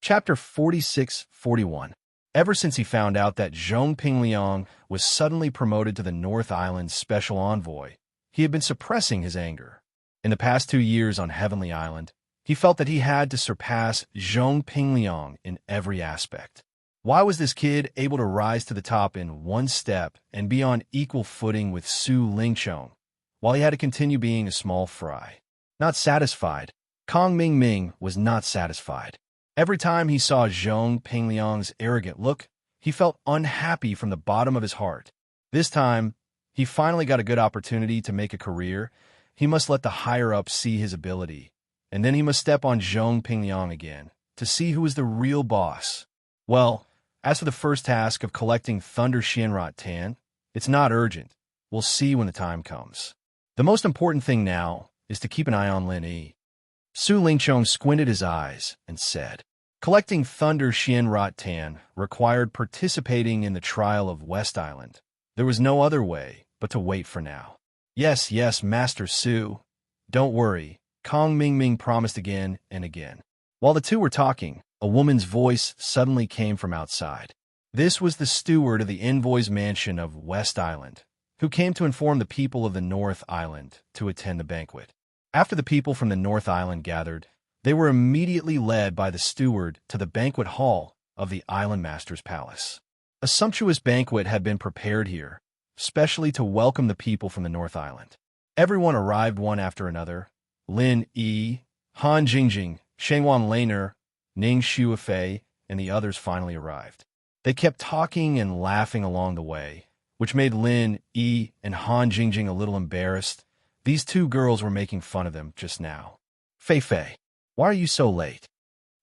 Chapter 46-41. Ever since he found out that Zhong Pingliang was suddenly promoted to the North Island's special envoy, he had been suppressing his anger. In the past 2 years on Heavenly Island, he felt that he had to surpass Zhong Pingliang in every aspect. Why was this kid able to rise to the top in one step and be on equal footing with Su Lingchong, while he had to continue being a small fry? Not satisfied, Kong Mingming was not satisfied. Every time he saw Zhong Pingliang's arrogant look, he felt unhappy from the bottom of his heart. This time, he finally got a good opportunity to make a career. He must let the higher-ups see his ability, and then he must step on Zhong Pingliang again to see who is the real boss. Well, as for the first task of collecting Thunder Xianrot Tan, it's not urgent. We'll see when the time comes. The most important thing now is to keep an eye on Lin Yi. Su Lingchong squinted his eyes and said, "Collecting Thunder Xianrot Tan required participating in the trial of West Island. There was no other way but to wait for now." Yes, Master Su. Don't worry, Kong Mingming promised again and again. While the two were talking, a woman's voice suddenly came from outside. This was the steward of the envoy's mansion of West Island, who came to inform the people of the North Island to attend the banquet. After the people from the North Island gathered, they were immediately led by the steward to the banquet hall of the Island Master's palace. A sumptuous banquet had been prepared here, specially to welcome the people from the North Island. Everyone arrived one after another. Lin Yi, Han Jingjing, Shengwan Laner, Ning Shuifei, and the others finally arrived. They kept talking and laughing along the way, which made Lin Yi and Han Jingjing a little embarrassed. These two girls were making fun of them just now. Fei, why are you so late?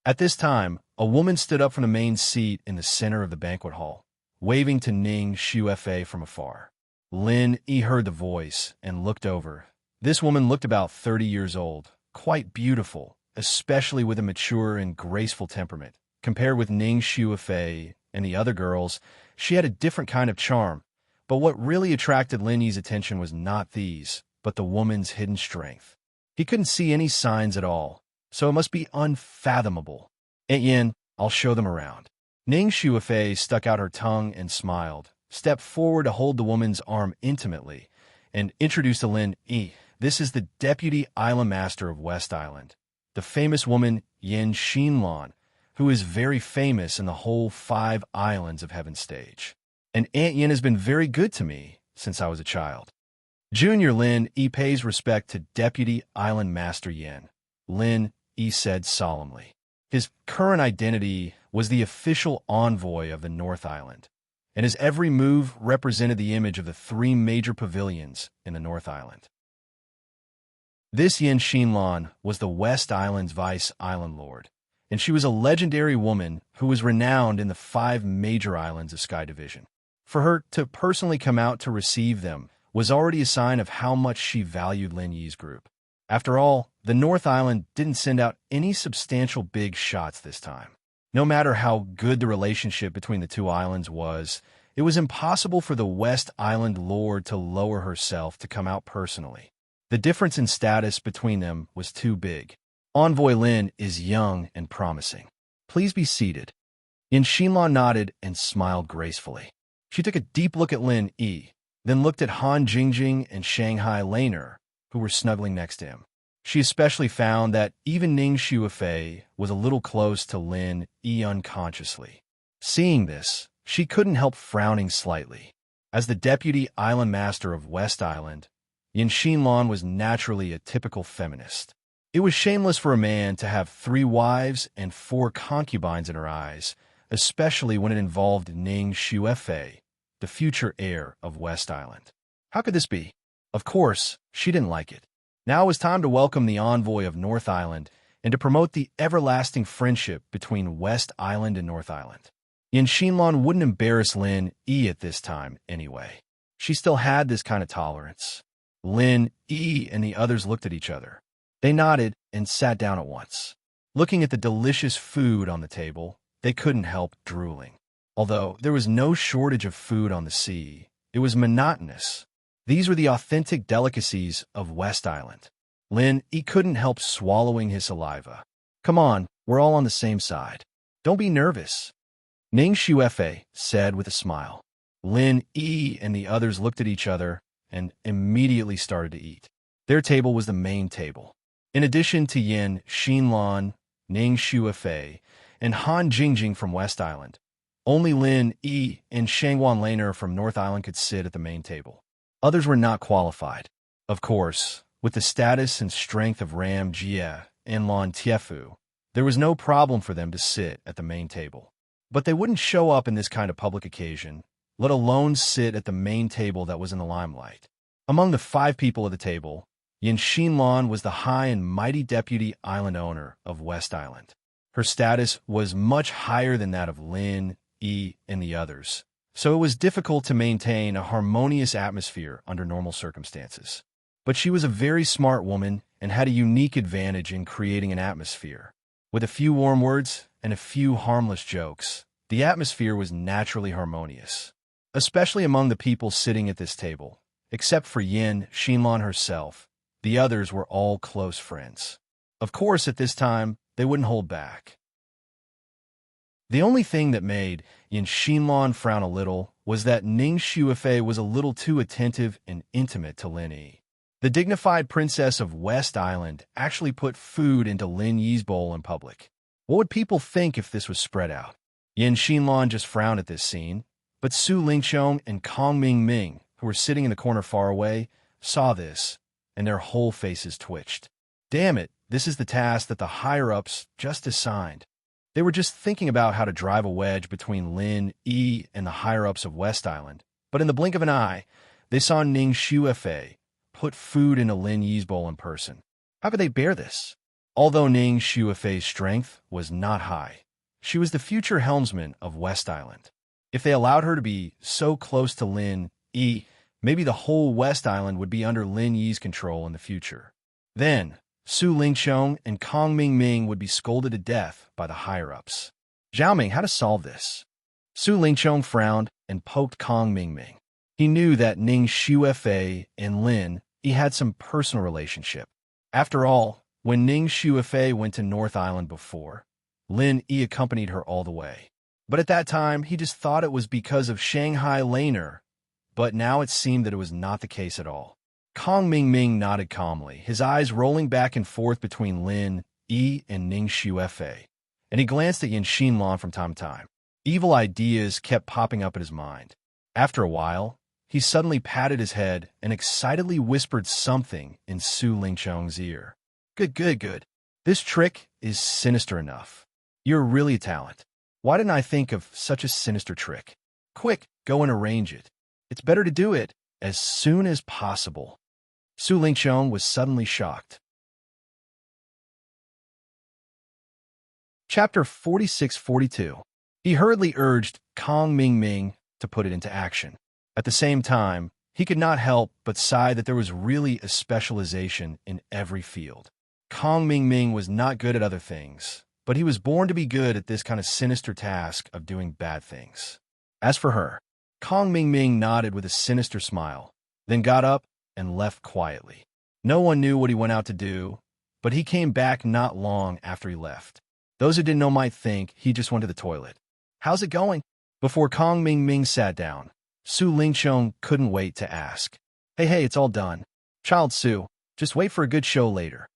At this time, a woman stood up from the main seat in the center of the banquet hall, waving to Ning Shuifei from afar. Lin Yi heard the voice and looked over. This woman looked about 30 years old, quite beautiful, especially with a mature and graceful temperament. Compared with Ning Shuifei and the other girls, she had a different kind of charm. But what really attracted Lin Yi's attention was not these, but the woman's hidden strength. He couldn't see any signs at all, so it must be unfathomable. "Aunt Yin, I'll show them around." Ning Shuifei stuck out her tongue and smiled, stepped forward to hold the woman's arm intimately, and introduced to Lin Yi. "This is the Deputy Island Master of West Island, the famous woman Yin Xinlan, who is very famous in the whole 5 islands of Heaven Stage. And Aunt Yin has been very good to me since I was a child." Junior Lin Yi pays respect to Deputy Island Master Yin, Lin Yi said solemnly. His current identity was the official envoy of the North Island, and his every move represented the image of the 3 major pavilions in the North Island. This Yin Xinlan was the West Island's Vice Island Lord, and she was a legendary woman who was renowned in the 5 major islands of Sky Division. For her to personally come out to receive them was already a sign of how much she valued Lin Yi's group. After all, the North Island didn't send out any substantial big shots this time. No matter how good the relationship between the 2 islands was, it was impossible for the West Island Lord to lower herself to come out personally. The difference in status between them was too big. Envoy Lin is young and promising. Please be seated. Yin Xinlan nodded and smiled gracefully. She took a deep look at Lin Yi, then looked at Han Jingjing and Shanghai Laner, who were snuggling next to him. She especially found that even Ning Shuifei was a little close to Lin Yi unconsciously. Seeing this, she couldn't help frowning slightly. As the Deputy Island Master of West Island, Yin Xinlan was naturally a typical feminist. It was shameless for a man to have 3 wives and 4 concubines in her eyes, especially when it involved Ning Shuifei, the future heir of West Island. How could this be? Of course, she didn't like it. Now it was time to welcome the envoy of North Island and to promote the everlasting friendship between West Island and North Island. Yin Xinlan wouldn't embarrass Lin Yi at this time anyway. She still had this kind of tolerance. Lin Yi and the others looked at each other. They nodded and sat down at once. Looking at the delicious food on the table, they couldn't help drooling. Although there was no shortage of food on the sea, it was monotonous. These were the authentic delicacies of West Island. Lin Yi couldn't help swallowing his saliva. "Come on, we're all on the same side." Don't be nervous, Ning Shuefei said with a smile. Lin Yi and the others looked at each other and immediately started to eat. Their table was the main table. In addition to Yin Xinlan, Ning Shuefei, and Han Jingjing from West Island, only Lin Yi and Shangwan Laner from North Island could sit at the main table. Others were not qualified. Of course, with the status and strength of Ram Jie and Lan Tiefu, there was no problem for them to sit at the main table. But they wouldn't show up in this kind of public occasion, let alone sit at the main table that was in the limelight. Among the 5 people at the table, Yin Xinlan was the high and mighty deputy island owner of West Island. Her status was much higher than that of Lin, Yi, and the others, so it was difficult to maintain a harmonious atmosphere under normal circumstances. But she was a very smart woman and had a unique advantage in creating an atmosphere. With a few warm words and a few harmless jokes, the atmosphere was naturally harmonious, especially among the people sitting at this table. Except for Yin Xinlan herself, the others were all close friends. Of course, at this time, they wouldn't hold back. The only thing that made Yin Xinlan frown a little was that Ning Shuefei was a little too attentive and intimate to Lin Yi. The dignified princess of West Island actually put food into Lin Yi's bowl in public. What would people think if this was spread out? Yin Xinlan just frowned at this scene, but Su Lingqiong and Kong Mingming, who were sitting in the corner far away, saw this, and their whole faces twitched. Damn it, this is the task that the higher-ups just assigned. They were just thinking about how to drive a wedge between Lin Yi and the higher-ups of West Island, but in the blink of an eye, they saw Ning Shuefei put food into Lin Yi's bowl in person. How could they bear this? Although Ning Shuefei's strength was not high, she was the future helmsman of West Island. If they allowed her to be so close to Lin Yi, maybe the whole West Island would be under Lin Yi's control in the future. Then, Su Lingqiong and Kong Mingming would be scolded to death by the higher-ups. Zhaoming, how to solve this? Su Lingqiong frowned and poked Kong Mingming. He knew that Ning Shuefei and Lin Yi had some personal relationship. After all, when Ning Shuefei went to North Island before, Lin Yi accompanied her all the way. But at that time, he just thought it was because of Shanghai Laner, but now it seemed that it was not the case at all. Kong Mingming nodded calmly, his eyes rolling back and forth between Lin Yi and Ning Shuefei, and he glanced at Yin Xinlan from time to time. Evil ideas kept popping up in his mind. After a while, he suddenly patted his head and excitedly whispered something in Su Lingqiong's ear. Good. This trick is sinister enough. You're really a talent. Why didn't I think of such a sinister trick? Quick, go and arrange it. It's better to do it as soon as possible. Su Lingqiong was suddenly shocked. Chapter 46-42. He hurriedly urged Kong Mingming to put it into action. At the same time, he could not help but sigh that there was really a specialization in every field. Kong Mingming was not good at other things, but he was born to be good at this kind of sinister task of doing bad things. As for her, Kong Mingming nodded with a sinister smile, then got up and left quietly. No one knew what he went out to do, but he came back not long after he left. Those who didn't know might think he just went to the toilet. How's it going? Before Kong Mingming sat down, Su Lingqiong couldn't wait to ask. Hey, it's all done. Child Su, just wait for a good show later.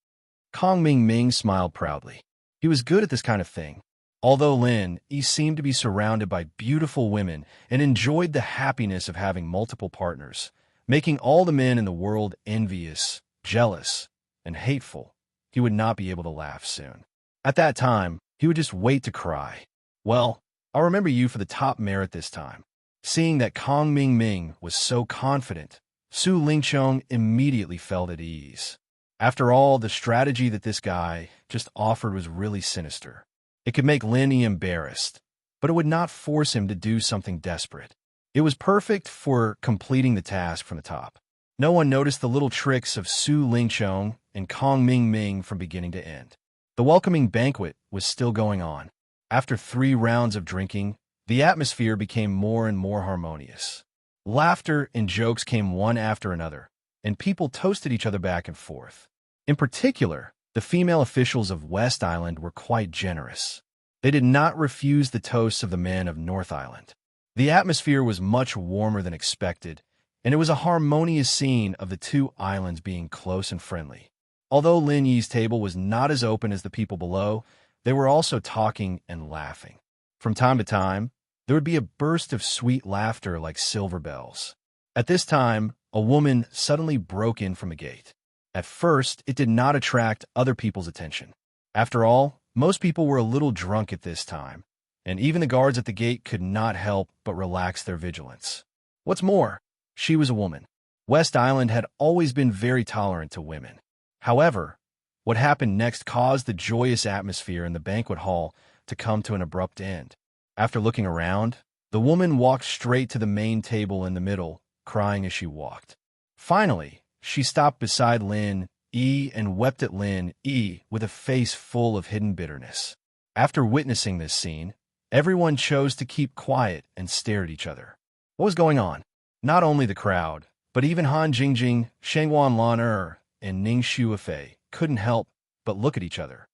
Kong Mingming smiled proudly. He was good at this kind of thing. Although Lin Yi seemed to be surrounded by beautiful women and enjoyed the happiness of having multiple partners, making all the men in the world envious, jealous, and hateful, he would not be able to laugh soon. At that time, he would just wait to cry. Well, I'll remember you for the top merit this time. Seeing that Kong Mingming was so confident, Su Lingqiong immediately felt at ease. After all, the strategy that this guy just offered was really sinister. It could make Lin Yi embarrassed, but it would not force him to do something desperate. It was perfect for completing the task from the top. No one noticed the little tricks of Su Lingqiong and Kong Mingming from beginning to end. The welcoming banquet was still going on. After 3 rounds of drinking, the atmosphere became more and more harmonious. Laughter and jokes came one after another, and people toasted each other back and forth. In particular, the female officials of West Island were quite generous. They did not refuse the toasts of the men of North Island. The atmosphere was much warmer than expected, and it was a harmonious scene of the two islands being close and friendly. Although Lin Yi's table was not as open as the people below, they were also talking and laughing. From time to time, there would be a burst of sweet laughter like silver bells. At this time, a woman suddenly broke in from the gate. At first, it did not attract other people's attention. After all, most people were a little drunk at this time, and even the guards at the gate could not help but relax their vigilance. What's more, she was a woman. West Island had always been very tolerant to women. However, what happened next caused the joyous atmosphere in the banquet hall to come to an abrupt end. After looking around, the woman walked straight to the main table in the middle, crying as she walked. Finally, she stopped beside Lin Yi and wept at Lin Yi with a face full of hidden bitterness. After witnessing this scene, everyone chose to keep quiet and stare at each other. What was going on? Not only the crowd, but even Han Jingjing, Shangwan Lan and Ning Shuifei couldn't help but look at each other.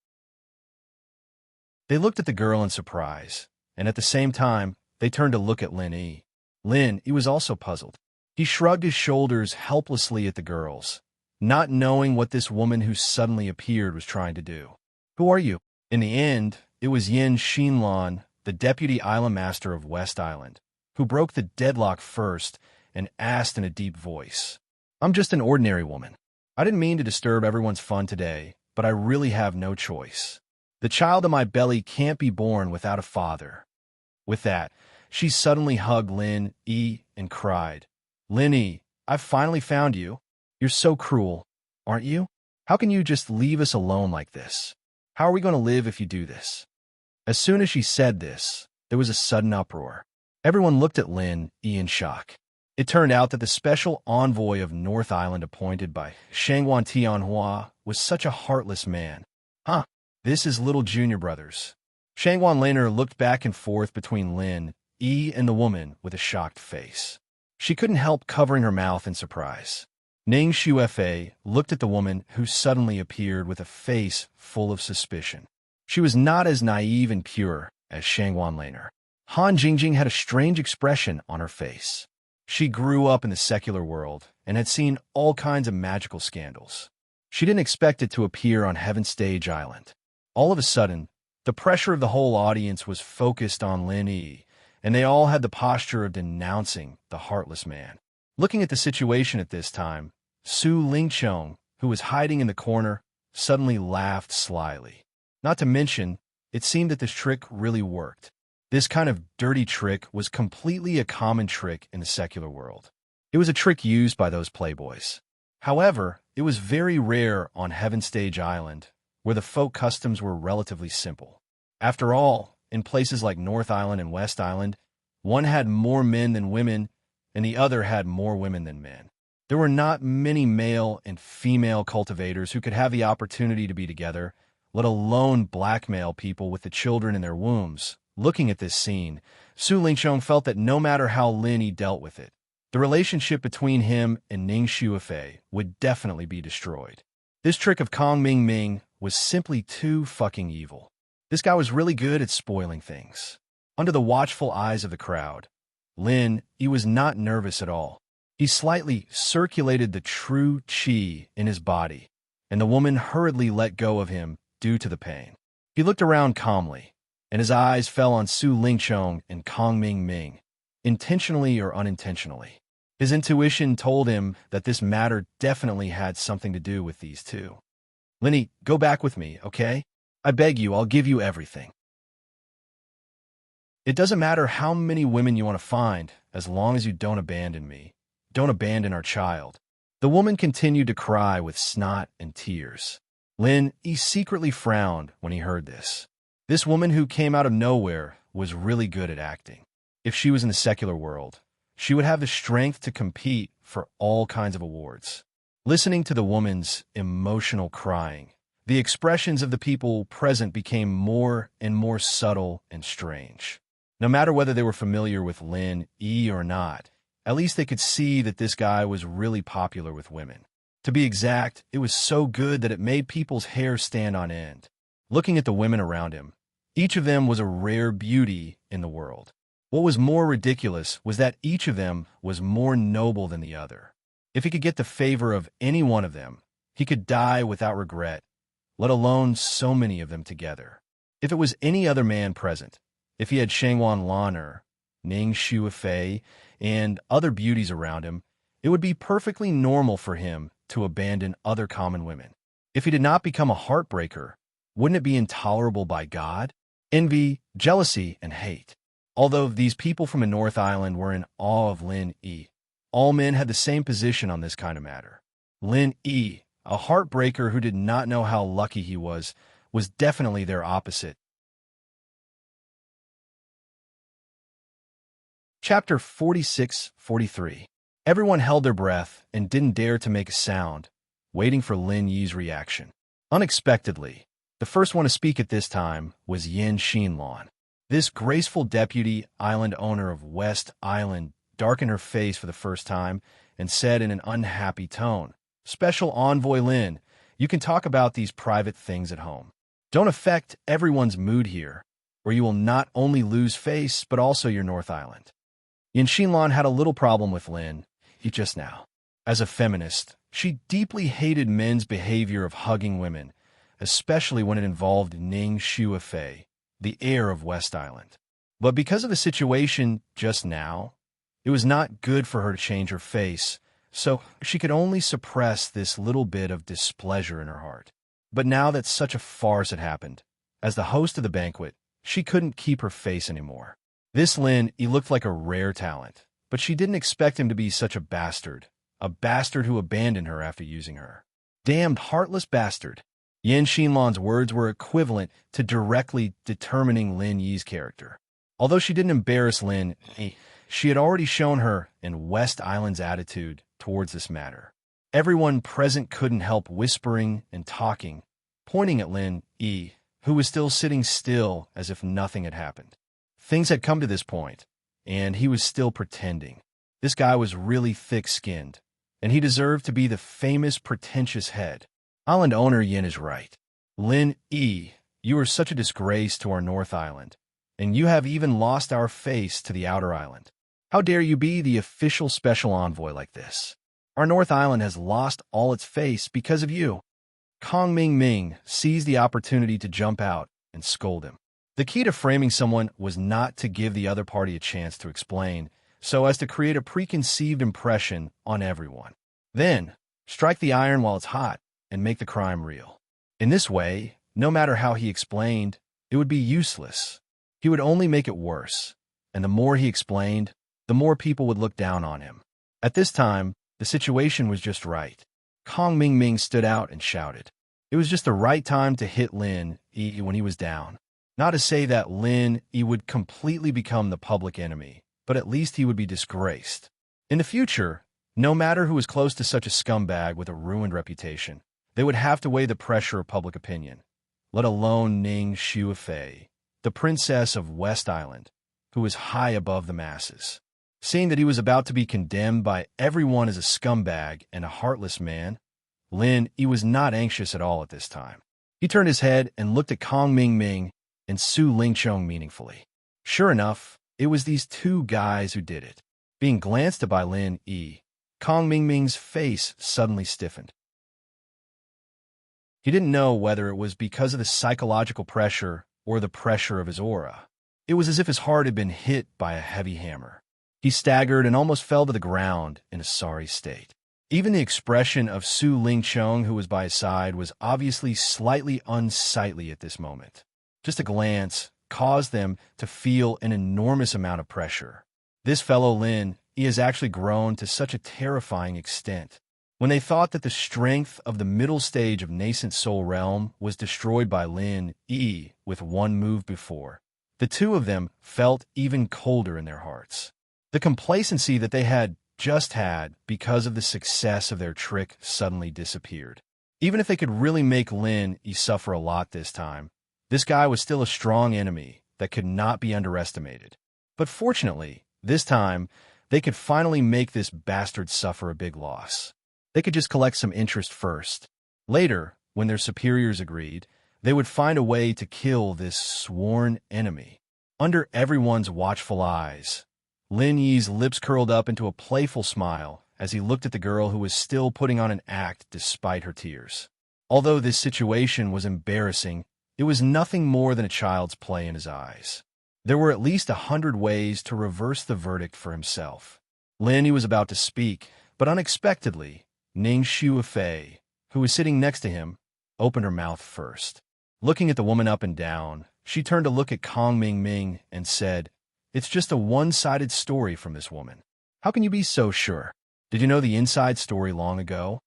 They looked at the girl in surprise, and at the same time, they turned to look at Lin Yi. Lin Yi was also puzzled. He shrugged his shoulders helplessly at the girls, not knowing what this woman who suddenly appeared was trying to do. Who are you? In the end, it was Yin Xinlan, the deputy island master of West Island, who broke the deadlock first and asked in a deep voice, I'm just an ordinary woman. I didn't mean to disturb everyone's fun today, but I really have no choice. The child in my belly can't be born without a father. With that, she suddenly hugged Lin Yi and cried, Lin Yi, I've finally found you. You're so cruel, aren't you? How can you just leave us alone like this? How are we going to live if you do this? As soon as she said this, there was a sudden uproar. Everyone looked at Lin Yi in shock. It turned out that the special envoy of North Island appointed by Shangwan Tianhua was such a heartless man. This is little junior brothers. Shangwan Laner looked back and forth between Lin Yi and the woman with a shocked face. She couldn't help covering her mouth in surprise. Ning Shuifei looked at the woman who suddenly appeared with a face full of suspicion. She was not as naive and pure as Shangwan Laner. Han Jingjing had a strange expression on her face. She grew up in the secular world and had seen all kinds of magical scandals. She didn't expect it to appear on Heaven's Stage Island. All of a sudden, the pressure of the whole audience was focused on Lin Yi, and they all had the posture of denouncing the heartless man. Looking at the situation at this time, Su Lingchong, who was hiding in the corner, suddenly laughed slyly. Not to mention, it seemed that this trick really worked. This kind of dirty trick was completely a common trick in the secular world. It was a trick used by those playboys. However, it was very rare on Heaven's Stage Island, where the folk customs were relatively simple. After all, in places like North Island and West Island, one had more men than women, and the other had more women than men. There were not many male and female cultivators who could have the opportunity to be together, let alone blackmail people with the children in their wombs. Looking at this scene, Su Lingchong felt that no matter how Lin Yi dealt with it, the relationship between him and Ning Shuifei would definitely be destroyed. This trick of Kong Ming Ming was simply too fucking evil. This guy was really good at spoiling things. Under the watchful eyes of the crowd, Lin Yi was not nervous at all. He slightly circulated the true qi in his body, and the woman hurriedly let go of him due to the pain. He looked around calmly, and his eyes fell on Su Lingchong and Kong Ming Ming, intentionally or unintentionally. His intuition told him that this matter definitely had something to do with these two. Lin Yi, go back with me, okay? I beg you, I'll give you everything. It doesn't matter how many women you want to find, as long as you don't abandon me. Don't abandon our child. The woman continued to cry with snot and tears. Lin Yi secretly frowned when he heard this. This woman who came out of nowhere was really good at acting. If she was in the secular world, she would have the strength to compete for all kinds of awards. Listening to the woman's emotional crying, the expressions of the people present became more and more subtle and strange. No matter whether they were familiar with Lin Yi or not, at least they could see that this guy was really popular with women. To be exact, it was so good that it made people's hair stand on end. Looking at the women around him, Each of them was a rare beauty in the world. What was more ridiculous was that each of them was more noble than the other. If he could get the favor of any one of them, he could die without regret, let alone so many of them together. If it was any other man present, if he had Shangwan Lan or Ning Shuifei and other beauties around him, it would be perfectly normal for him to abandon other common women. If he did not become a heartbreaker, wouldn't it be intolerable by God? Envy, jealousy, and hate. Although these people from the North Island were in awe of Lin Yi, all men had the same position on this kind of matter. Lin Yi, a heartbreaker who did not know how lucky he was definitely their opposite. Chapter 46-43. Everyone held their breath and didn't dare to make a sound, waiting for Lin Yi's reaction. Unexpectedly, the first one to speak at this time was Yin Xinlan. This graceful deputy island owner of West Island darkened her face for the first time and said in an unhappy tone, "Special Envoy Lin, you can talk about these private things at home. Don't affect everyone's mood here, or you will not only lose face, but also your North Island." Yin Xinlan had a little problem with Lin Yi just now. As a feminist, she deeply hated men's behavior of hugging women, especially when it involved Ning Shuifei, the heir of West Island. But because of the situation just now, it was not good for her to change her face, so she could only suppress this little bit of displeasure in her heart. But now that such a farce had happened, as the host of the banquet, she couldn't keep her face anymore. This Lin, he looked like a rare talent, but she didn't expect him to be such a bastard who abandoned her after using her. Damned heartless bastard. Yin Xinlan's words were equivalent to directly determining Lin Yi's character. Although she didn't embarrass Lin Yi, she had already shown her in West Island's attitude towards this matter. Everyone present couldn't help whispering and talking, pointing at Lin Yi, who was still sitting still as if nothing had happened. Things had come to this point, and he was still pretending. This guy was really thick-skinned, and he deserved to be the famous pretentious head. Island owner Yin is right. Lin Yi, you are such a disgrace to our North Island, and you have even lost our face to the Outer Island. How dare you be the official special envoy like this? Our North Island has lost all its face because of you. Kong Ming Ming seized the opportunity to jump out and scold him. The key to framing someone was not to give the other party a chance to explain, so as to create a preconceived impression on everyone. Then, strike the iron while it's hot and make the crime real. In this way, no matter how he explained, it would be useless. He would only make it worse, and the more he explained, the more people would look down on him. At this time, the situation was just right. Kong Ming Ming stood out and shouted. It was just the right time to hit Lin Yi when he was down. Not to say that Lin Yi would completely become the public enemy, but at least he would be disgraced. In the future, no matter who was close to such a scumbag with a ruined reputation, they would have to weigh the pressure of public opinion, let alone Ning Shuifei, the princess of West Island, who was high above the masses. Seeing that he was about to be condemned by everyone as a scumbag and a heartless man, Lin Yi was not anxious at all at this time. He turned his head and looked at Kong Ming Ming and Su Lingchong meaningfully. Sure enough, it was these two guys who did it. Being glanced at by Lin Yi, Kong Ming Ming's face suddenly stiffened. He didn't know whether it was because of the psychological pressure or the pressure of his aura. It was as if his heart had been hit by a heavy hammer. He staggered and almost fell to the ground in a sorry state. Even the expression of Su Lingchong, who was by his side, was obviously slightly unsightly at this moment. Just a glance caused them to feel an enormous amount of pressure. This fellow Lin, he has actually grown to such a terrifying extent. When they thought that the strength of the middle stage of nascent soul realm was destroyed by Lin Yi with one move before, the two of them felt even colder in their hearts. The complacency that they had just had because of the success of their trick suddenly disappeared. Even if they could really make Lin Yi suffer a lot this time, this guy was still a strong enemy that could not be underestimated. But fortunately, this time, they could finally make this bastard suffer a big loss. They could just collect some interest first. Later, when their superiors agreed, They would find a way to kill this sworn enemy. Under everyone's watchful eyes, Lin Yi's lips curled up into a playful smile as he looked at the girl who was still putting on an act despite her tears. Although this situation was embarrassing, it was nothing more than a child's play in his eyes. There were at least 100 ways to reverse the verdict for himself. Lin Yi was about to speak, but unexpectedly, Ning Shuifei, who was sitting next to him, opened her mouth first. Looking at the woman up and down, she turned to look at Kong Ming and said, "It's just a one-sided story from this woman. How can you be so sure? Did you know the inside story long ago?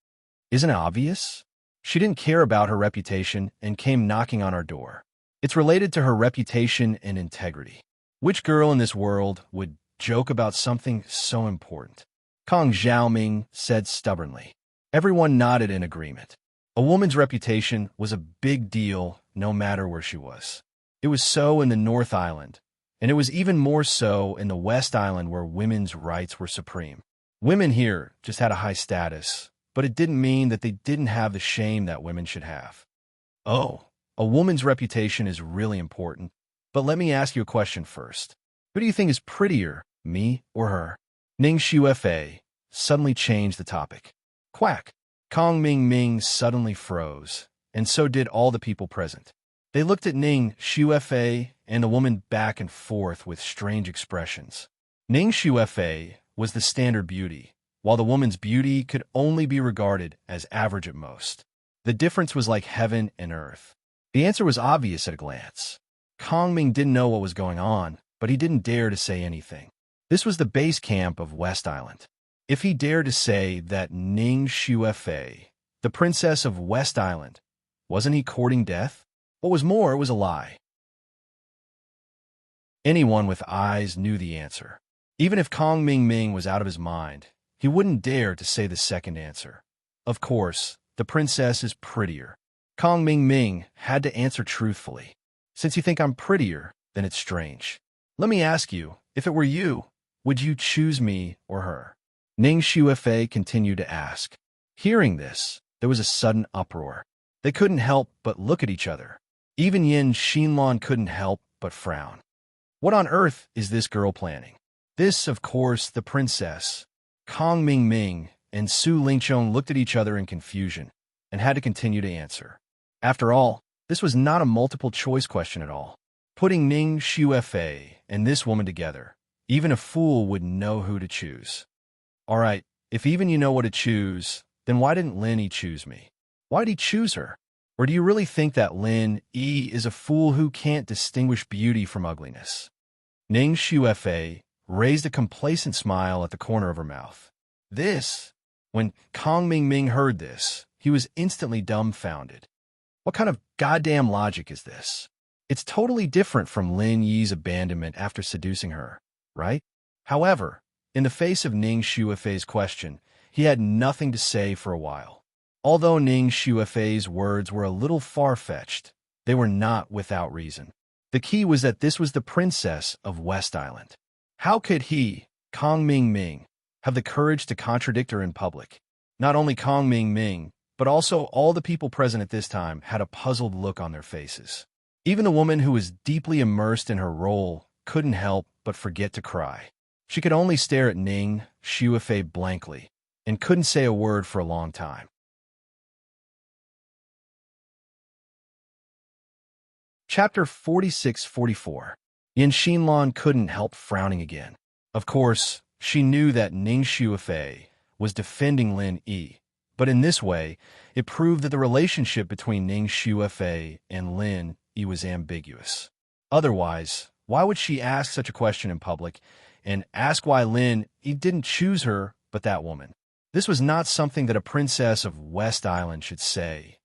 Isn't it obvious? She didn't care about her reputation and came knocking on our door. It's related to her reputation and integrity. Which girl in this world would joke about something so important?" Kong Xiaoming said stubbornly. Everyone nodded in agreement. A woman's reputation was a big deal no matter where she was. It was so in the North Island, and it was even more so in the West Island where women's rights were supreme. Women here just had a high status, but it didn't mean that they didn't have the shame that women should have. Oh, a woman's reputation is really important, but let me ask you a question first. Who do you think is prettier, me or her? Ning Shuifei suddenly changed the topic. Quack! Kong Ming suddenly froze, and so did all the people present. They looked at Ning Shuifei and the woman back and forth with strange expressions. Ning Shuifei was the standard beauty, while the woman's beauty could only be regarded as average at most. The difference was like heaven and earth. The answer was obvious at a glance. Kong Ming didn't know what was going on, but he didn't dare to say anything. This was the base camp of West Island. If he dared to say that Ning Shuifei, the princess of West Island, wasn't he courting death? What was more, it was a lie. Anyone with eyes knew the answer. Even if Kong Ming was out of his mind, he wouldn't dare to say the second answer. Of course, the princess is prettier. Kong Ming had to answer truthfully. Since you think I'm prettier, then it's strange. Let me ask you, if it were you, would you choose me or her? Ning Shuifei continued to ask. Hearing this, there was a sudden uproar. They couldn't help but look at each other. Even Yin Xinlan couldn't help but frown. What on earth is this girl planning? This, of course, the princess. Kong Ming and Su Lingqiong looked at each other in confusion and had to continue to answer. After all, this was not a multiple-choice question at all. Putting Ning Shuifei and this woman together, even a fool would know who to choose. All right, if even you know what to choose, then why didn't Lin Yi choose me? Why did he choose her? Or do you really think that Lin Yi is a fool who can't distinguish beauty from ugliness? Ning Shuifei raised a complacent smile at the corner of her mouth. When Kong Ming heard this, he was instantly dumbfounded. What kind of goddamn logic is this? It's totally different from Lin Yi's abandonment after seducing her, right? However, in the face of Ning Shuifei's question, he had nothing to say for a while. Although Ning Shuifei's words were a little far-fetched, they were not without reason. The key was that this was the princess of West Island. How could he, Kong Ming, have the courage to contradict her in public? Not only Kong Ming, but also all the people present at this time had a puzzled look on their faces. Even the woman who was deeply immersed in her role couldn't help but forget to cry. She could only stare at Ning Shuifei blankly and couldn't say a word for a long time. Chapter 46-44. Yin Xinlan couldn't help frowning again. Of course, she knew that Ning Shuifei was defending Lin Yi, but in this way, it proved that the relationship between Ning Shuifei and Lin Yi was ambiguous. Otherwise, why would she ask such a question in public and ask why Lin Yi didn't choose her but that woman? This was not something that a princess of West Island should say.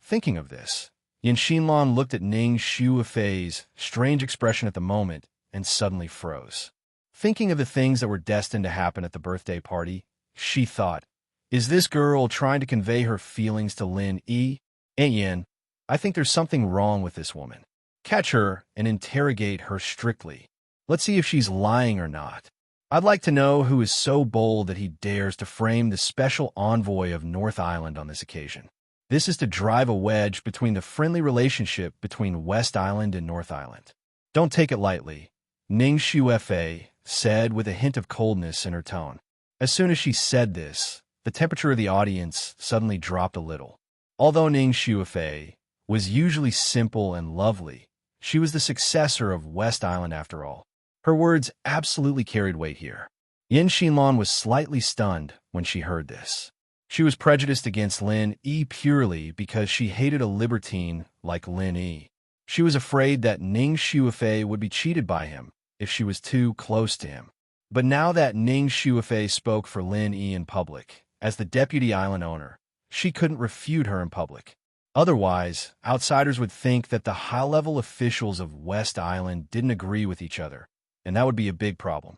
Thinking of this, Yin Xinlan looked at Ning Shuifei's strange expression at the moment and suddenly froze. Thinking of the things that were destined to happen at the birthday party, she thought, is this girl trying to convey her feelings to Lin Yi? Aunt Yin, I think there's something wrong with this woman. Catch her and interrogate her strictly. Let's see if she's lying or not. I'd like to know who is so bold that he dares to frame the special envoy of North Island on this occasion. This is to drive a wedge between the friendly relationship between West Island and North Island. Don't take it lightly, Ning Shuefei said with a hint of coldness in her tone. As soon as she said this, the temperature of the audience suddenly dropped a little. Although Ning Shuefei was usually simple and lovely, she was the successor of West Island after all. Her words absolutely carried weight here. Yin Xinlan was slightly stunned when she heard this. She was prejudiced against Lin Yi purely because she hated a libertine like Lin Yi. She was afraid that Ning Shuefei would be cheated by him if she was too close to him. But now that Ning Shuefei spoke for Lin Yi in public, as the deputy island owner, she couldn't refute her in public. Otherwise, outsiders would think that the high-level officials of West Island didn't agree with each other, and that would be a big problem.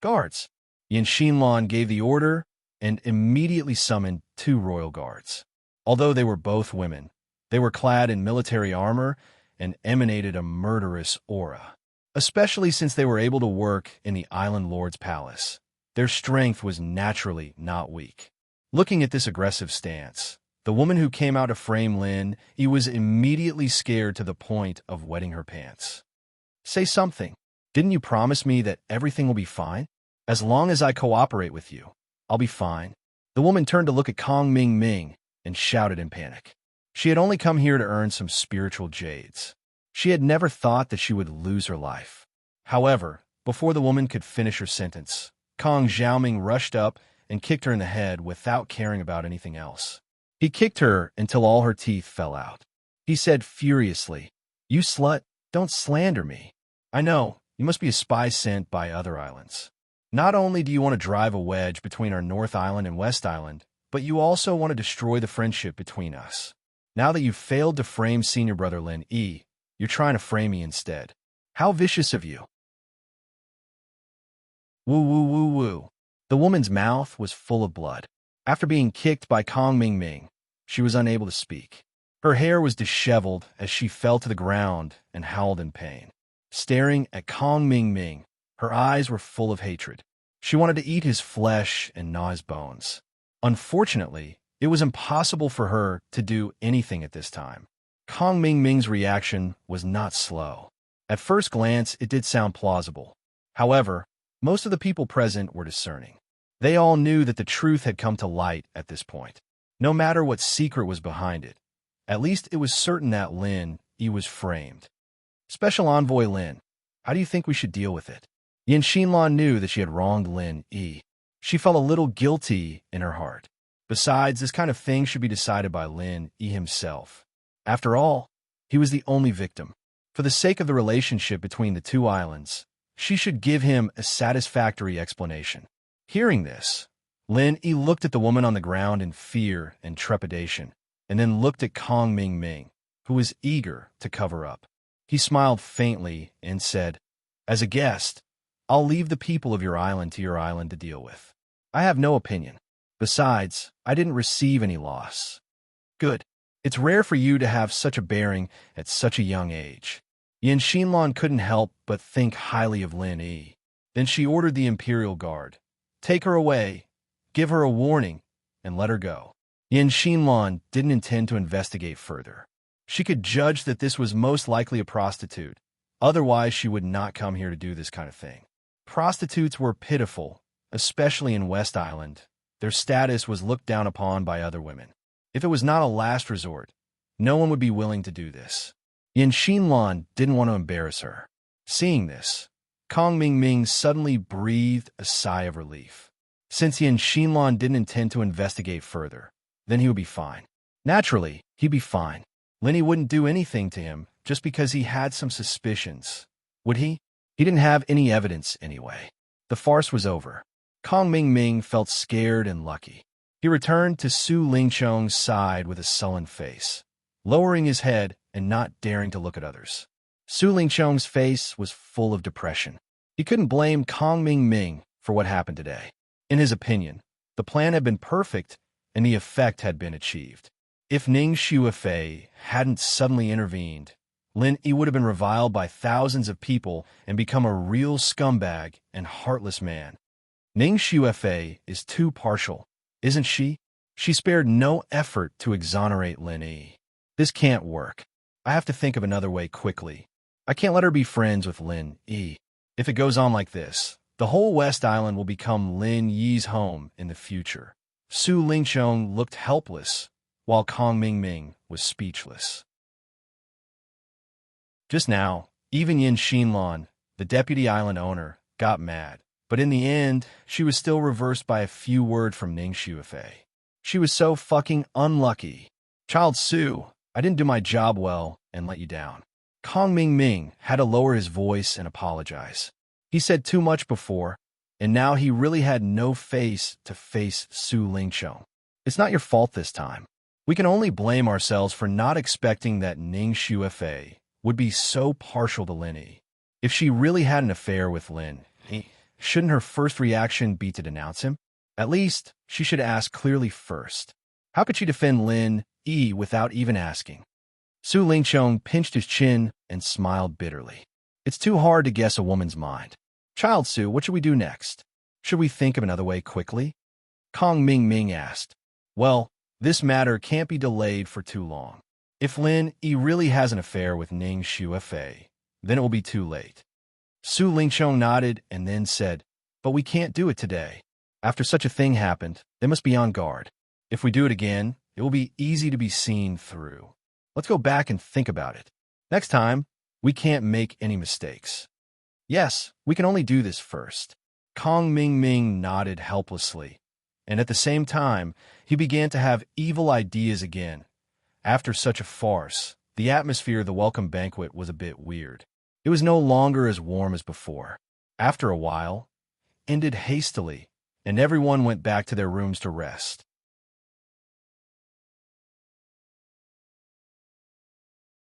Guards! Yin Xinlan gave the order and immediately summoned 2 royal guards. Although they were both women, they were clad in military armor and emanated a murderous aura. Especially since they were able to work in the Island Lord's palace. Their strength was naturally not weak. Looking at this aggressive stance, the woman who came out to frame Lin Yi was immediately scared to the point of wetting her pants. Say something. Didn't you promise me that everything will be fine? As long as I cooperate with you, I'll be fine. The woman turned to look at Kong Ming Ming and shouted in panic. She had only come here to earn some spiritual jades. She had never thought that she would lose her life. However, before the woman could finish her sentence, Kong Xiaoming rushed up and kicked her in the head without caring about anything else. He kicked her until all her teeth fell out. He said furiously, "You slut, don't slander me. I know, you must be a spy sent by other islands. Not only do you want to drive a wedge between our North Island and West Island, but you also want to destroy the friendship between us. Now that you've failed to frame senior brother Lin Yi, you're trying to frame me instead. How vicious of you." Woo woo woo woo. The woman's mouth was full of blood. After being kicked by Kong Ming Ming, she was unable to speak. Her hair was disheveled as she fell to the ground and howled in pain. Staring at Kong Ming Ming, her eyes were full of hatred. She wanted to eat his flesh and gnaw his bones. Unfortunately, it was impossible for her to do anything at this time. Kong Ming Ming's reaction was not slow. At first glance, it did sound plausible. However, most of the people present were discerning. They all knew that the truth had come to light at this point. No matter what secret was behind it, at least it was certain that Lin Yi was framed. Special Envoy Lin, how do you think we should deal with it? Yin Xinlan knew that she had wronged Lin Yi. She felt a little guilty in her heart. Besides, this kind of thing should be decided by Lin Yi himself. After all, he was the only victim. For the sake of the relationship between the 2 islands, she should give him a satisfactory explanation. Hearing this, Lin Yi looked at the woman on the ground in fear and trepidation, and then looked at Kong Ming Ming, who was eager to cover up. He smiled faintly and said, "As a guest, I'll leave the people of your island to your island to deal with. I have no opinion. Besides, I didn't receive any loss." "Good. It's rare for you to have such a bearing at such a young age." Yin Xinlan couldn't help but think highly of Lin Yi. Then she ordered the Imperial Guard, "Take her away, give her a warning, and let her go." Yin Xinlan didn't intend to investigate further. She could judge that this was most likely a prostitute. Otherwise, she would not come here to do this kind of thing. Prostitutes were pitiful, especially in West Island. Their status was looked down upon by other women. If it was not a last resort, no one would be willing to do this. Yin Xinlan didn't want to embarrass her. Seeing this, Kong Ming Ming suddenly breathed a sigh of relief. Since Yin Xinlan didn't intend to investigate further, then he would be fine. Naturally, he'd be fine. Lin Yi wouldn't do anything to him just because he had some suspicions. Would he? He didn't have any evidence anyway. The farce was over. Kong Ming Ming felt scared and lucky. He returned to Su Lingchong's side with a sullen face, lowering his head and not daring to look at others. Su Lingchong's face was full of depression. He couldn't blame Kong Ming Ming for what happened today. In his opinion, the plan had been perfect and the effect had been achieved. If Ning Shuefei hadn't suddenly intervened, Lin Yi would have been reviled by thousands of people and become a real scumbag and heartless man. Ning Shuefei is too partial, isn't she? She spared no effort to exonerate Lin Yi. This can't work. I have to think of another way quickly. I can't let her be friends with Lin Yi. If it goes on like this, the whole West Island will become Lin Yi's home in the future. Su Lingqiong looked helpless, while Kong Mingming was speechless. Just now, even Yin Xinlan, the deputy island owner, got mad. But in the end, she was still reversed by a few words from Ning Xuefei. She was so fucking unlucky. Child Su, I didn't do my job well and let you down. Kong Mingming had to lower his voice and apologize. He said too much before, and now he really had no face to face Su Lingqiong. It's not your fault this time. We can only blame ourselves for not expecting that Ning Xuefei would be so partial to Lin Yi. If she really had an affair with Lin Yi, shouldn't her first reaction be to denounce him? At least, she should ask clearly first. How could she defend Lin Yi without even asking? Su Lingqiong pinched his chin and smiled bitterly. It's too hard to guess a woman's mind. Child Su, what should we do next? Should we think of another way quickly? Kong Mingming asked. Well, this matter can't be delayed for too long. If Lin Yi really has an affair with Ning Xuefei, then it will be too late. Su Lingqiong nodded and then said, but we can't do it today. After such a thing happened, they must be on guard. If we do it again, it will be easy to be seen through. Let's go back and think about it. Next time, we can't make any mistakes. Yes, we can only do this first. Kong Mingming nodded helplessly, and at the same time, he began to have evil ideas again. After such a farce, the atmosphere of the welcome banquet was a bit weird. It was no longer as warm as before. After a while, ended hastily, and everyone went back to their rooms to rest.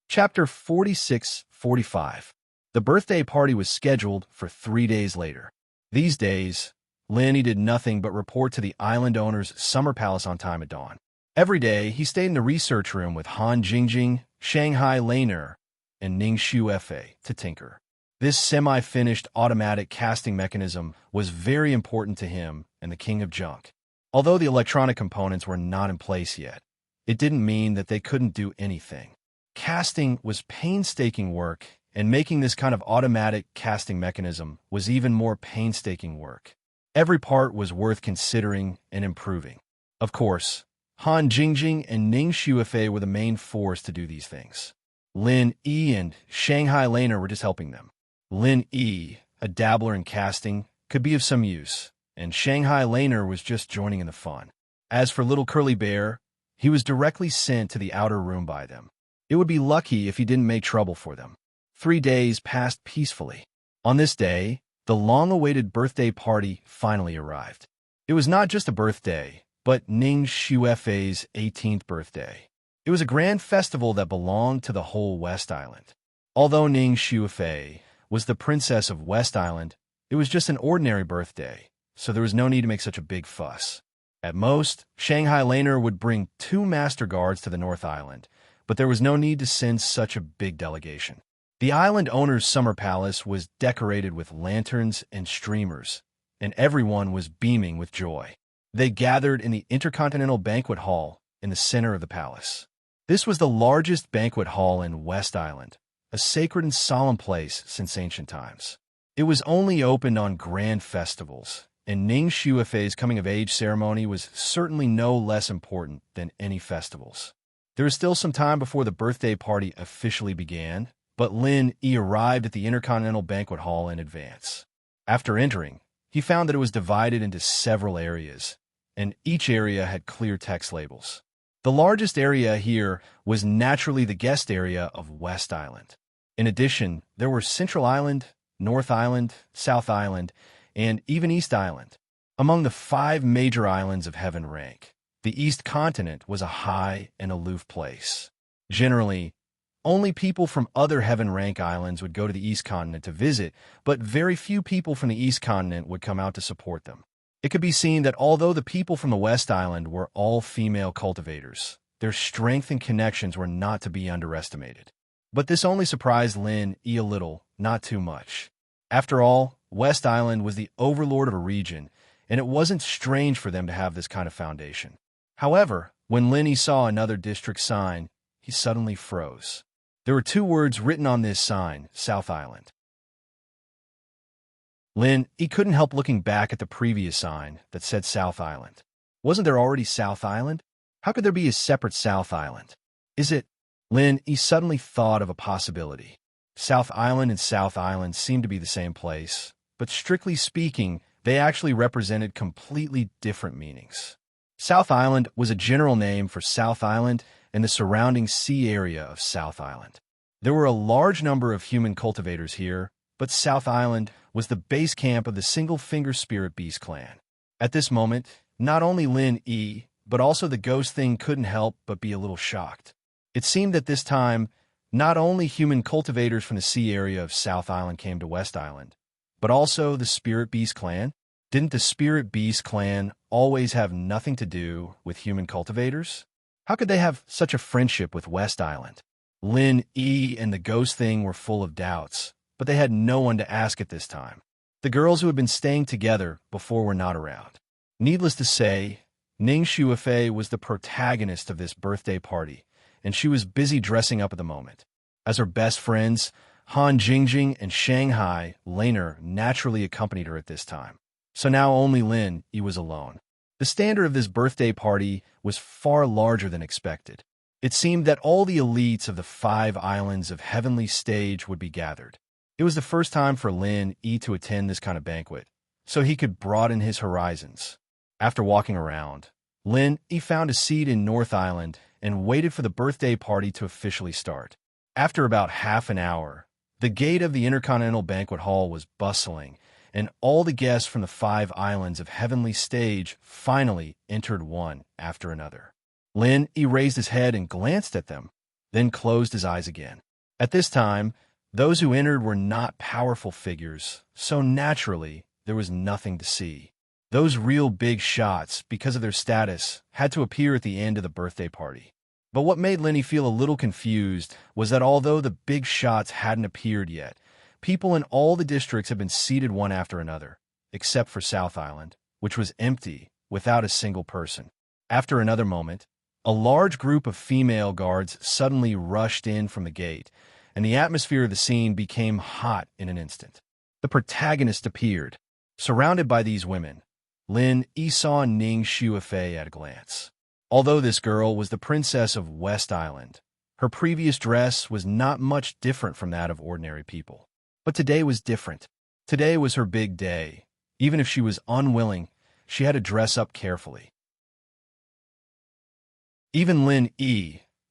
Chapter 46-45. The birthday party was scheduled for 3 days later. These days, Lin Yi did nothing but report to the island owner's summer palace on time at dawn. Every day, he stayed in the research room with Han Jingjing, Shanghai Laner, and Ning Xuefei to tinker. This semi-finished automatic casting mechanism was very important to him and the King of Junk. Although the electronic components were not in place yet, it didn't mean that they couldn't do anything. Casting was painstaking work, and making this kind of automatic casting mechanism was even more painstaking work. Every part was worth considering and improving. Of course, Han Jingjing and Ning Xuefei were the main force to do these things. Lin Yi and Shanghai Laner were just helping them. Lin Yi, a dabbler in casting, could be of some use, and Shanghai Laner was just joining in the fun. As for little Curly Bear, he was directly sent to the outer room by them. It would be lucky if he didn't make trouble for them. 3 days passed peacefully. On this day, the long-awaited birthday party finally arrived. It was not just a birthday, but Ning Xuefei's 18th birthday. It was a grand festival that belonged to the whole West Island. Although Ning Xuefei was the princess of West Island, it was just an ordinary birthday, so there was no need to make such a big fuss. At most, Shanghai Laner would bring 2 master guards to the North Island, but there was no need to send such a big delegation. The island owner's summer palace was decorated with lanterns and streamers, and everyone was beaming with joy. They gathered in the Intercontinental Banquet Hall in the center of the palace. This was the largest banquet hall in West Island, a sacred and solemn place since ancient times. It was only opened on grand festivals, and Ning Xuefei's coming-of-age ceremony was certainly no less important than any festivals. There was still some time before the birthday party officially began, but Lin Yi arrived at the Intercontinental Banquet Hall in advance. After entering, he found that it was divided into several areas, and each area had clear text labels. The largest area here was naturally the guest area of West Island. In addition, there were Central Island, North Island, South Island, and even East Island. Among the 5 major islands of heaven rank, the East Continent was a high and aloof place. Generally, only people from other heaven rank islands would go to the East Continent to visit, but very few people from the East Continent would come out to support them. It could be seen that although the people from the West Island were all female cultivators, their strength and connections were not to be underestimated. But this only surprised Lin Yi a little, not too much. After all, West Island was the overlord of a region, and it wasn't strange for them to have this kind of foundation. However, when Lin saw another district sign, he suddenly froze. There were two words written on this sign, South Island. Lin couldn't help looking back at the previous sign that said South Island. Wasn't there already South Island? How could there be a separate South Island? Is it? Lin suddenly thought of a possibility. South Island and South Island seemed to be the same place, but strictly speaking, they actually represented completely different meanings. South Island was a general name for South Island and the surrounding sea area of South Island. There were a large number of human cultivators here, but South Island was the base camp of the Single-Finger Spirit Beast clan. At this moment, not only Lin but also the ghost thing couldn't help but be a little shocked. It seemed that this time, not only human cultivators from the sea area of South Island came to West Island, but also the Spirit Beast clan. Didn't the Spirit Beast clan always have nothing to do with human cultivators? How could they have such a friendship with West Island? Lin and the ghost thing were full of doubts, but they had no one to ask at this time. The girls who had been staying together before were not around. Needless to say, Ning Shuifei was the protagonist of this birthday party, and she was busy dressing up at the moment. As her best friends, Han Jingjing and Shanghai Laner naturally accompanied her at this time. So now only Lin was alone. The standard of this birthday party was far larger than expected. It seemed that all the elites of the 5 islands of Heavenly Stage would be gathered. It was the first time for Lin to attend this kind of banquet, so he could broaden his horizons. After walking around, Lin found a seat in North Island and waited for the birthday party to officially start. After about half an hour, the gate of the Intercontinental Banquet Hall was bustling, and all the guests from the 5 islands of Heavenly Stage finally entered one after another. Lin raised his head and glanced at them, then closed his eyes again. At this time, those who entered were not powerful figures, so naturally, there was nothing to see. Those real big shots, because of their status, had to appear at the end of the birthday party. But what made Lenny feel a little confused was that although the big shots hadn't appeared yet, people in all the districts had been seated one after another, except for South Island, which was empty, without a single person. After another moment, a large group of female guards suddenly rushed in from the gate, and the atmosphere of the scene became hot in an instant. The protagonist appeared. Surrounded by these women, Lin saw Ning Shuifei at a glance. Although this girl was the princess of West Island, her previous dress was not much different from that of ordinary people. But today was different. Today was her big day. Even if she was unwilling, she had to dress up carefully. Even Lin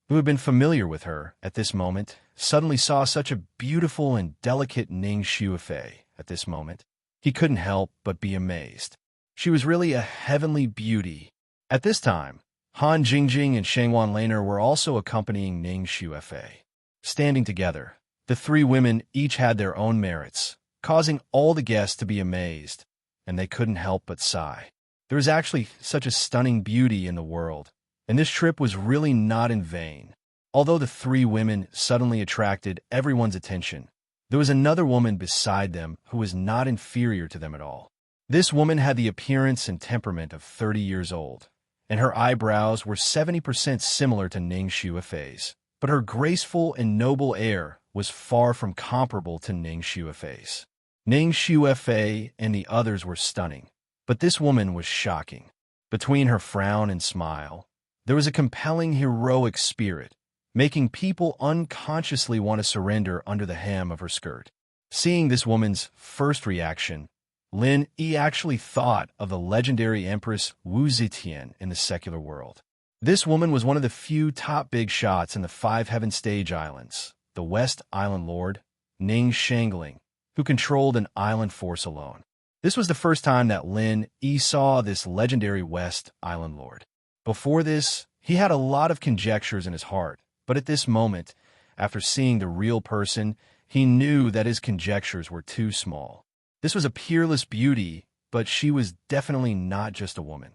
who had been familiar with her at this moment, suddenly saw such a beautiful and delicate Ning Shuifei at this moment. He couldn't help but be amazed. She was really a heavenly beauty. At this time, Han Jingjing and Shangwan Laner were also accompanying Ning Shuifei. Standing together, the 3 women each had their own merits, causing all the guests to be amazed, and they couldn't help but sigh. There is actually such a stunning beauty in the world, and this trip was really not in vain. Although the 3 women suddenly attracted everyone's attention, there was another woman beside them who was not inferior to them at all. This woman had the appearance and temperament of 30 years old, and her eyebrows were 70% similar to Ning Shuifei's, but her graceful and noble air was far from comparable to Ning Shuifei's. Ning Shuifei and the others were stunning, but this woman was shocking. Between her frown and smile, there was a compelling heroic spirit, making people unconsciously want to surrender under the hem of her skirt. Seeing this woman's first reaction, Lin actually thought of the legendary Empress Wu Zetian in the secular world. This woman was one of the few top big shots in the 5 Heaven Stage Islands, the West Island Lord, Ning Shangling, who controlled an island force alone. This was the first time that Lin saw this legendary West Island Lord. Before this, he had a lot of conjectures in his heart, but at this moment, after seeing the real person, he knew that his conjectures were too small. This was a peerless beauty, but she was definitely not just a woman.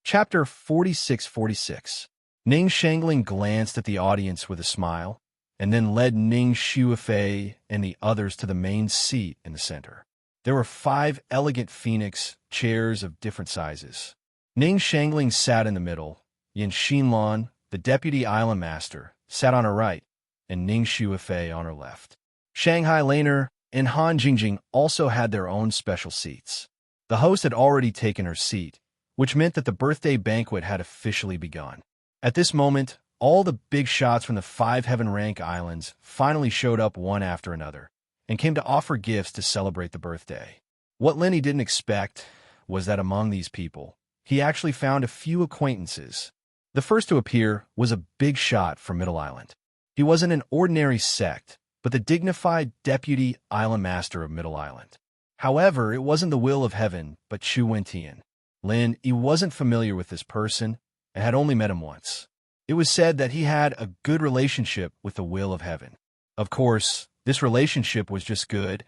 Chapter 46-46. Ning Shangling glanced at the audience with a smile, and then led Ning Shuifei and the others to the main seat in the center. there were 5 elegant phoenix chairs of different sizes. Ning Shangling sat in the middle. Yin Xinlan, the deputy island master, sat on her right, and Ning Shuifei on her left. Shanghai Laner and Han Jingjing also had their own special seats. The host had already taken her seat, which meant that the birthday banquet had officially begun. At this moment, all the big shots from the 5 heaven rank islands finally showed up one after another and came to offer gifts to celebrate the birthday. What Lenny didn't expect was that among these people, he actually found a few acquaintances. The first to appear was a big shot from Middle Island. He wasn't an ordinary sect, but the dignified deputy island master of Middle Island. However, it wasn't the will of heaven, but Chu Wentian. Lin, he wasn't familiar with this person and had only met him once. It was said that he had a good relationship with the will of heaven. Of course, this relationship was just good,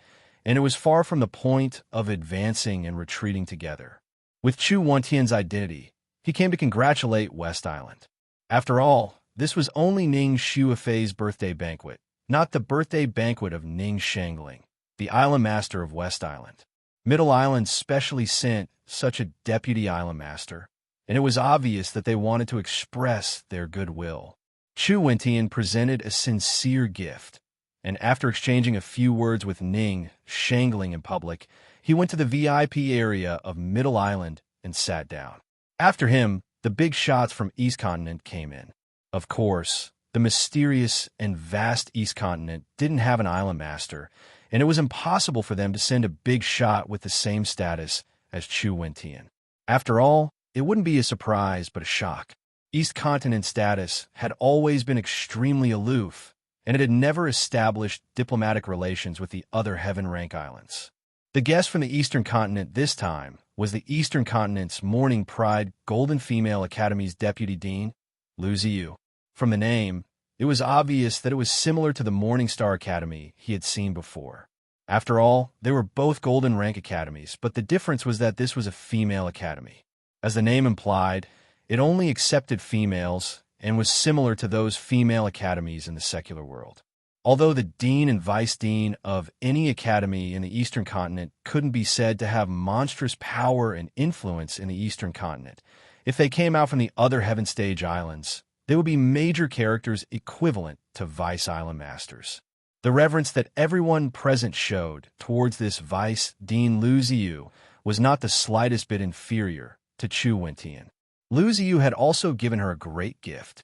and it was far from the point of advancing and retreating together. With Chu Wentian's identity, he came to congratulate West Island. After all, this was only Ning Shuifei's birthday banquet, not the birthday banquet of Ning Shangling, the island master of West Island. Middle Island specially sent such a deputy island master, and it was obvious that they wanted to express their goodwill. Chu Wentian presented a sincere gift, and after exchanging a few words with Ning Shangling in public, he went to the VIP area of Middle Island and sat down. After him, the big shots from East Continent came in. Of course, the mysterious and vast East Continent didn't have an island master, and it was impossible for them to send a big shot with the same status as Chu Wentian. After all, it wouldn't be a surprise but a shock. East Continent status had always been extremely aloof, and it had never established diplomatic relations with the other Heaven Rank Islands. The guest from the Eastern Continent this time was the Eastern Continent's Morning Pride Golden Female Academy's Deputy Dean, Lu Ziyu. From the name, it was obvious that it was similar to the Morning Star Academy he had seen before. After all, they were both Golden Rank Academies, but the difference was that this was a female academy. As the name implied, it only accepted females and was similar to those female academies in the secular world. Although the dean and vice dean of any academy in the Eastern Continent couldn't be said to have monstrous power and influence in the Eastern Continent, if they came out from the other Heaven Stage Islands, they would be major characters equivalent to Vice Island Masters. The reverence that everyone present showed towards this Vice Dean Lu Ziyu was not the slightest bit inferior to Chu Wentian. Lu Ziyu had also given her a great gift.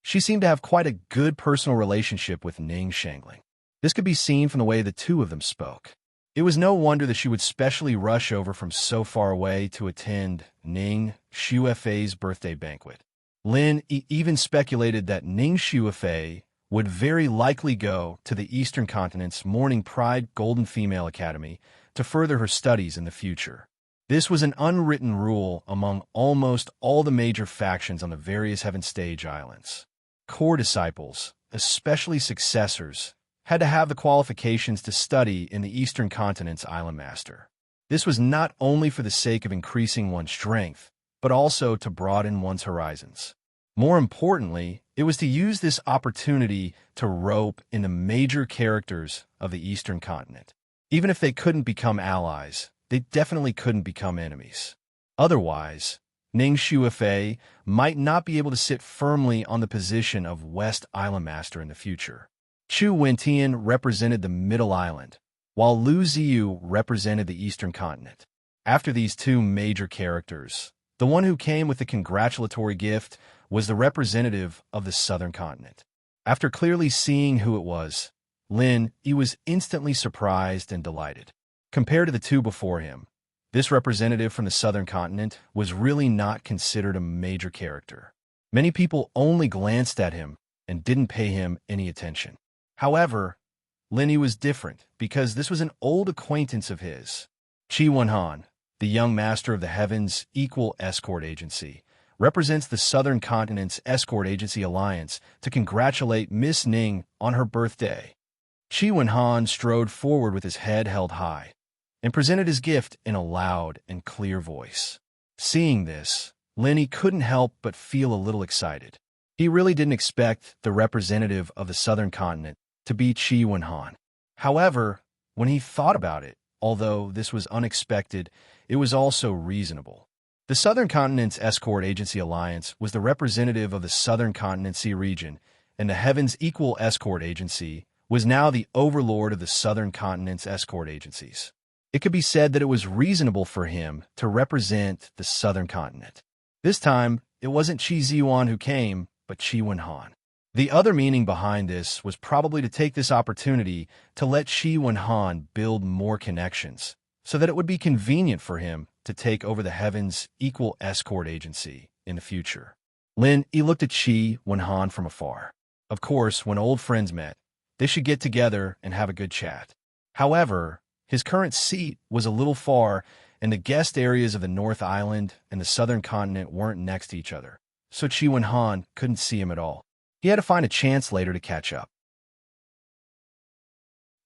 She seemed to have quite a good personal relationship with Ning Shangling. This could be seen from the way the two of them spoke. It was no wonder that she would specially rush over from so far away to attend Ning Shuifei's birthday banquet. Lin even speculated that Ning Shuifei would very likely go to the Eastern Continent's Morning Pride Golden Female Academy to further her studies in the future. This was an unwritten rule among almost all the major factions on the various Heaven Stage Islands. Core disciples, especially successors, had to have the qualifications to study in the Eastern Continent's Island Master. This was not only for the sake of increasing one's strength, but also to broaden one's horizons. More importantly, it was to use this opportunity to rope in the major characters of the Eastern Continent. Even if they couldn't become allies, they definitely couldn't become enemies. Otherwise, Ning Shuifei might not be able to sit firmly on the position of West Island Master in the future. Chu Wentian represented the Middle Island, while Lu Ziyu represented the Eastern Continent. After these two major characters, the one who came with the congratulatory gift was the representative of the Southern Continent. After clearly seeing who it was, Lin, he was instantly surprised and delighted. Compared to the two before him, this representative from the Southern Continent was really not considered a major character. Many people only glanced at him and didn't pay him any attention. However, Linny was different because this was an old acquaintance of his. Chi Wenhan, the young master of the Heaven's Equal Escort Agency, represents the Southern Continent's Escort Agency Alliance to congratulate Miss Ning on her birthday. Chi Wenhan strode forward with his head held high and presented his gift in a loud and clear voice. Seeing this, Linny couldn't help but feel a little excited. He really didn't expect the representative of the Southern Continent to be Chi Wenhan. However, When he thought about it, although this was unexpected, it was also reasonable. The Southern Continent's Escort Agency Alliance was the representative of the Southern Continent Sea region, and the Heaven's Equal Escort Agency was now the overlord of the Southern Continent's escort agencies. It could be said that it was reasonable for him to represent the Southern Continent. This time, it wasn't Qi Ziyuan who came, but Qi Wenhan. The other meaning behind this was probably to take this opportunity to let Qi Wenhan build more connections, so that it would be convenient for him to take over the Heaven's Equal Escort Agency in the future. Lin Yi looked at Qi Wenhan from afar. Of course, when old friends met, they should get together and have a good chat. However, his current seat was a little far, and the guest areas of the North Island and the Southern Continent weren't next to each other, so Qi Wenhan couldn't see him at all. He had to find a chance later to catch up.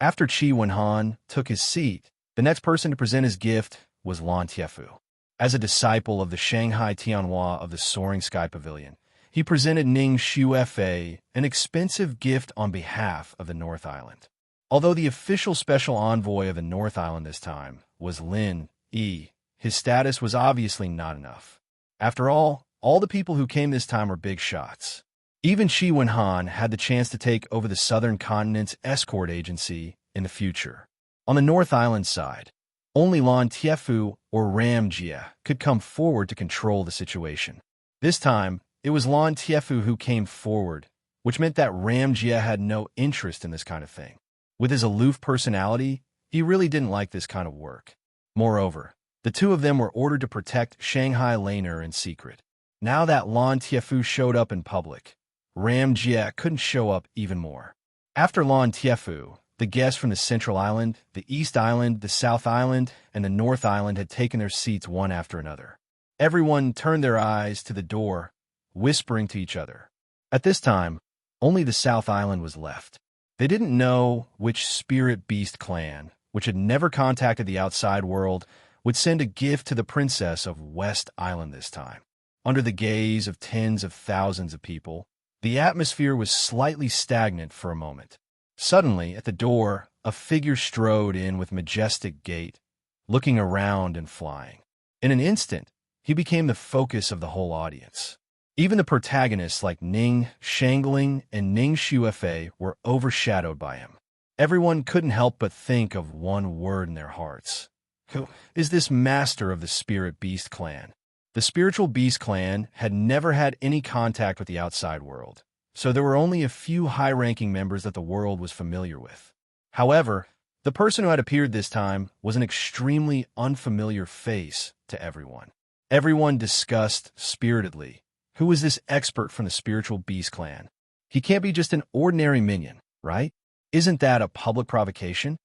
After Qi Wenhan took his seat, the next person to present his gift was Lan Tiefu. As a disciple of the Shanghai Tianhua of the Soaring Sky Pavilion, he presented Ning Xuefei an expensive gift on behalf of the North Island. Although the official special envoy of the North Island this time was Lin Yi, his status was obviously not enough. After all the people who came this time were big shots. Even Qi Wenhan had the chance to take over the Southern Continent's escort agency in the future. On the North Island side, only Lan Tiefu or Ram Jia could come forward to control the situation. This time, it was Lan Tiefu who came forward, which meant that Ram Jia had no interest in this kind of thing. With his aloof personality, he really didn't like this kind of work. Moreover, the two of them were ordered to protect Shanghai Laner in secret. Now that Lan Tiefu showed up in public, Ram Jia couldn't show up even more. After Lan Tiefu, the guests from the Central Island, the East Island, the South Island, and the North Island had taken their seats one after another. Everyone turned their eyes to the door, whispering to each other. At this time, only the South Island was left. They didn't know which spirit beast clan, which had never contacted the outside world, would send a gift to the princess of West Island this time. Under the gaze of tens of thousands of people, the atmosphere was slightly stagnant for a moment. Suddenly, at the door, a figure strode in with majestic gait, looking around and flying. In an instant, he became the focus of the whole audience. Even the protagonists like Ning Shangling and Ning Xuefei were overshadowed by him. Everyone couldn't help but think of one word in their hearts. Who is this master of the Spirit Beast clan? The Spiritual Beast clan had never had any contact with the outside world, so there were only a few high-ranking members that the world was familiar with. However, the person who had appeared this time was an extremely unfamiliar face to everyone. Everyone discussed spiritedly, who is this expert from the Spiritual Beast clan? He can't be just an ordinary minion, right? Isn't that a public provocation?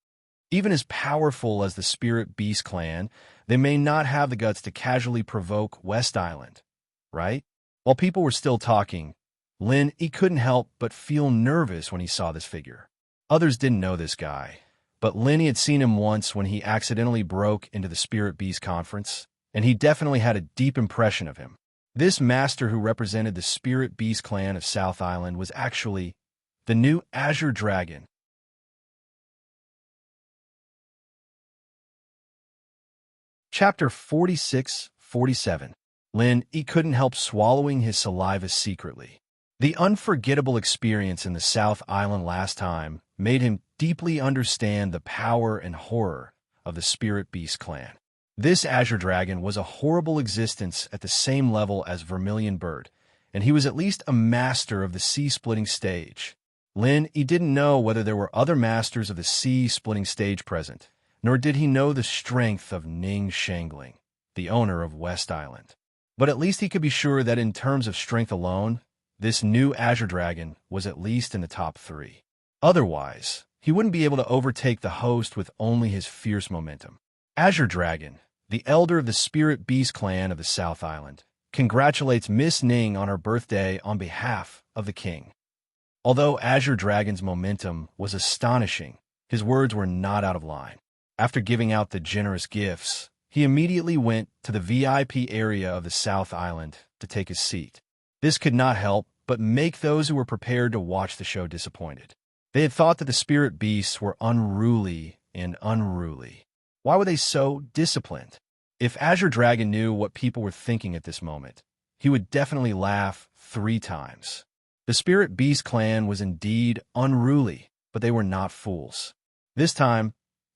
Even as powerful as the Spirit Beast clan, they may not have the guts to casually provoke West Island, right? While people were still talking, Lin Yi couldn't help but feel nervous when he saw this figure. Others didn't know this guy, but Lin Yi had seen him once when he accidentally broke into the Spirit Beast conference, and he definitely had a deep impression of him. This master who represented the Spirit Beast clan of South Island was actually the new Azure Dragon. Chapter 46-47. Lin Yi couldn't help swallowing his saliva secretly. The unforgettable experience in the South Island last time made him deeply understand the power and horror of the Spirit Beast clan. This Azure Dragon was a horrible existence at the same level as Vermilion Bird, and he was at least a master of the sea-splitting stage. Lin Yi didn't know whether there were other masters of the sea-splitting stage present, nor did he know the strength of Ning Shangling, the owner of West Island. But at least he could be sure that in terms of strength alone, this new Azure Dragon was at least in the top 3. Otherwise, he wouldn't be able to overtake the host with only his fierce momentum. Azure Dragon, the elder of the Spirit Beast clan of the South Island, congratulates Miss Ning on her birthday on behalf of the king. Although Azure Dragon's momentum was astonishing, his words were not out of line. After giving out the generous gifts, he immediately went to the VIP area of the South Island to take his seat. This could not help but make those who were prepared to watch the show disappointed. They had thought that the Spirit Beasts were unruly and unruly. Why were they so disciplined? If Azure Dragon knew what people were thinking at this moment, he would definitely laugh 3 times. The Spirit Beast clan was indeed unruly, but they were not fools. This time,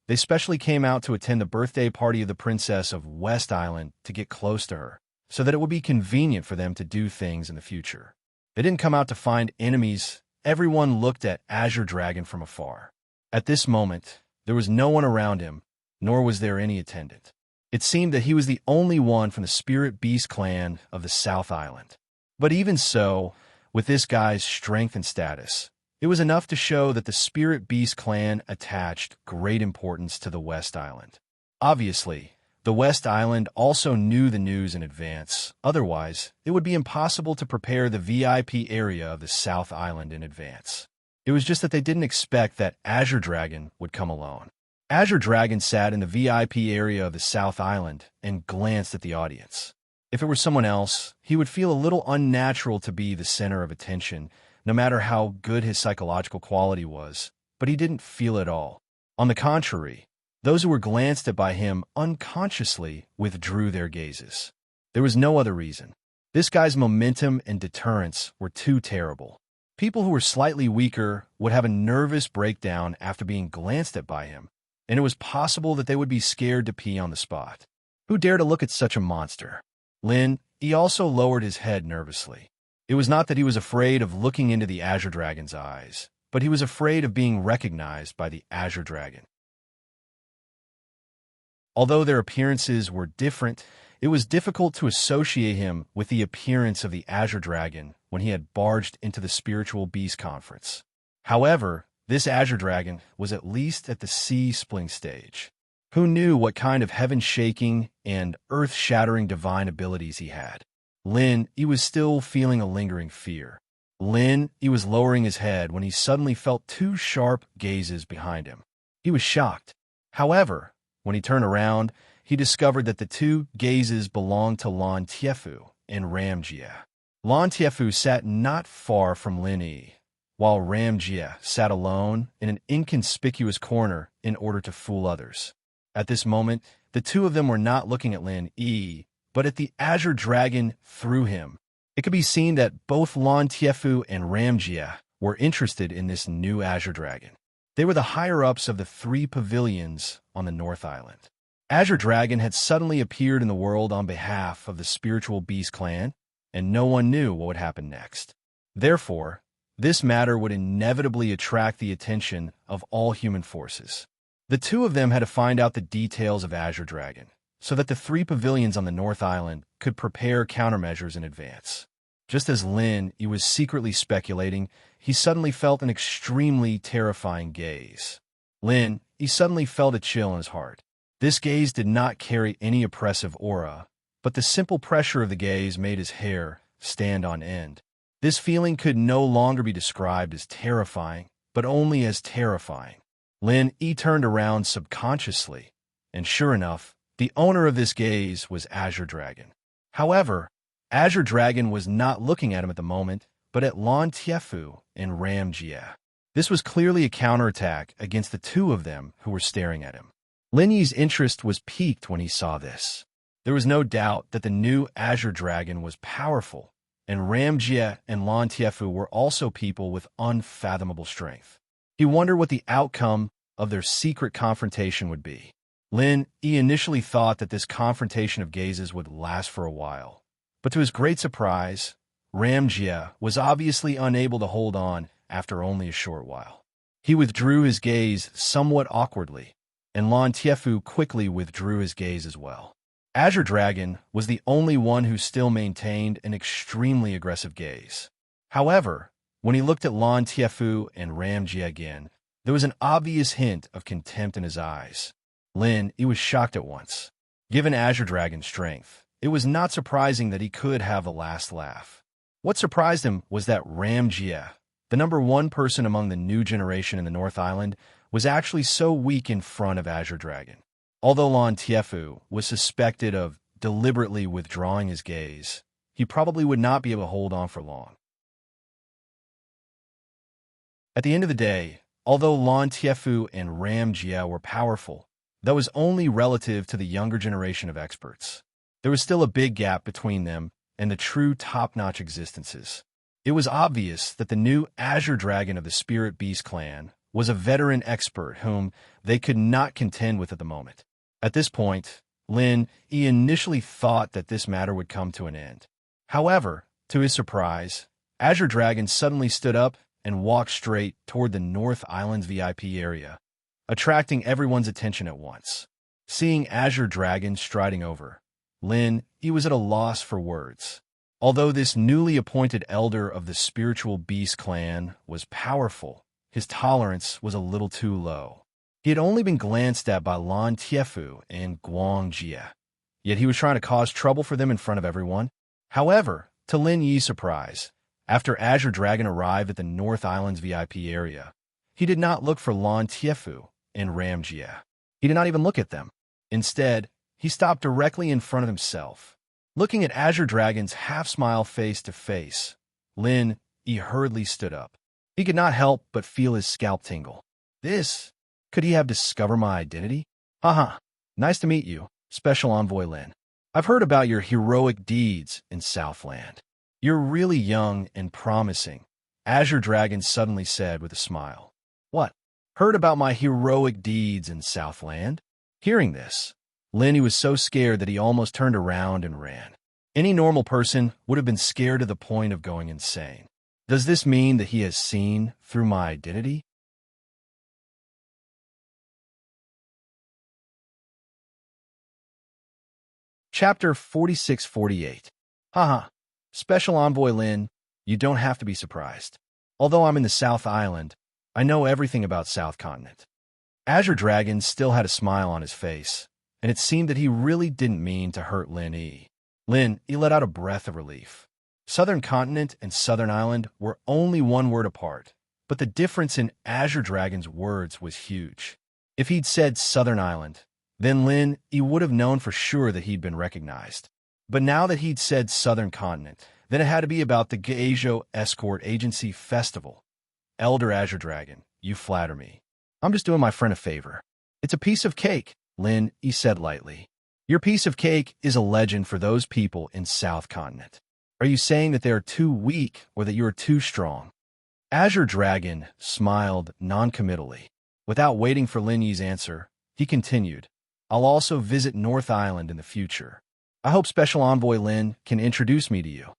they specially came out to attend the birthday party of the Princess of West Island to get close to her, so that it would be convenient for them to do things in the future. They didn't come out to find enemies. Everyone looked at Azure Dragon from afar. At this moment, there was no one around him, nor was there any attendant. It seemed that he was the only one from the Spirit Beast clan of the South Island. But even so, with this guy's strength and status, it was enough to show that the Spirit Beast clan attached great importance to the West Island. Obviously, the West Island also knew the news in advance. Otherwise, it would be impossible to prepare the VIP area of the South Island in advance. It was just that they didn't expect that Azure Dragon would come alone. Azure Dragon sat in the VIP area of the South Island and glanced at the audience. If it were someone else, he would feel a little unnatural to be the center of attention, no matter how good his psychological quality was, but he didn't feel it all. On the contrary, those who were glanced at by him unconsciously withdrew their gazes. There was no other reason. This guy's momentum and deterrence were too terrible. People who were slightly weaker would have a nervous breakdown after being glanced at by him, and it was possible that they would be scared to pee on the spot. Who dared to look at such a monster? Lin, he also lowered his head nervously. It was not that he was afraid of looking into the Azure Dragon's eyes, but he was afraid of being recognized by the Azure Dragon. Although their appearances were different, it was difficult to associate him with the appearance of the Azure Dragon when he had barged into the Spiritual Beast Conference. However, this Azure Dragon was at least at the sea-splitting stage. Who knew what kind of heaven-shaking and earth-shattering divine abilities he had? Lin, he was still feeling a lingering fear. Lin, he was lowering his head when he suddenly felt 2 sharp gazes behind him. He was shocked. However, when he turned around, he discovered that the 2 gazes belonged to Lan Tiefu and Ramjia. Lan Tiefu sat not far from Lin Yi, while Ramjia sat alone in an inconspicuous corner in order to fool others. At this moment, the 2 of them were not looking at Lin Yi, but at the Azure Dragon through him. It could be seen that both Lan Tiefu and Ramjia were interested in this new Azure Dragon. They were the higher-ups of the 3 pavilions on the North Island. Azure Dragon had suddenly appeared in the world on behalf of the Spiritual Beast clan, and no one knew what would happen next. Therefore, this matter would inevitably attract the attention of all human forces. The 2 of them had to find out the details of Azure Dragon, so that the 3 pavilions on the North Island could prepare countermeasures in advance. Just as Lin, he was secretly speculating, he suddenly felt an extremely terrifying gaze. Lin, he suddenly felt a chill in his heart. This gaze did not carry any oppressive aura, but the simple pressure of the gaze made his hair stand on end. This feeling could no longer be described as terrifying, but only as terrifying. Lin Yi turned around subconsciously, and sure enough, the owner of this gaze was Azure Dragon. However, Azure Dragon was not looking at him at the moment, but at Lan Tiefu and Ramjia. This was clearly a counterattack against the 2 of them who were staring at him. Lin Yi's interest was piqued when he saw this. There was no doubt that the new Azure Dragon was powerful, and Ramjia and Lan Tiefu were also people with unfathomable strength. He wondered what the outcome of their secret confrontation would be. Lin Yi initially thought that this confrontation of gazes would last for a while, but to his great surprise, Ramjia was obviously unable to hold on after only a short while. He withdrew his gaze somewhat awkwardly, and Lan Tiefu quickly withdrew his gaze as well. Azure Dragon was the only one who still maintained an extremely aggressive gaze. However, when he looked at Lan Tiefu and Ramjia again, there was an obvious hint of contempt in his eyes. Lin, he was shocked at once. Given Azure Dragon's strength, it was not surprising that he could have the last laugh. What surprised him was that Ramjia, the number 1 person among the new generation in the North Island, was actually so weak in front of Azure Dragon. Although Lan Tiefu was suspected of deliberately withdrawing his gaze, he probably would not be able to hold on for long. At the end of the day, Although Lan Tiefu and Ram Jia were powerful, that was only relative to the younger generation of experts. There was still a big gap between them and the true top-notch existences. It was obvious that the new Azure Dragon of the Spirit Beast clan was a veteran expert whom they could not contend with at the moment. At this point, Lin Yi initially thought that this matter would come to an end. However, to his surprise, Azure Dragon suddenly stood up and walked straight toward the North Island's VIP area, attracting everyone's attention at once. Seeing Azure Dragon striding over, Lin Yi was at a loss for words. Although this newly appointed elder of the Spiritual Beast clan was powerful, his tolerance was a little too low. He had only been glanced at by Lan Tiefu and Guang Jia, yet he was trying to cause trouble for them in front of everyone. However, to Lin Yi's surprise, after Azure Dragon arrived at the North Island's VIP area, he did not look for Lan Tiefu and Ram Jia. He did not even look at them. Instead, he stopped directly in front of himself. Looking at Azure Dragon's half-smile face to face, Lin Yi hurriedly stood up. He could not help but feel his scalp tingle. Could he have discovered my identity? Haha, nice to meet you, Special Envoy Lin. I've heard about your heroic deeds in Southland. You're really young and promising, Azure Dragon suddenly said with a smile. What? Heard about my heroic deeds in Southland? Hearing this, Lin Yi was so scared that he almost turned around and ran. Any normal person would have been scared to the point of going insane. Does this mean that he has seen through my identity? Chapter 46-48. Haha. Special Envoy Lin, you don't have to be surprised. Although I'm in the South Island, I know everything about South Continent. Azure Dragon still had a smile on his face, and it seemed that he really didn't mean to hurt Lin Yi. Lin Yi let out a breath of relief. Southern Continent and Southern Island were only one word apart, but the difference in Azure Dragon's words was huge. If he'd said Southern Island, then Lin Yi would have known for sure that he'd been recognized. But now that he'd said Southern Continent, then it had to be about the Geijo Escort Agency Festival. Elder Azure Dragon, you flatter me. I'm just doing my friend a favor. It's a piece of cake, Lin Yi said lightly. Your piece of cake is a legend for those people in South Continent. Are you saying that they are too weak or that you are too strong? Azure Dragon smiled non-committally. Without waiting for Lin Yi's answer, he continued, I'll also visit North Island in the future. I hope Special Envoy Lin can introduce me to you.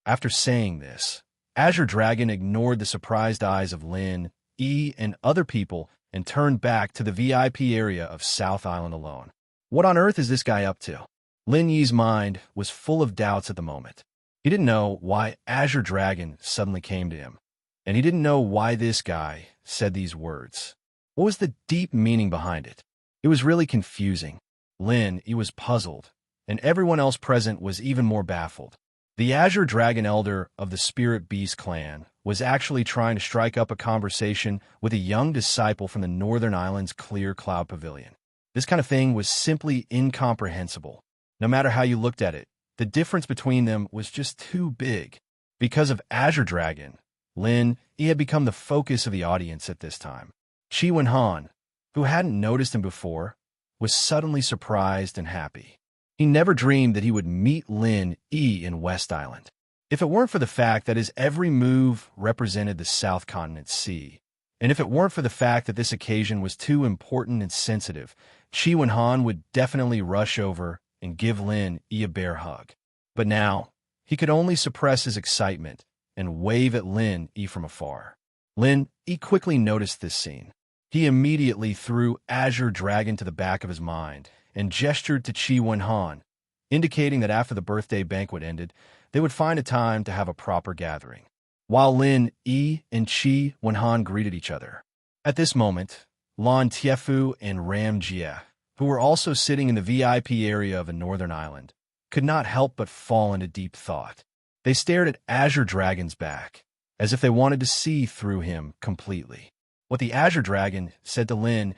After saying this, Azure Dragon ignored the surprised eyes of Lin Yi and other people and turned back to the VIP area of South Island alone. What on earth is this guy up to? Lin Yi's mind was full of doubts at the moment. He didn't know why Azure Dragon suddenly came to him, and he didn't know why this guy said these words. What was the deep meaning behind it? It was really confusing. Lin Yi was puzzled, and everyone else present was even more baffled. The Azure Dragon Elder of the Spirit Beast clan was actually trying to strike up a conversation with a young disciple from the Northern Island's Clear Cloud Pavilion. This kind of thing was simply incomprehensible. No matter how you looked at it, the difference between them was just too big. Because of Azure Dragon, Lin Yi had become the focus of the audience at this time. Qi Wenhan, who hadn't noticed him before, was suddenly surprised and happy. He never dreamed that he would meet Lin Yi in West Island. If it weren't for the fact that his every move represented the South Continent Sea, and if it weren't for the fact that this occasion was too important and sensitive, Qi Wenhan would definitely rush over and give Lin Yi a bear hug. But now, he could only suppress his excitement and wave at Lin Yi from afar. Lin Yi quickly noticed this scene. He immediately threw Azure Dragon to the back of his mind and gestured to Qi Wenhan, indicating that after the birthday banquet ended, they would find a time to have a proper gathering. While Lin Yi and Qi Wenhan greeted each other. At this moment, Lan Tiefu and Ram Jia, who were also sitting in the VIP area of the Northern Island, could not help but fall into deep thought. They stared at Azure Dragon's back, as if they wanted to see through him completely. What the Azure Dragon said to Lin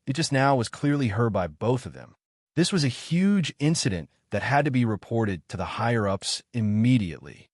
Yi just now was clearly heard by both of them. This was a huge incident that had to be reported to the higher-ups immediately.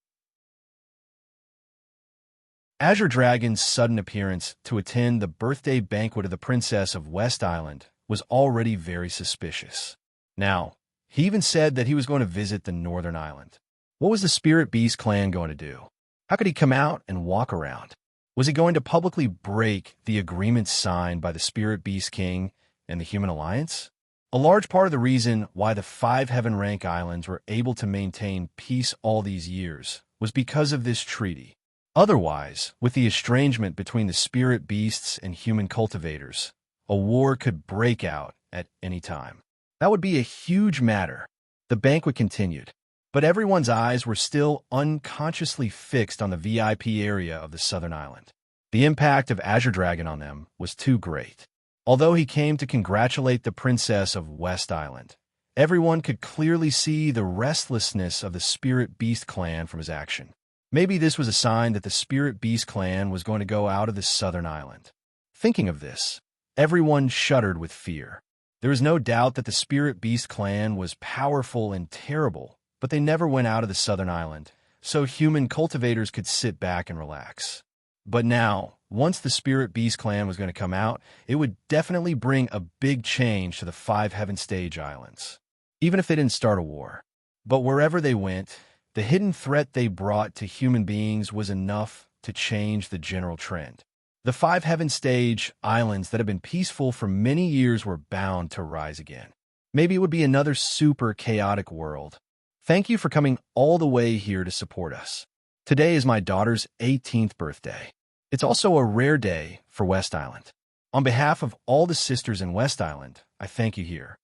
Azure Dragon's sudden appearance to attend the birthday banquet of the Princess of West Island was already very suspicious. Now, he even said that he was going to visit the Northern Island. What was the Spirit Beast clan going to do? How could he come out and walk around? Was he going to publicly break the agreement signed by the Spirit Beast King and the Human Alliance? A large part of the reason why the 5 Heaven Rank Islands were able to maintain peace all these years was because of this treaty. Otherwise, with the estrangement between the spirit beasts and human cultivators, a war could break out at any time. That would be a huge matter. The banquet continued, but everyone's eyes were still unconsciously fixed on the VIP area of the Southern Island. The impact of Azure Dragon on them was too great. Although he came to congratulate the Princess of West Island, everyone could clearly see the restlessness of the Spirit Beast clan from his action. Maybe this was a sign that the Spirit Beast clan was going to go out of the Southern Island. Thinking of this, everyone shuddered with fear. There was no doubt that the Spirit Beast clan was powerful and terrible, but they never went out of the Southern Island, so human cultivators could sit back and relax. But now, once the Spirit Beast clan was going to come out, it would definitely bring a big change to the 5 Heaven Stage Islands, even if they didn't start a war. But wherever they went, the hidden threat they brought to human beings was enough to change the general trend. The 5 Heaven Stage Islands that had been peaceful for many years were bound to rise again. Maybe it would be another super chaotic world. Thank you for coming all the way here to support us. Today is my daughter's 18th birthday. It's also a rare day for West Island. On behalf of all the sisters in West Island, I thank you here.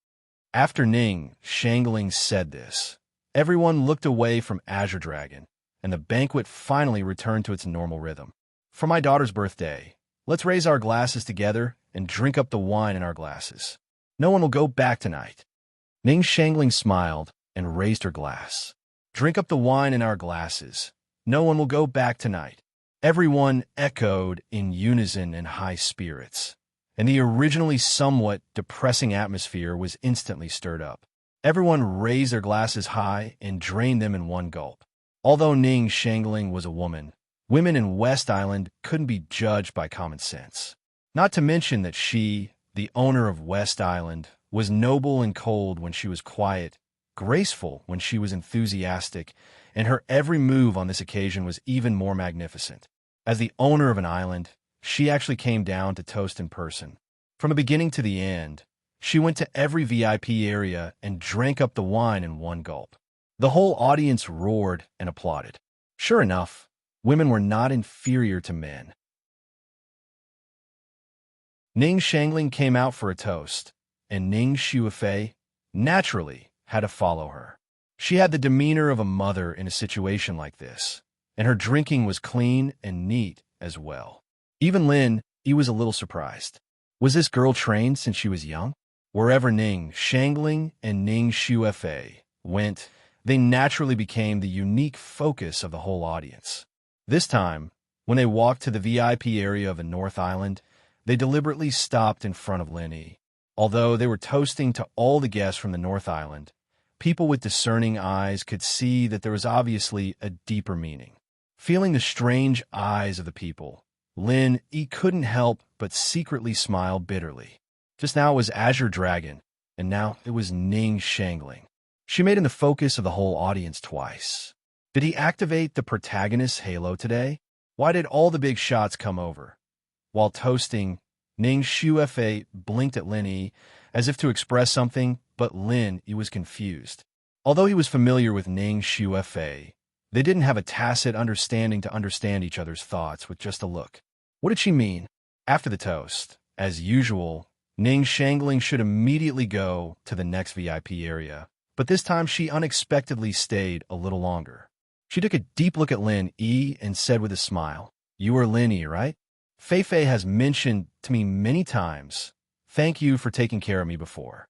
After Ning Shangling said this, everyone looked away from Azure Dragon, and the banquet finally returned to its normal rhythm. For my daughter's birthday, let's raise our glasses together and drink up the wine in our glasses. No one will go back tonight. Ning Shangling smiled and raised her glass. Drink up the wine in our glasses. No one will go back tonight. Everyone echoed in unison and high spirits, and the originally somewhat depressing atmosphere was instantly stirred up. Everyone raised their glasses high and drained them in one gulp. Although Ning Shangling was a woman, women in West Island couldn't be judged by common sense. Not to mention that she, the owner of West Island, was noble and cold when she was quiet, graceful when she was enthusiastic, and her every move on this occasion was even more magnificent. As the owner of an island, she actually came down to toast in person. From the beginning to the end, she went to every VIP area and drank up the wine in one gulp. The whole audience roared and applauded. Sure enough, women were not inferior to men. Ning Shangling came out for a toast, and Ning Shuifei, naturally, had to follow her. She had the demeanor of a mother in a situation like this, and her drinking was clean and neat as well. Even Lin, he was a little surprised. Was this girl trained since she was young? Wherever Ning Shangling and Ning Shuifei went, they naturally became the unique focus of the whole audience. This time, when they walked to the VIP area of the North Island, they deliberately stopped in front of Lin Yi. Although they were toasting to all the guests from the North Island, people with discerning eyes could see that there was obviously a deeper meaning. Feeling the strange eyes of the people, Lin Yi couldn't help but secretly smile bitterly. Just now it was Azure Dragon, and now it was Ning Shangling. She made him the focus of the whole audience twice. Did he activate the protagonist's halo today? Why did all the big shots come over? While toasting, Ning Shuifei blinked at Lin Yi as if to express something, but Lin Yi was confused. Although he was familiar with Ning Shuifei, they didn't have a tacit understanding to understand each other's thoughts with just a look. What did she mean? After the toast, as usual, Ning Shangling should immediately go to the next VIP area, but this time she unexpectedly stayed a little longer. She took a deep look at Lin Yi and said with a smile, "You are Lin Yi, right? Feifei has mentioned to me many times. Thank you for taking care of me before."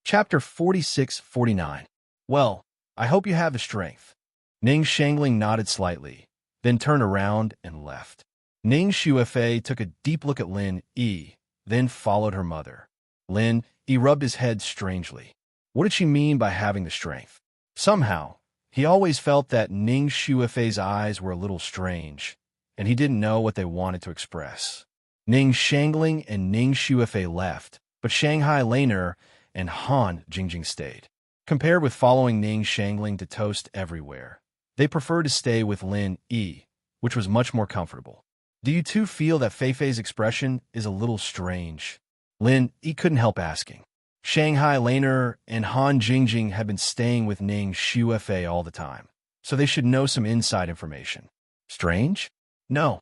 Chapter 46-49. Well, I hope you have the strength. Ning Shangling nodded slightly, then turned around and left. Ning Shuifei took a deep look at Lin Yi, then followed her mother. Lin Yi rubbed his head strangely. What did she mean by having the strength? Somehow, he always felt that Ning Shuifei's eyes were a little strange, and he didn't know what they wanted to express. Ning Shangling and Ning Shuifei left, but Shanghai Laner and Han Jingjing stayed. Compared with following Ning Shangling to toast everywhere, they preferred to stay with Lin Yi, which was much more comfortable. Do you two feel that Feifei's expression is a little strange? Lin Yi couldn't help asking. Shanghai Laner and Han Jingjing had been staying with Ning Shuifei all the time, so they should know some inside information. Strange? No.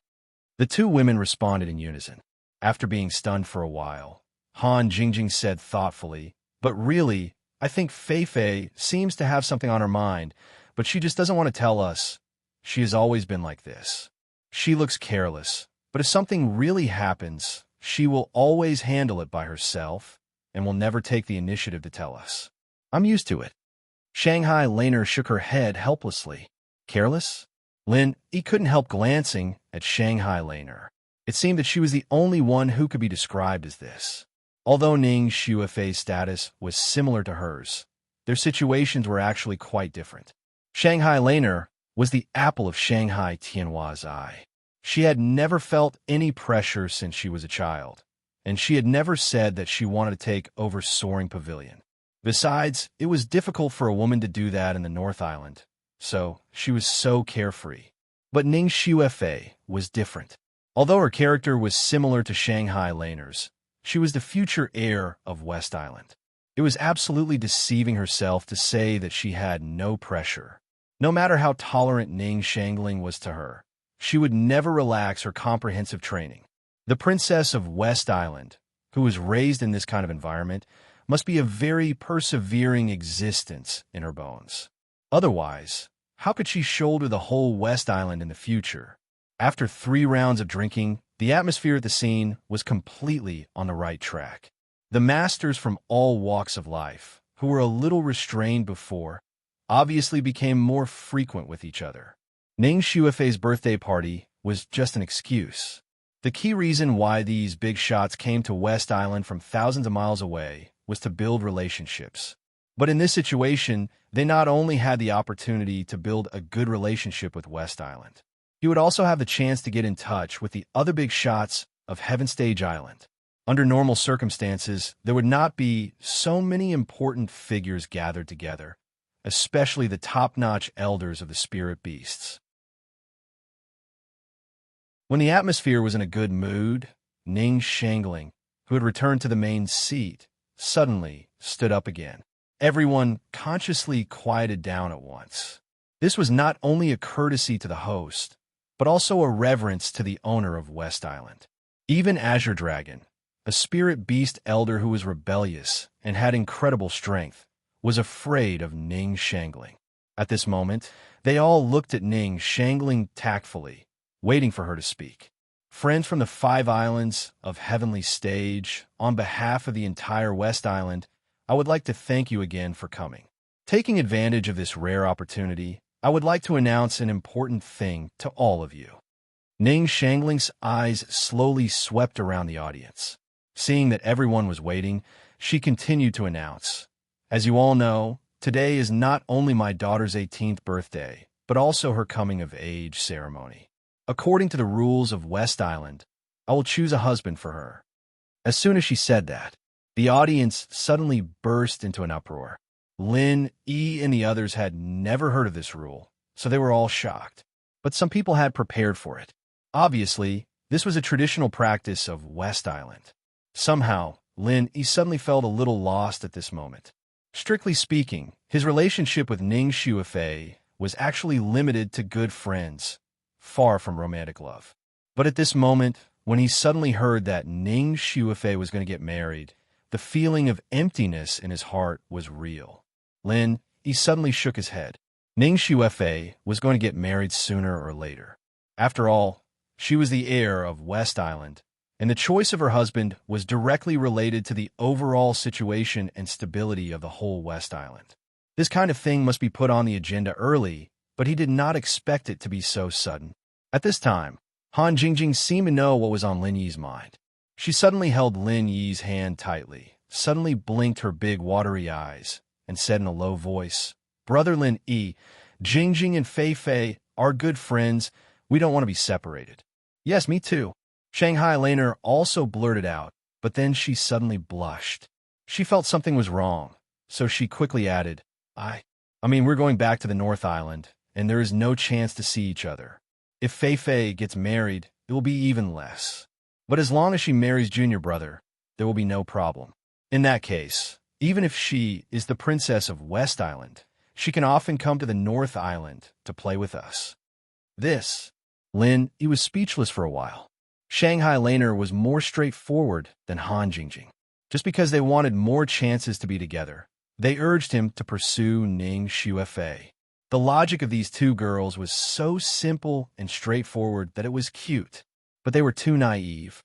The two women responded in unison. After being stunned for a while, Han Jingjing said thoughtfully, "But really, I think Feifei seems to have something on her mind, but she just doesn't want to tell us. She has always been like this. She looks careless, but if something really happens, she will always handle it by herself and will never take the initiative to tell us. I'm used to it." Shanghai Laner shook her head helplessly. Careless? Lin Yi couldn't help glancing at Shanghai Laner. It seemed that she was the only one who could be described as this. Although Ning Shuifei's status was similar to hers, their situations were actually quite different. Shanghai Laner was the apple of Shanghai Tianhua's eye. She had never felt any pressure since she was a child, and she had never said that she wanted to take over Soaring Pavilion. Besides, it was difficult for a woman to do that in the North Island, so she was so carefree. But Ning Shuifei was different. Although her character was similar to Shanghai Laner's, she was the future heir of West Island. It was absolutely deceiving herself to say that she had no pressure. No matter how tolerant Ning Shangling was to her, she would never relax her comprehensive training. The princess of West Island, who was raised in this kind of environment, must be a very persevering existence in her bones. Otherwise, how could she shoulder the whole West Island in the future? After 3 rounds of drinking, the atmosphere at the scene was completely on the right track. The masters from all walks of life, who were a little restrained before, obviously became more frequent with each other. Ning Shuifei's birthday party was just an excuse. The key reason why these big shots came to West Island from thousands of miles away was to build relationships. But in this situation, they not only had the opportunity to build a good relationship with West Island, he would also have the chance to get in touch with the other big shots of Heaven Stage Island. Under normal circumstances, there would not be so many important figures gathered together, especially the top-notch elders of the spirit beasts. When the atmosphere was in a good mood, Ning Shangling, who had returned to the main seat, suddenly stood up again. Everyone consciously quieted down at once. This was not only a courtesy to the host, but also a reverence to the owner of West Island. Even Azure Dragon, a spirit beast elder who was rebellious and had incredible strength, was afraid of Ning Shangling. At this moment, they all looked at Ning Shangling tactfully, waiting for her to speak. Friends from the 5 islands of Heavenly Stage, on behalf of the entire West Island, I would like to thank you again for coming. Taking advantage of this rare opportunity, I would like to announce an important thing to all of you. Ning Shangling's eyes slowly swept around the audience. Seeing that everyone was waiting, she continued to announce, "As you all know, today is not only my daughter's 18th birthday, but also her coming-of-age ceremony. According to the rules of West Island, I will choose a husband for her." As soon as she said that, the audience suddenly burst into an uproar. Lin Yi and the others had never heard of this rule, so they were all shocked. But some people had prepared for it. Obviously, this was a traditional practice of West Island. Somehow, Lin Yi suddenly felt a little lost at this moment. Strictly speaking, his relationship with Ning Shuifei was actually limited to good friends, far from romantic love. But at this moment, when he suddenly heard that Ning Shuifei was going to get married, the feeling of emptiness in his heart was real. Lin Yi suddenly shook his head. Ning Shuifei was going to get married sooner or later. After all, she was the heir of West Island, and the choice of her husband was directly related to the overall situation and stability of the whole West Island. This kind of thing must be put on the agenda early, but he did not expect it to be so sudden. At this time, Han Jingjing seemed to know what was on Lin Yi's mind. She suddenly held Lin Yi's hand tightly, suddenly blinked her big watery eyes, and said in a low voice, Brother Lin Yi, Jingjing and Fei Fei are good friends. We don't want to be separated. Yes, me too. Shanghai Laner also blurted out, but then she suddenly blushed. She felt something was wrong, so she quickly added, I mean, we're going back to the North Island, and there is no chance to see each other. If Fei Fei gets married, it will be even less. But as long as she marries Junior Brother, there will be no problem. In that case, even if she is the princess of West Island, she can often come to the North Island to play with us. He was speechless for a while. Shanghai Laner was more straightforward than Han Jingjing. Just because they wanted more chances to be together, they urged him to pursue Ning Xuefei. The logic of these two girls was so simple and straightforward that it was cute, but they were too naive.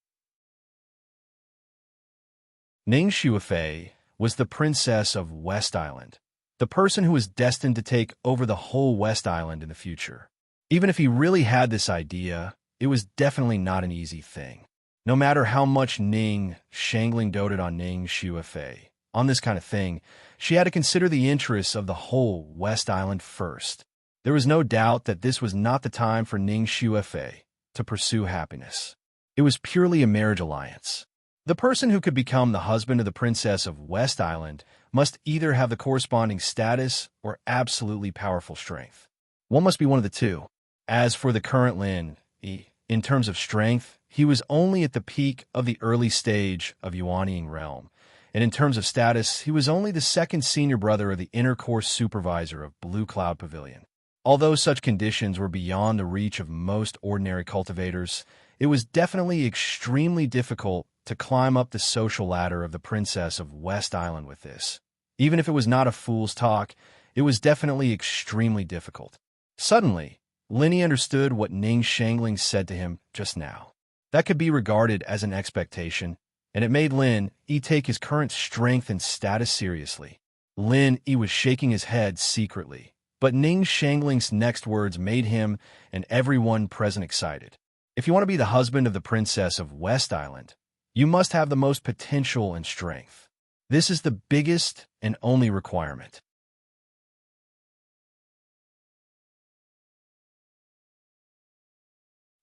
Ning Xuefei was the princess of West Island, the person who was destined to take over the whole West Island in the future. Even if he really had this idea, it was definitely not an easy thing. No matter how much Ning Shangling doted on Ning Xuefei, on this kind of thing, she had to consider the interests of the whole West Island first. There was no doubt that this was not the time for Ning Xuefei to pursue happiness. It was purely a marriage alliance. The person who could become the husband of the princess of West Island must either have the corresponding status or absolutely powerful strength. One must be one of the two. As for the current Lin Yi, in terms of strength, he was only at the peak of the early stage of Yuanying realm, and in terms of status, he was only the second senior brother of the inner course supervisor of Blue Cloud Pavilion. Although such conditions were beyond the reach of most ordinary cultivators, it was definitely extremely difficult to climb up the social ladder of the princess of West Island with this. Even if it was not a fool's talk, it was definitely extremely difficult. Suddenly, Lin Yi understood what Ning Shangling said to him just now. That could be regarded as an expectation, and it made Lin Yi take his current strength and status seriously. Lin Yi was shaking his head secretly, but Ning Shangling's next words made him and everyone present excited. If you want to be the husband of the princess of West Island, you must have the most potential and strength. This is the biggest and only requirement.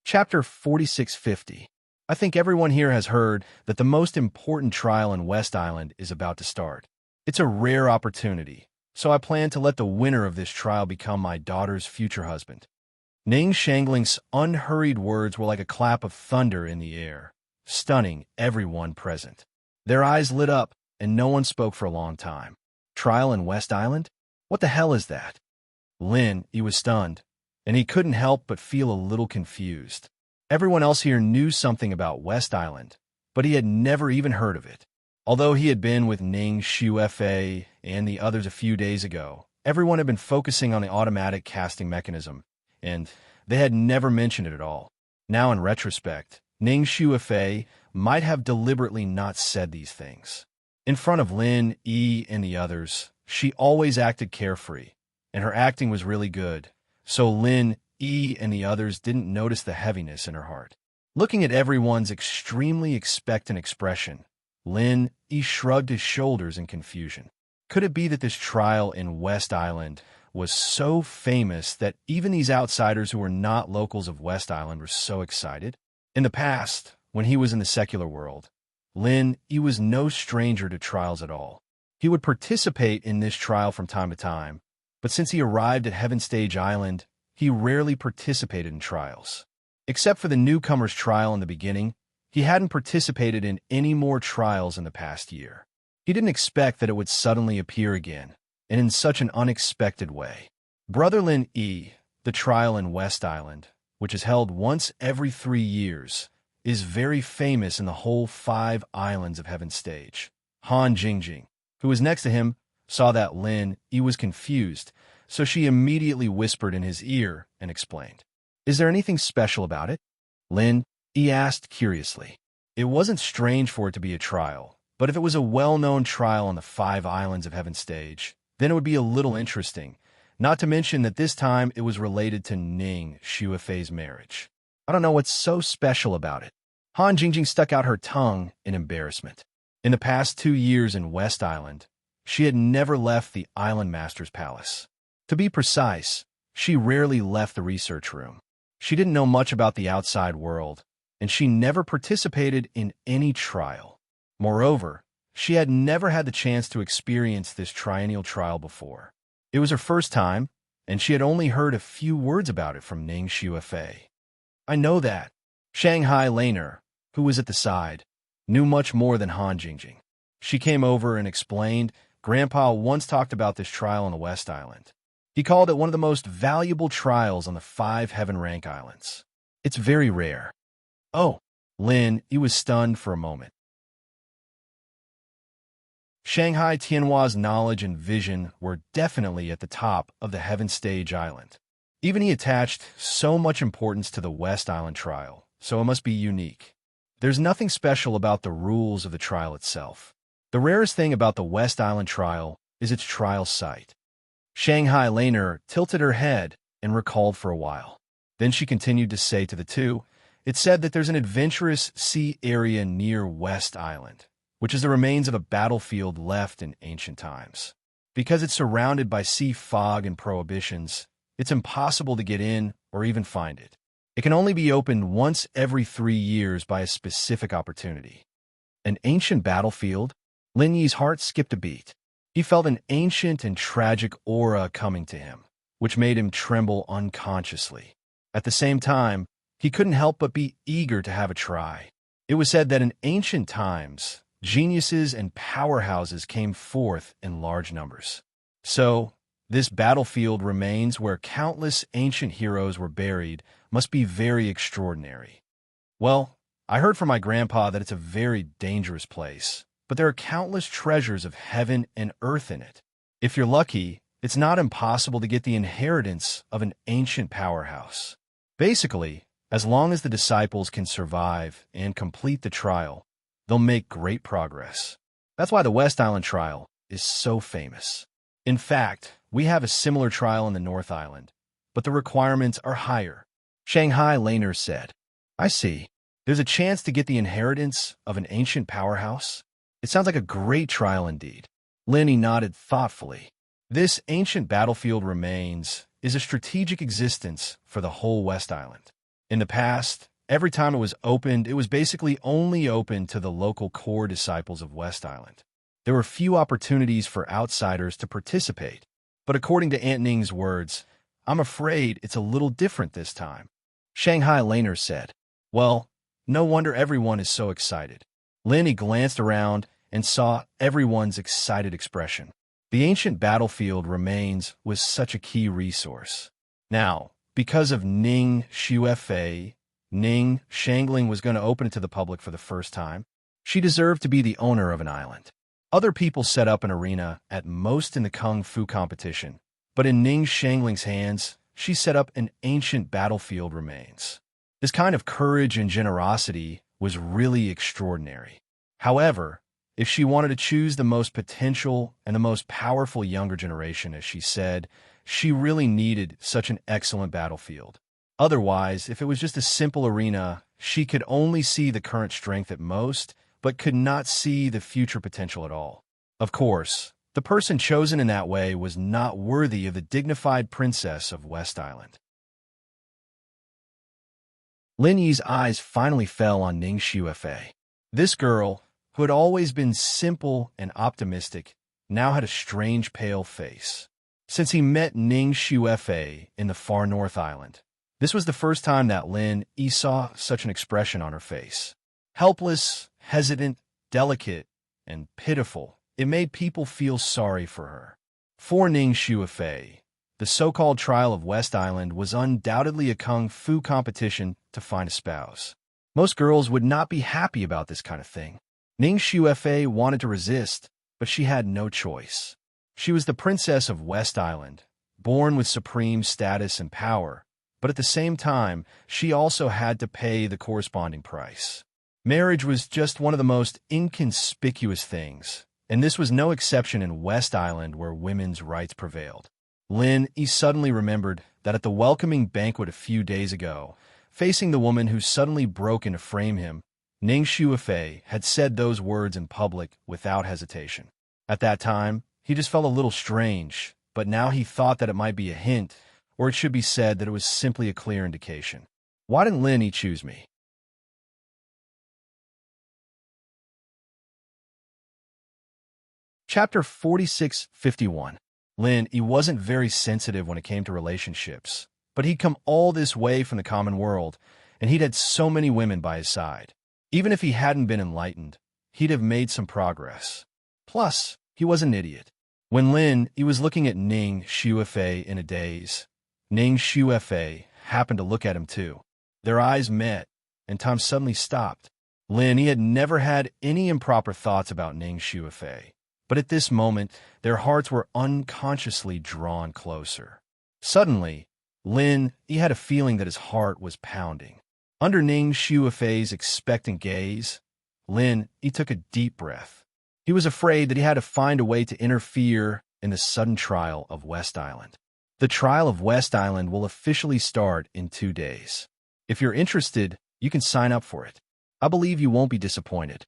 Chapter 4650. I think everyone here has heard that the most important trial in West Island is about to start. It's a rare opportunity, so I plan to let the winner of this trial become my daughter's future husband. Ning Shangling's unhurried words were like a clap of thunder in the air, stunning everyone present. Their eyes lit up, and no one spoke for a long time. Trial in West Island? What the hell is that? Lin Yi was stunned, and he couldn't help but feel a little confused. Everyone else here knew something about West Island, but he had never even heard of it. Although he had been with Ning Xuefei and the others a few days ago, everyone had been focusing on the automatic casting mechanism, and they had never mentioned it at all. Now, in retrospect, Ning Xuefei might have deliberately not said these things. In front of Lin Yi and the others, she always acted carefree, and her acting was really good, so Lin Yi and the others didn't notice the heaviness in her heart. Looking at everyone's extremely expectant expression, Lin Yi shrugged his shoulders in confusion. Could it be that this trial in West Island was so famous that even these outsiders who were not locals of West Island were so excited? In the past, when he was in the secular world, Lin Yi was no stranger to trials at all. He would participate in this trial from time to time, but since he arrived at Heaven Stage Island, he rarely participated in trials. Except for the newcomer's trial in the beginning, he hadn't participated in any more trials in the past year. He didn't expect that it would suddenly appear again, and in such an unexpected way. Brother Lin Yi, the trial in West Island, which is held once every 3 years, is very famous in the whole 5 islands of Heaven Stage. Han Jingjing, who was next to him, saw that Lin Yi was confused, so she immediately whispered in his ear and explained. Is there anything special about it? Lin Yi asked curiously. It wasn't strange for it to be a trial, but if it was a well-known trial on the 5 islands of Heaven Stage, then it would be a little interesting, not to mention that this time it was related to Ning Xuefei's marriage. I don't know what's so special about it. Han Jingjing stuck out her tongue in embarrassment. In the past 2 years in West Island, she had never left the Island Master's palace. To be precise, she rarely left the research room. She didn't know much about the outside world, and she never participated in any trial. Moreover, she had never had the chance to experience this triennial trial before. It was her first time, and she had only heard a few words about it from Ning Xuefei. I know that. Shanghai Laner, who was at the side, knew much more than Han Jingjing. She came over and explained, Grandpa once talked about this trial on the West Island. He called it one of the most valuable trials on the 5 Heaven Rank Islands. It's very rare. Oh, Lin, he was stunned for a moment. Shanghai Tianhua's knowledge and vision were definitely at the top of the Heaven Stage Island. Even he attached so much importance to the West Island trial, so it must be unique. There's nothing special about the rules of the trial itself. The rarest thing about the West Island trial is its trial site. Shanghai Laner tilted her head and recalled for a while. Then she continued to say to the two, "It's said that there's an adventurous sea area near West Island, which is the remains of a battlefield left in ancient times. Because it's surrounded by sea fog and prohibitions, it's impossible to get in or even find it. It can only be opened once every 3 years by a specific opportunity." An ancient battlefield? Lin Yi's heart skipped a beat. He felt an ancient and tragic aura coming to him, which made him tremble unconsciously. At the same time, he couldn't help but be eager to have a try. It was said that in ancient times, geniuses and powerhouses came forth in large numbers. So, this battlefield remains where countless ancient heroes were buried must be very extraordinary. Well, I heard from my grandpa that it's a very dangerous place, but there are countless treasures of heaven and earth in it. If you're lucky, it's not impossible to get the inheritance of an ancient powerhouse. Basically, as long as the disciples can survive and complete the trial, they'll make great progress. That's why the West Island trial is so famous. In fact, we have a similar trial in the North Island, but the requirements are higher. Shanghai Laner said, I see. There's a chance to get the inheritance of an ancient powerhouse? It sounds like a great trial indeed. Linny nodded thoughtfully. This ancient battlefield remains is a strategic existence for the whole West Island. In the past, every time it was opened, it was basically only open to the local core disciples of West Island. There were few opportunities for outsiders to participate, but according to Aunt Ning's words, I'm afraid it's a little different this time. Shanghai Laner said, Well, no wonder everyone is so excited. Linny glanced around and saw everyone's excited expression. The ancient battlefield remains was such a key resource. Now, because of Ning Xuefei, Ning Shangling was going to open it to the public for the first time. She deserved to be the owner of an island. Other people set up an arena at most in the Kung Fu competition, but in Ning Shangling's hands, she set up an ancient battlefield remains. This kind of courage and generosity was really extraordinary. However, if she wanted to choose the most potential and the most powerful younger generation, as she said, she really needed such an excellent battlefield. Otherwise, if it was just a simple arena, she could only see the current strength at most, but could not see the future potential at all. Of course, the person chosen in that way was not worthy of the dignified princess of West Island. Lin Yi's eyes finally fell on Ning Xuefei. This girl, who had always been simple and optimistic, now had a strange pale face. Since he met Ning Xuefei in the far North Island, this was the first time that Lin Yi saw such an expression on her face. Helpless, hesitant, delicate, and pitiful, it made people feel sorry for her. For Ning Xuefei, the so-called trial of West Island was undoubtedly a kung fu competition to find a spouse. Most girls would not be happy about this kind of thing. Ning Xuefei wanted to resist, but she had no choice. She was the princess of West Island, born with supreme status and power, but at the same time, she also had to pay the corresponding price. Marriage was just one of the most inconspicuous things, and this was no exception in West Island where women's rights prevailed. Lin Yi suddenly remembered that at the welcoming banquet a few days ago, facing the woman who suddenly broke in to frame him, Ning Xuefei had said those words in public without hesitation. At that time, he just felt a little strange, but now he thought that it might be a hint, or it should be said that it was simply a clear indication. Why didn't Lin choose me? Chapter 4651. Lin, he wasn't very sensitive when it came to relationships, but he'd come all this way from the common world, and he'd had so many women by his side. Even if he hadn't been enlightened, he'd have made some progress. Plus, he was an idiot. When Lin, he was looking at Ning Xuefei in a daze, Ning Xuefei happened to look at him too. Their eyes met, and time suddenly stopped. Lin, he had never had any improper thoughts about Ning Xuefei, but at this moment, their hearts were unconsciously drawn closer. Suddenly, Lin, he had a feeling that his heart was pounding. Under Ning Xuefei's expectant gaze, Lin, he took a deep breath. He was afraid that he had to find a way to interfere in the sudden trial of West Island. The trial of West Island will officially start in 2 days. If you're interested, you can sign up for it. I believe you won't be disappointed.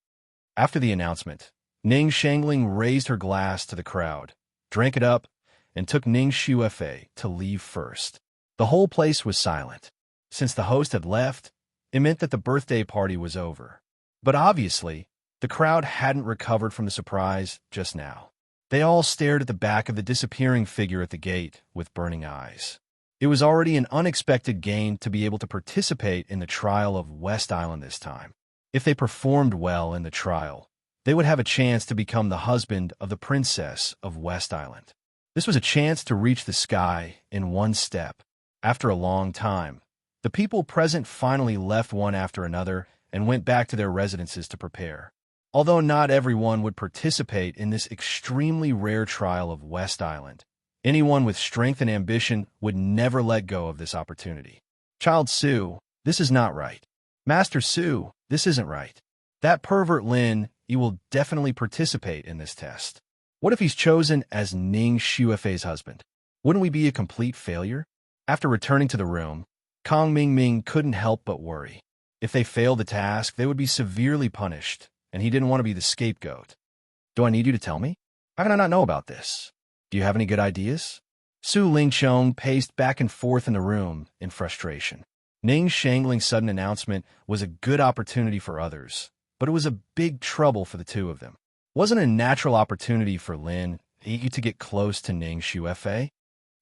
After the announcement, Ning Shangling raised her glass to the crowd, drank it up, and took Ning Xuefei to leave first. The whole place was silent. Since the host had left, it meant that the birthday party was over. But obviously, the crowd hadn't recovered from the surprise just now. They all stared at the back of the disappearing figure at the gate with burning eyes. It was already an unexpected gain to be able to participate in the trial of West Island this time. If they performed well in the trial, they would have a chance to become the husband of the princess of West Island. This was a chance to reach the sky in one step. After a long time, the people present finally left one after another and went back to their residences to prepare. Although not everyone would participate in this extremely rare trial of West Island, anyone with strength and ambition would never let go of this opportunity. Child Su, this is not right. Master Su, this isn't right. That pervert Lin, he will definitely participate in this test. What if he's chosen as Ning Xuefei's husband? Wouldn't we be a complete failure? After returning to the room, Kong Mingming couldn't help but worry. If they failed the task, they would be severely punished, and he didn't want to be the scapegoat. Do I need you to tell me? How can I not know about this? Do you have any good ideas? Su Lingchong paced back and forth in the room in frustration. Ning Shangling's sudden announcement was a good opportunity for others, but it was a big trouble for the two of them. Wasn't a natural opportunity for Lin to get close to Ning Xuefei?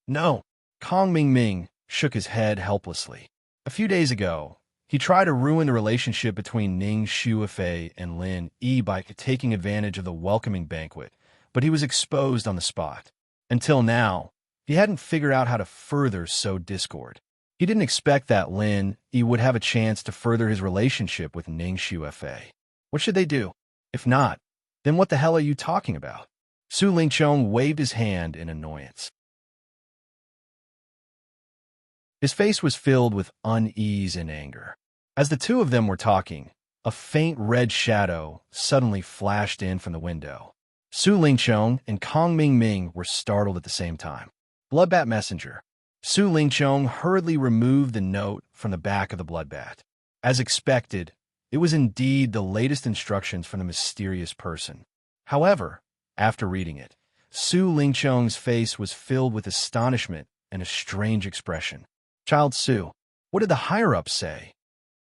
No. Kong Mingming shook his head helplessly. A few days ago, he tried to ruin the relationship between Ning Xuefei and Lin by taking advantage of the welcoming banquet, but he was exposed on the spot. Until now, he hadn't figured out how to further sow discord. He didn't expect that Lin would have a chance to further his relationship with Ning Xuefei. What should they do? If not, then what the hell are you talking about? Su Lingchong waved his hand in annoyance. His face was filled with unease and anger. As the two of them were talking, a faint red shadow suddenly flashed in from the window. Su Lingchong and Kong Mingming were startled at the same time. Bloodbat messenger. Su Lingchong hurriedly removed the note from the back of the bloodbat. As expected, it was indeed the latest instructions from the mysterious person. However, after reading it, Su Lingchong's face was filled with astonishment and a strange expression. Child Su, what did the higher-ups say?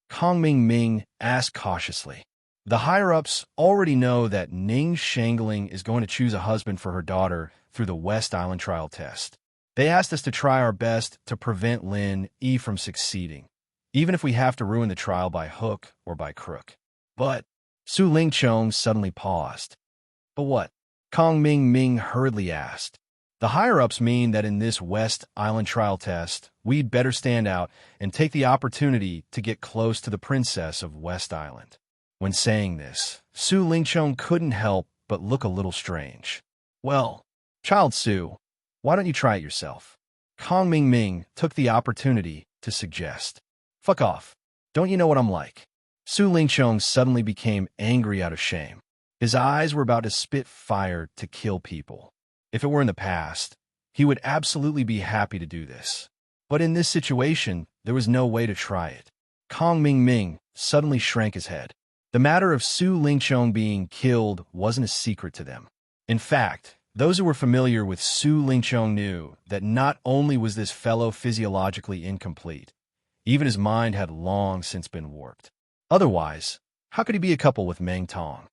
Kong Mingming asked cautiously. The higher-ups already know that Ning Shangling is going to choose a husband for her daughter through the West Island trial test. They asked us to try our best to prevent Lin from succeeding, even if we have to ruin the trial by hook or by crook. But Su Lingchong suddenly paused. But what? Kong Mingming hurriedly asked. The higher-ups mean that in this West Island trial test, we'd better stand out and take the opportunity to get close to the princess of West Island. When saying this, Su Lingchong couldn't help but look a little strange. Well, Child Su, why don't you try it yourself? Kong Mingming took the opportunity to suggest. Fuck off. Don't you know what I'm like? Su Lingchong suddenly became angry out of shame. His eyes were about to spit fire to kill people. If it were in the past, he would absolutely be happy to do this. But in this situation, there was no way to try it. Kong Mingming suddenly shrank his head. The matter of Su Lingchong being killed wasn't a secret to them. In fact, Those who were familiar with Su Lingqiong knew that not only was this fellow physiologically incomplete, even his mind had long since been warped. Otherwise, how could he be a couple with Meng Tong?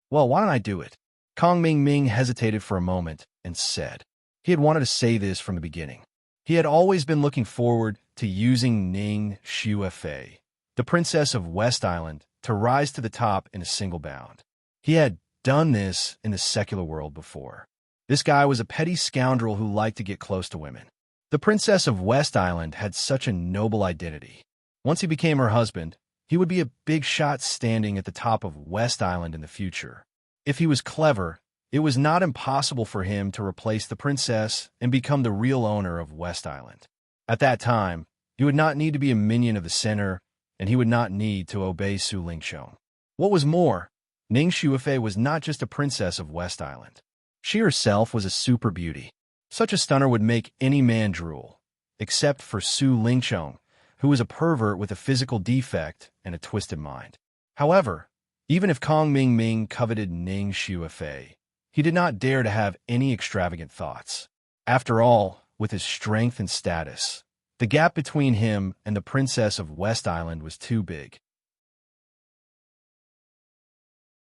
Well, why don't I do it? Kong Ming Ming hesitated for a moment and said. He had wanted to say this from the beginning. He had always been looking forward to using Ning Xuefei, the princess of West Island, to rise to the top in a single bound. He had done this in the secular world before. This guy was a petty scoundrel who liked to get close to women. The princess of West Island had such a noble identity. Once he became her husband, he would be a big shot standing at the top of West Island in the future. If he was clever, it was not impossible for him to replace the princess and become the real owner of West Island. At that time, he would not need to be a minion of the center, and he would not need to obey Su Lingqiong. What was more, Ning Xuefei was not just a princess of West Island. She herself was a super beauty. Such a stunner would make any man drool, except for Su Lingqiong, who was a pervert with a physical defect and a twisted mind. However, even if Kong Ming Ming coveted Ning Xuefei, he did not dare to have any extravagant thoughts. After all, with his strength and status, the gap between him and the princess of West Island was too big.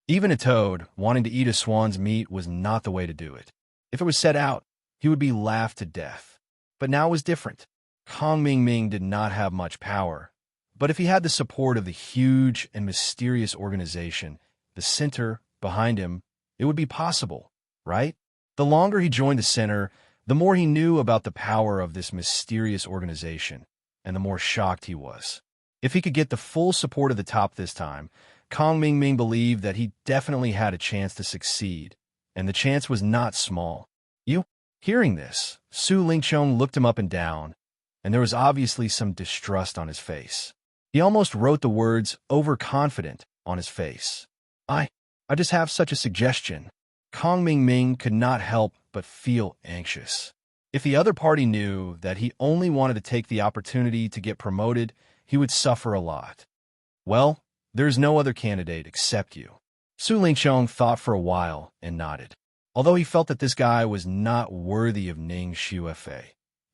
Even a toad wanting to eat a swan's meat was not the way to do it. If it was set out, he would be laughed to death. But now it was different. Kong Ming Ming did not have much power, but if he had the support of the huge and mysterious organization, the center, behind him, it would be possible, right? The longer he joined the center, the more he knew about the power of this mysterious organization, and the more shocked he was. If he could get the full support of the top this time, Kong Ming Ming believed that he definitely had a chance to succeed, and the chance was not small. You? Hearing this, Su Lingqiong looked him up and down, and there was obviously some distrust on his face. He almost wrote the words overconfident on his face. I just have such a suggestion. Kong Ming Ming could not help but feel anxious. If the other party knew that he only wanted to take the opportunity to get promoted, he would suffer a lot. Well, there's no other candidate except you. Su Lingqiong thought for a while and nodded. Although he felt that this guy was not worthy of Ning Xuefei,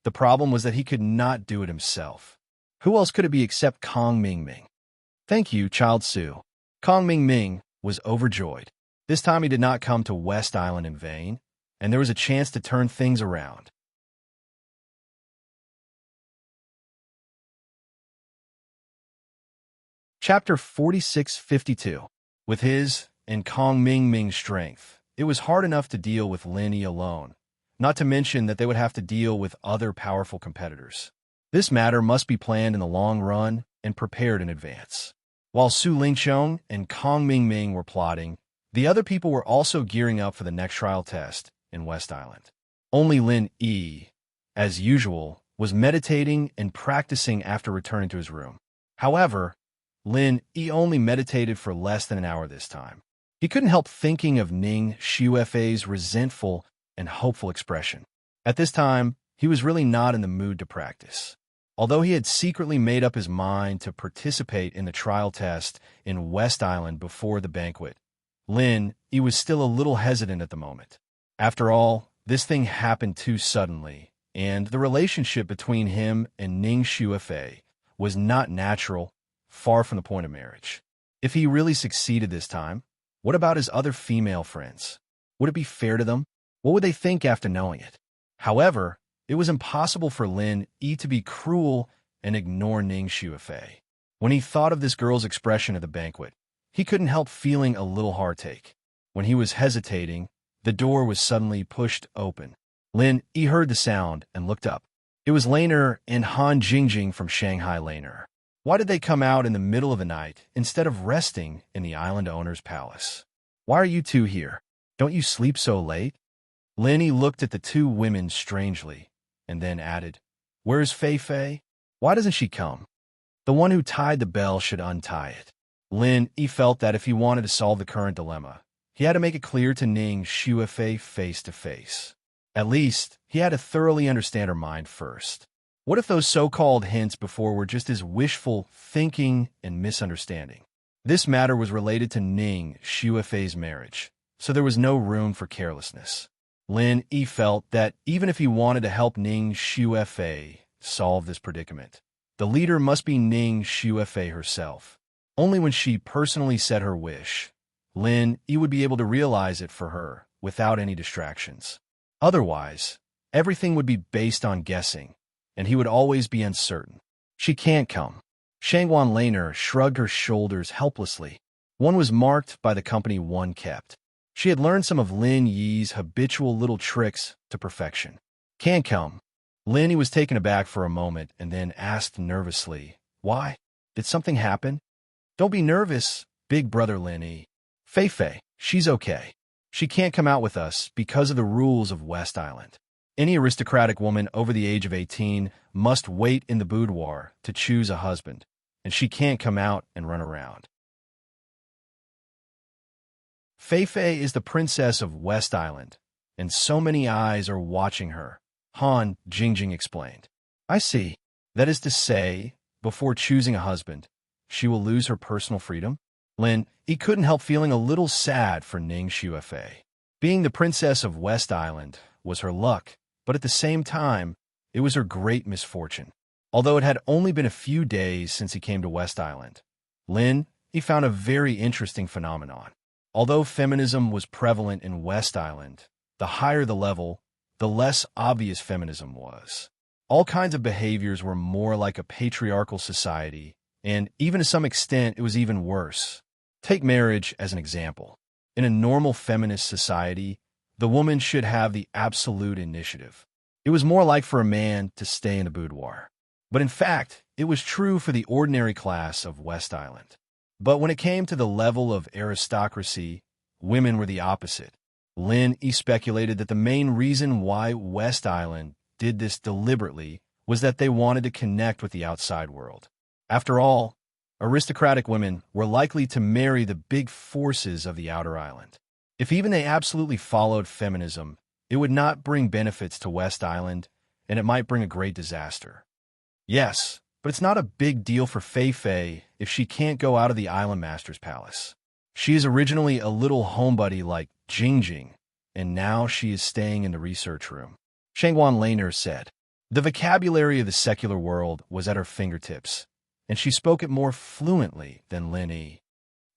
the problem was that he could not do it himself. Who else could it be except Kong Ming Ming? Thank you, Child Su. Kong Ming Ming was overjoyed. This time he did not come to West Island in vain, and there was a chance to turn things around. Chapter 4652. With his and Kong Ming Ming's strength, it was hard enough to deal with Lin Yi alone, not to mention that they would have to deal with other powerful competitors. This matter must be planned in the long run and prepared in advance. While Su Lingqiong and Kong Ming Ming were plotting, the other people were also gearing up for the next trial test in West Island. Only Lin Yi, as usual, was meditating and practicing after returning to his room. However, Lin Yi only meditated for less than an hour this time. He couldn't help thinking of Ning Xuefei's resentful and hopeful expression. At this time, he was really not in the mood to practice. Although he had secretly made up his mind to participate in the trial test in West Island before the banquet, Lin Yi was still a little hesitant at the moment. After all, this thing happened too suddenly, and the relationship between him and Ning Xuefei was not natural, far from the point of marriage. If he really succeeded this time, what about his other female friends? Would it be fair to them? What would they think after knowing it? However, it was impossible for Lin Yi to be cruel and ignore Ning Xuefei. When he thought of this girl's expression at the banquet, he couldn't help feeling a little heartache. When he was hesitating, the door was suddenly pushed open. Lin Yi heard the sound and looked up. It was Laner and Han Jingjing from Shanghai Laner. Why did they come out in the middle of the night instead of resting in the island owner's palace? Why are you two here? Don't you sleep so late? Lin Yi looked at the two women strangely, and then added, Where's Fei Fei? Why doesn't she come? The one who tied the bell should untie it. Lin Yi felt that if he wanted to solve the current dilemma, he had to make it clear to Ning Xuefei face to face. At least, he had to thoroughly understand her mind first. What if those so-called hints before were just his wishful thinking and misunderstanding? This matter was related to Ning Xuefei's marriage, so there was no room for carelessness. Lin Yi felt that even if he wanted to help Ning Xuefei solve this predicament, the leader must be Ning Xuefei herself. Only when she personally said her wish, Lin Yi would be able to realize it for her without any distractions. Otherwise, everything would be based on guessing, and he would always be uncertain. She can't come. Shangwan Laner shrugged her shoulders helplessly. One was marked by the company one kept. She had learned some of Lin Yi's habitual little tricks to perfection. Can't come. Lin Yi was taken aback for a moment and then asked nervously, "Why? Did something happen?" "Don't be nervous, big brother Lin Yi. Fei, she's okay. She can't come out with us because of the rules of West Island. Any aristocratic woman over the age of 18 must wait in the boudoir to choose a husband, and she can't come out and run around. Fei is the princess of West Island, and so many eyes are watching her," Han Jingjing explained. "I see. That is to say, before choosing a husband, she will lose her personal freedom?" Lin Yi couldn't help feeling a little sad for Ning Xuefei. Being the princess of West Island was her luck, but at the same time, it was her great misfortune. Although it had only been a few days since he came to West Island, Lin Yi found a very interesting phenomenon. Although feminism was prevalent in West Island, the higher the level, the less obvious feminism was. All kinds of behaviors were more like a patriarchal society, and even to some extent, it was even worse. Take marriage as an example. In a normal feminist society, the woman should have the absolute initiative. It was more like for a man to stay in the boudoir. But in fact, it was true for the ordinary class of West Island. But when it came to the level of aristocracy, women were the opposite. Lin Yi speculated that the main reason why West Island did this deliberately was that they wanted to connect with the outside world. After all, aristocratic women were likely to marry the big forces of the outer island. If even they absolutely followed feminism, it would not bring benefits to West Island, and it might bring a great disaster. Yes, but it's not a big deal for Fei if she can't go out of the Island Master's palace. She is originally a little homebody like Jingjing, and now she is staying in the research room. Shangwan Laner said. The vocabulary of the secular world was at her fingertips, and she spoke it more fluently than Lin Yi.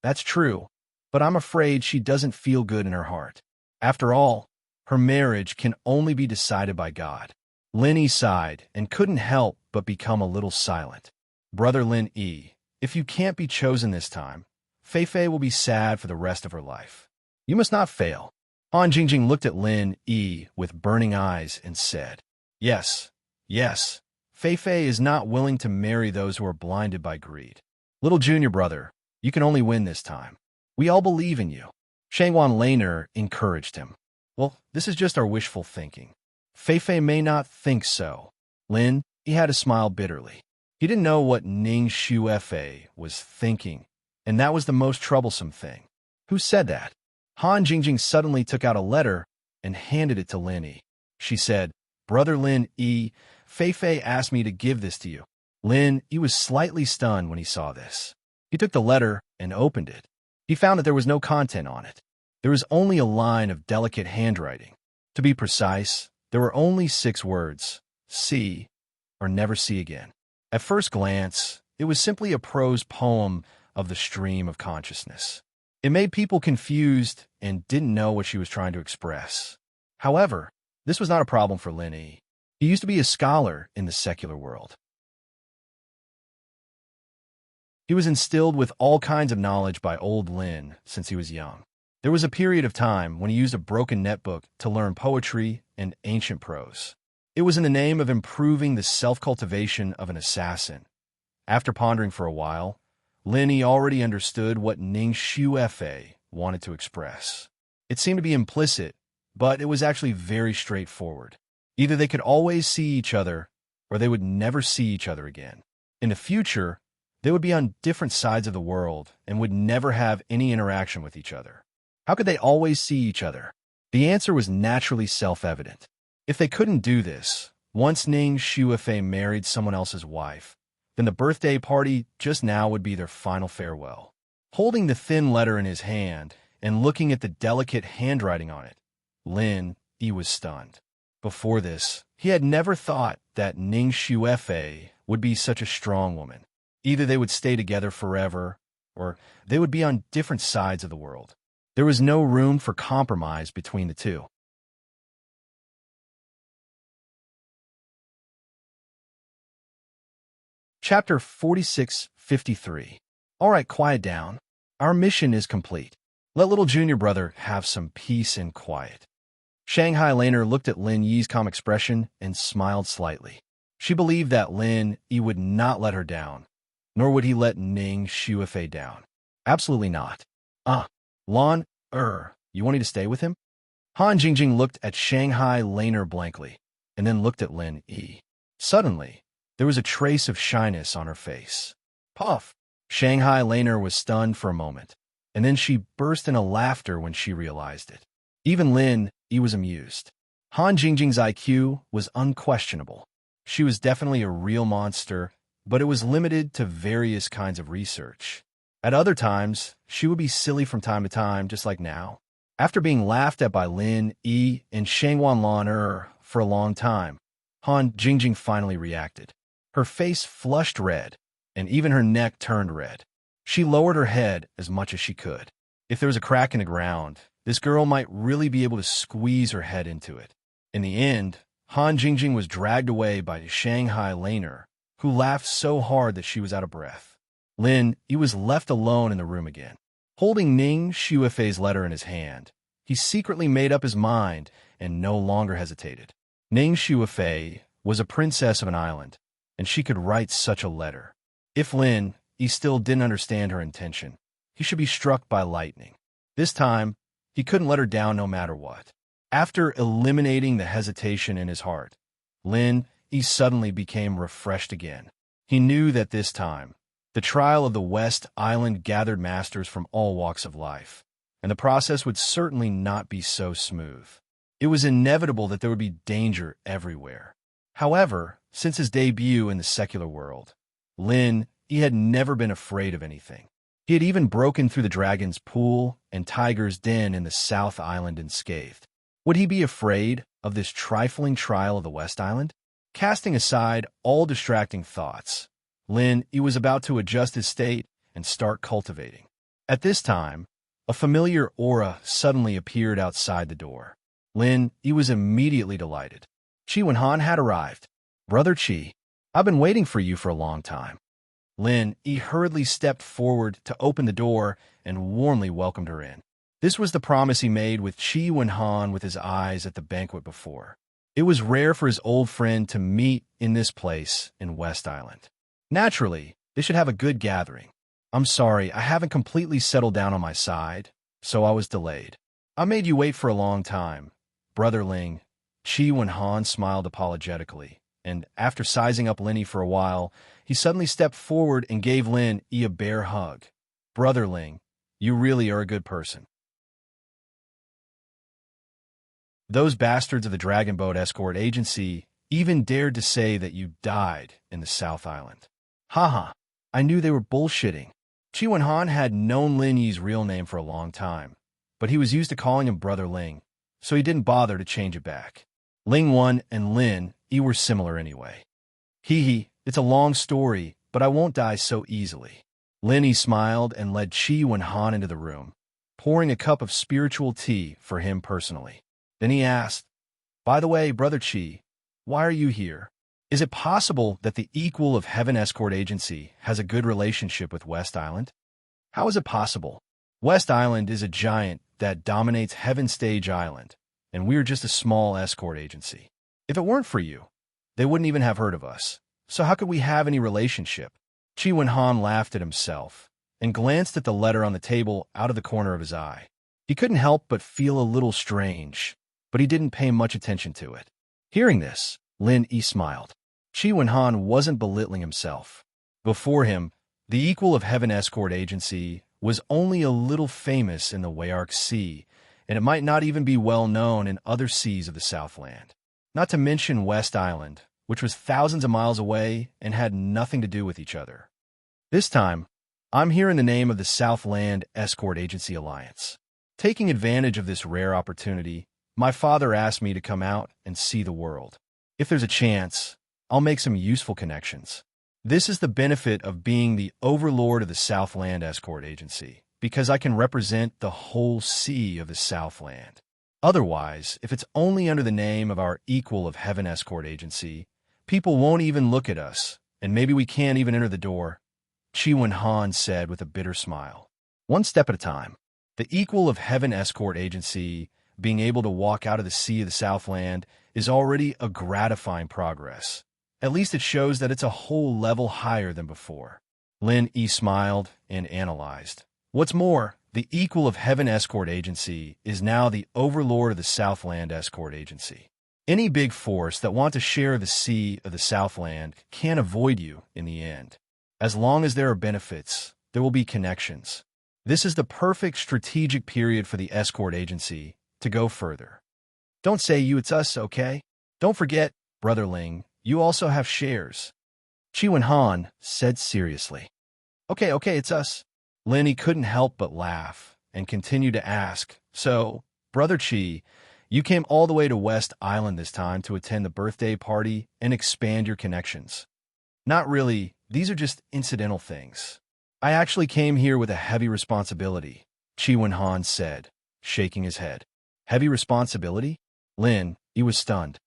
That's true, but I'm afraid she doesn't feel good in her heart. After all, her marriage can only be decided by God. Lin Yi sighed and couldn't help but become a little silent. Brother Lin Yi, if you can't be chosen this time, Fei will be sad for the rest of her life. You must not fail. Han Jingjing looked at Lin Yi with burning eyes and said, Yes, Fei is not willing to marry those who are blinded by greed. Little junior brother, you can only win this time. We all believe in you. Shangwan Laner encouraged him. Well, this is just our wishful thinking. Fei may not think so. Lin Yi had to smile bitterly. He didn't know what Ning Xuefei was thinking, and that was the most troublesome thing. Who said that? Han Jingjing suddenly took out a letter and handed it to Lin Yi. She said, Brother Lin Yi, Fei asked me to give this to you. Lin Yi was slightly stunned when he saw this. He took the letter and opened it. He found that there was no content on it. There was only a line of delicate handwriting. To be precise, there were only 6 words, see or never see again. At first glance, it was simply a prose poem of the stream of consciousness. It made people confused and didn't know what she was trying to express. However, this was not a problem for Lin Yi. He used to be a scholar in the secular world. He was instilled with all kinds of knowledge by old Lin since he was young. There was a period of time when he used a broken netbook to learn poetry and ancient prose. It was in the name of improving the self-cultivation of an assassin. After pondering for a while, Lin Yi already understood what Ning Xuefei wanted to express. It seemed to be implicit, but it was actually very straightforward. Either they could always see each other, or they would never see each other again. In the future, they would be on different sides of the world and would never have any interaction with each other. How could they always see each other? The answer was naturally self-evident. If they couldn't do this, once Ning Xuefei married someone else's wife, then the birthday party just now would be their final farewell. Holding the thin letter in his hand and looking at the delicate handwriting on it, Lin Yi was stunned. Before this, he had never thought that Ning Xuefei would be such a strong woman. Either they would stay together forever, or they would be on different sides of the world. There was no room for compromise between the two. Chapter 46-53. All right, quiet down. Our mission is complete. Let little junior brother have some peace and quiet. Shanghai Laner looked at Lin Yi's calm expression and smiled slightly. She believed that Lin Yi would not let her down, nor would he let Ning Xuefei down. Absolutely not. Lon, you want me to stay with him? Han Jingjing looked at Shanghai Laner blankly, and then looked at Lin Yi. Suddenly, there was a trace of shyness on her face. Puff! Shanghai Laner was stunned for a moment, and then she burst into laughter when she realized it. Even Lin Yi was amused. Han Jingjing's IQ was unquestionable. She was definitely a real monster, but it was limited to various kinds of research. At other times, she would be silly from time to time, just like now. After being laughed at by Lin Yi and Shangwan Lan for a long time, Han Jingjing finally reacted. Her face flushed red, and even her neck turned red. She lowered her head as much as she could. If there was a crack in the ground, this girl might really be able to squeeze her head into it. In the end, Han Jingjing was dragged away by Shanghai Laner, who laughed so hard that she was out of breath. Lin Yi was left alone in the room again. Holding Ning Xuefei's letter in his hand, he secretly made up his mind and no longer hesitated. Ning Xuefei was a princess of an island, and she could write such a letter. If Lin Yi still didn't understand her intention, he should be struck by lightning. This time, he couldn't let her down no matter what. After eliminating the hesitation in his heart, Lin Yi suddenly became refreshed again. He knew that this time, the trial of the West Island gathered masters from all walks of life, and the process would certainly not be so smooth. It was inevitable that there would be danger everywhere. However, since his debut in the secular world, Lin Yi had never been afraid of anything. He had even broken through the dragon's pool and tiger's den in the South Island unscathed. Would he be afraid of this trifling trial of the West Island? Casting aside all distracting thoughts, Lin Yi was about to adjust his state and start cultivating. At this time, a familiar aura suddenly appeared outside the door. Lin Yi was immediately delighted. Qi Wenhan had arrived. Brother Qi, I've been waiting for you for a long time. Lin Yi hurriedly stepped forward to open the door and warmly welcomed her in. This was the promise he made with Qi Wenhan with his eyes at the banquet before. It was rare for his old friend to meet in this place in West Island. Naturally, they should have a good gathering. I'm sorry, I haven't completely settled down on my side, so I was delayed. I made you wait for a long time. Brother Ling, Qi Wenhan smiled apologetically, and after sizing up Lin Yi for a while, he suddenly stepped forward and gave Lin Yi a bear hug. Brother Ling, you really are a good person. Those bastards of the Dragon Boat Escort Agency even dared to say that you died in the South Island. Haha, I knew they were bullshitting. Qi Wenhan had known Lin Yi's real name for a long time, but he was used to calling him Brother Ling, so he didn't bother to change it back. Ling 1 and Lin Yi were similar anyway. Hee, it's a long story, but I won't die so easily. Lin Yi smiled and led Qi Wenhan into the room, pouring a cup of spiritual tea for him personally. Then he asked, by the way, Brother Qi, why are you here? Is it possible that the equal of Heaven Escort Agency has a good relationship with West Island? How is it possible? West Island is a giant that dominates Heaven Stage Island, and we're just a small escort agency. If it weren't for you, they wouldn't even have heard of us. So how could we have any relationship? Qi Wenhan laughed at himself and glanced at the letter on the table out of the corner of his eye. He couldn't help but feel a little strange, but he didn't pay much attention to it. Hearing this, Lin Yi smiled. Qi Wenhan wasn't belittling himself. Before him, the equal of Heaven Escort Agency was only a little famous in the Wayark Sea, and it might not even be well known in other seas of the Southland. Not to mention West Island, which was thousands of miles away and had nothing to do with each other. This time, I'm here in the name of the Southland Escort Agency Alliance. Taking advantage of this rare opportunity, My father asked me to come out and see the world. If there's a chance, I'll make some useful connections. This is the benefit of being the overlord of the Southland Escort Agency, because I can represent the whole sea of the Southland. Otherwise, if it's only under the name of our Equal of Heaven Escort Agency, people won't even look at us, and maybe we can't even enter the door, Chi Wen-han said with a bitter smile. One step at a time. The Equal of Heaven Escort Agency, being able to walk out of the sea of the Southland, is already a gratifying progress. At least it shows that it's a whole level higher than before. Lin Yi smiled and analyzed. What's more, the Equal of Heaven Escort Agency is now the overlord of the Southland Escort Agency. Any big force that want to share the sea of the Southland can't avoid you in the end. As long as there are benefits, there will be connections. This is the perfect strategic period for the escort agency to go further. Don't say you, it's us, okay? Don't forget, Brother Ling, you also have shares. Chi Wen-han said seriously. Okay, it's us. Lenny couldn't help but laugh and continued to ask, so, Brother Chi, you came all the way to West Island this time to attend the birthday party and expand your connections. Not really, these are just incidental things. I actually came here with a heavy responsibility, Chi Wen-han said, shaking his head. Heavy responsibility? Lin, he was stunned.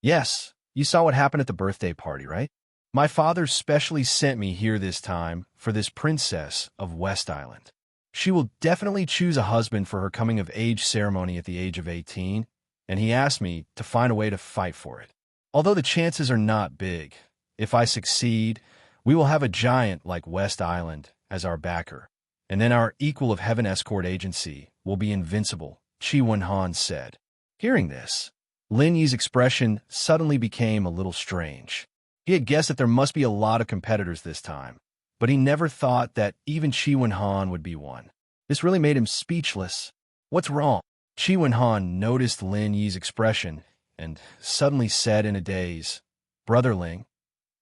Yes, you saw what happened at the birthday party, right? My father specially sent me here this time for this princess of West Island. She will definitely choose a husband for her coming-of-age ceremony at the age of 18, and he asked me to find a way to fight for it. Although the chances are not big, if I succeed, we will have a giant like West Island as our backer, and then our Equal of Heaven Escort Agency will be invincible, Chi Wen-han said. Hearing this, Lin Yi's expression suddenly became a little strange. He had guessed that there must be a lot of competitors this time, but he never thought that even Chi Wen-han would be one. This really made him speechless. What's wrong? Chi Wen-han noticed Lin Yi's expression and suddenly said in a daze, Brother Ling,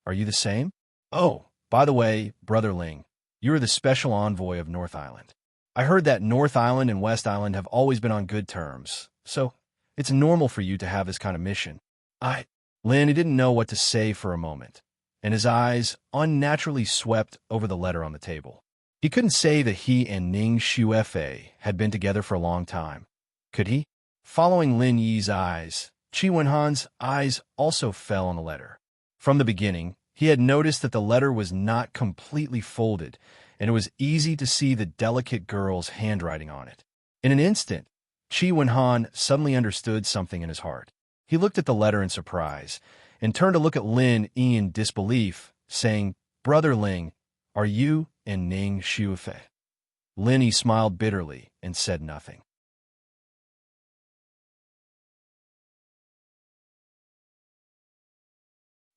are you the same? Oh, by the way, Brother Ling, you are the special envoy of North Island. I heard that North Island and West Island have always been on good terms, so it's normal for you to have this kind of mission. Lin didn't know what to say for a moment, and his eyes unnaturally swept over the letter on the table. He couldn't say that he and Ning Xuefei had been together for a long time. Could he? Following Lin Yi's eyes, Chi Wen-han's eyes also fell on the letter. From the beginning, he had noticed that the letter was not completely folded, and it was easy to see the delicate girl's handwriting on it. In an instant, Chi Wen-han suddenly understood something in his heart. He looked at the letter in surprise and turned to look at Lin Yi in disbelief, saying, Brother Ling, are you and Ning Xuefei? Lin Yi smiled bitterly and said nothing.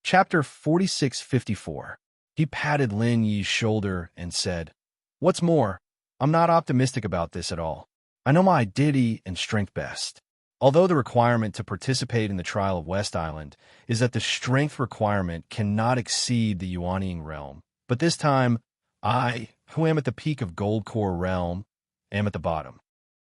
Chapter 4654. He patted Lin Yi's shoulder and said, What's more, I'm not optimistic about this at all. I know my identity and strength best. Although the requirement to participate in the trial of West Island is that the strength requirement cannot exceed the Yuanying realm, but this time, I, who am at the peak of Gold Core realm, am at the bottom.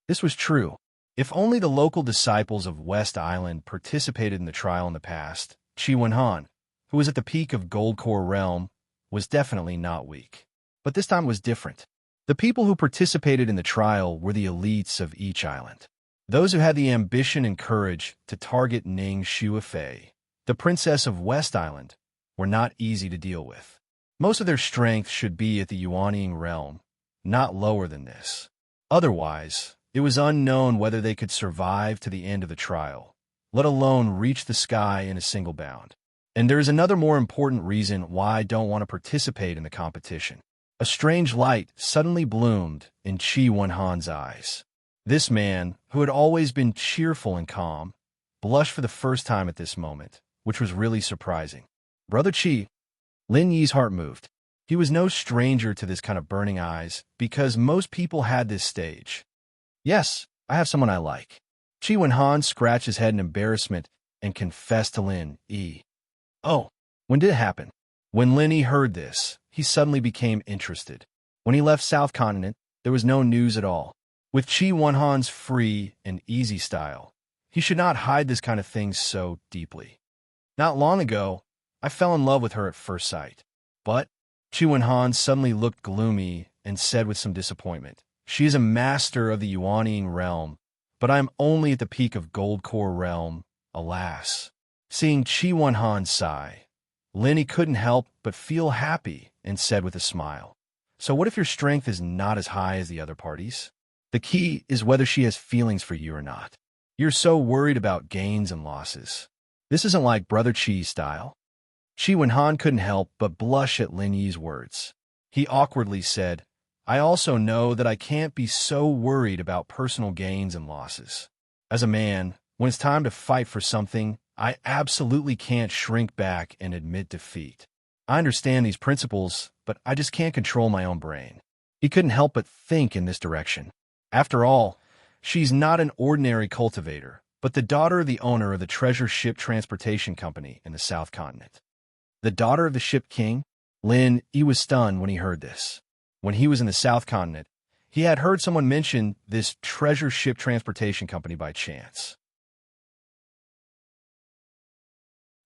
This was true. If only the local disciples of West Island participated in the trial in the past, Chi Wen-han, who was at the peak of Gold Core realm, was definitely not weak. But this time was different. The people who participated in the trial were the elites of each island. Those who had the ambition and courage to target Ning Xuefei, the princess of West Island, were not easy to deal with. Most of their strength should be at the Yuanying realm, not lower than this. Otherwise, it was unknown whether they could survive to the end of the trial, let alone reach the sky in a single bound. And there is another more important reason why I don't want to participate in the competition. A strange light suddenly bloomed in Chi Wen-han's eyes. This man, who had always been cheerful and calm, blushed for the first time at this moment, which was really surprising. Brother Chi, Lin Yi's heart moved. He was no stranger to this kind of burning eyes, because most people had this stage. Yes, I have someone I like. Chi Wen-han scratched his head in embarrassment and confessed to Lin Yi. Oh, when did it happen? When Lin Yi heard this, he suddenly became interested. When he left South Continent, there was no news at all. With Chi Wonhan's free and easy style, he should not hide this kind of thing so deeply. Not long ago, I fell in love with her at first sight. But Chi Wonhan suddenly looked gloomy and said with some disappointment, "She is a master of the Yuanying realm, but I am only at the peak of Gold Core realm, alas." Seeing Chi Wonhan sigh, Linny couldn't help but feel happy and said with a smile, "So what if your strength is not as high as the other parties? The key is whether she has feelings for you or not. You're so worried about gains and losses. This isn't like Brother Chi's style." Chi Wonhan couldn't help but blush at Lin Yi's words. He awkwardly said, "I also know that I can't be so worried about personal gains and losses. As a man, when it's time to fight for something, I absolutely can't shrink back and admit defeat. I understand these principles, but I just can't control my own brain." He couldn't help but think in this direction. After all, she's not an ordinary cultivator, but the daughter of the owner of the treasure ship transportation company in the South Continent. The daughter of the ship king? Lin Yi was stunned when he heard this. When he was in the South Continent, he had heard someone mention this treasure ship transportation company by chance.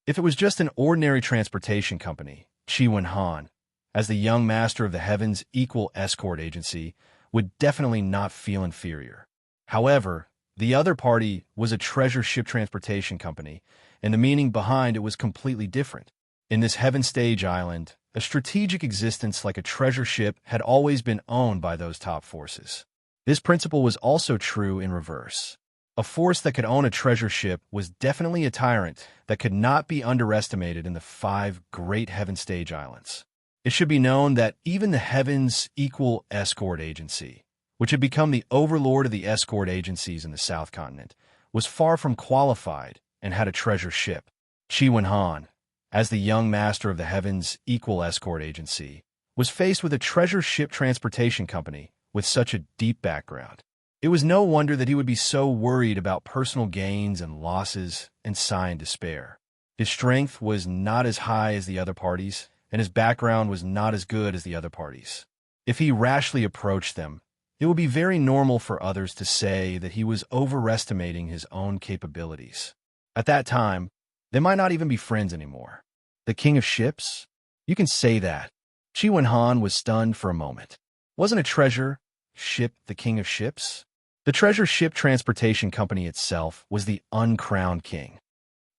If it was just an ordinary transportation company, Chi Wonhan, as the young master of the Heaven's equal escort agency, would definitely not feel inferior. However, the other party was a treasure ship transportation company, and the meaning behind it was completely different. In this Heaven Stage Island, a strategic existence like a treasure ship had always been owned by those top forces. This principle was also true in reverse. A force that could own a treasure ship was definitely a tyrant that could not be underestimated in the 5 great Heaven Stage Islands. It should be known that even the Heaven's equal escort agency, which had become the overlord of the escort agencies in the South Continent, was far from qualified and had a treasure ship. Chi Wonhan, as the young master of the Heaven's equal escort agency, was faced with a treasure ship transportation company with such a deep background. It was no wonder that he would be so worried about personal gains and losses and sigh in despair. His strength was not as high as the other parties, and his background was not as good as the other parties. If he rashly approached them, it would be very normal for others to say that he was overestimating his own capabilities. At that time, they might not even be friends anymore. The king of ships? You can say that. Chi Wonhan was stunned for a moment. Wasn't a treasure ship the king of ships? The treasure ship transportation company itself was the uncrowned king.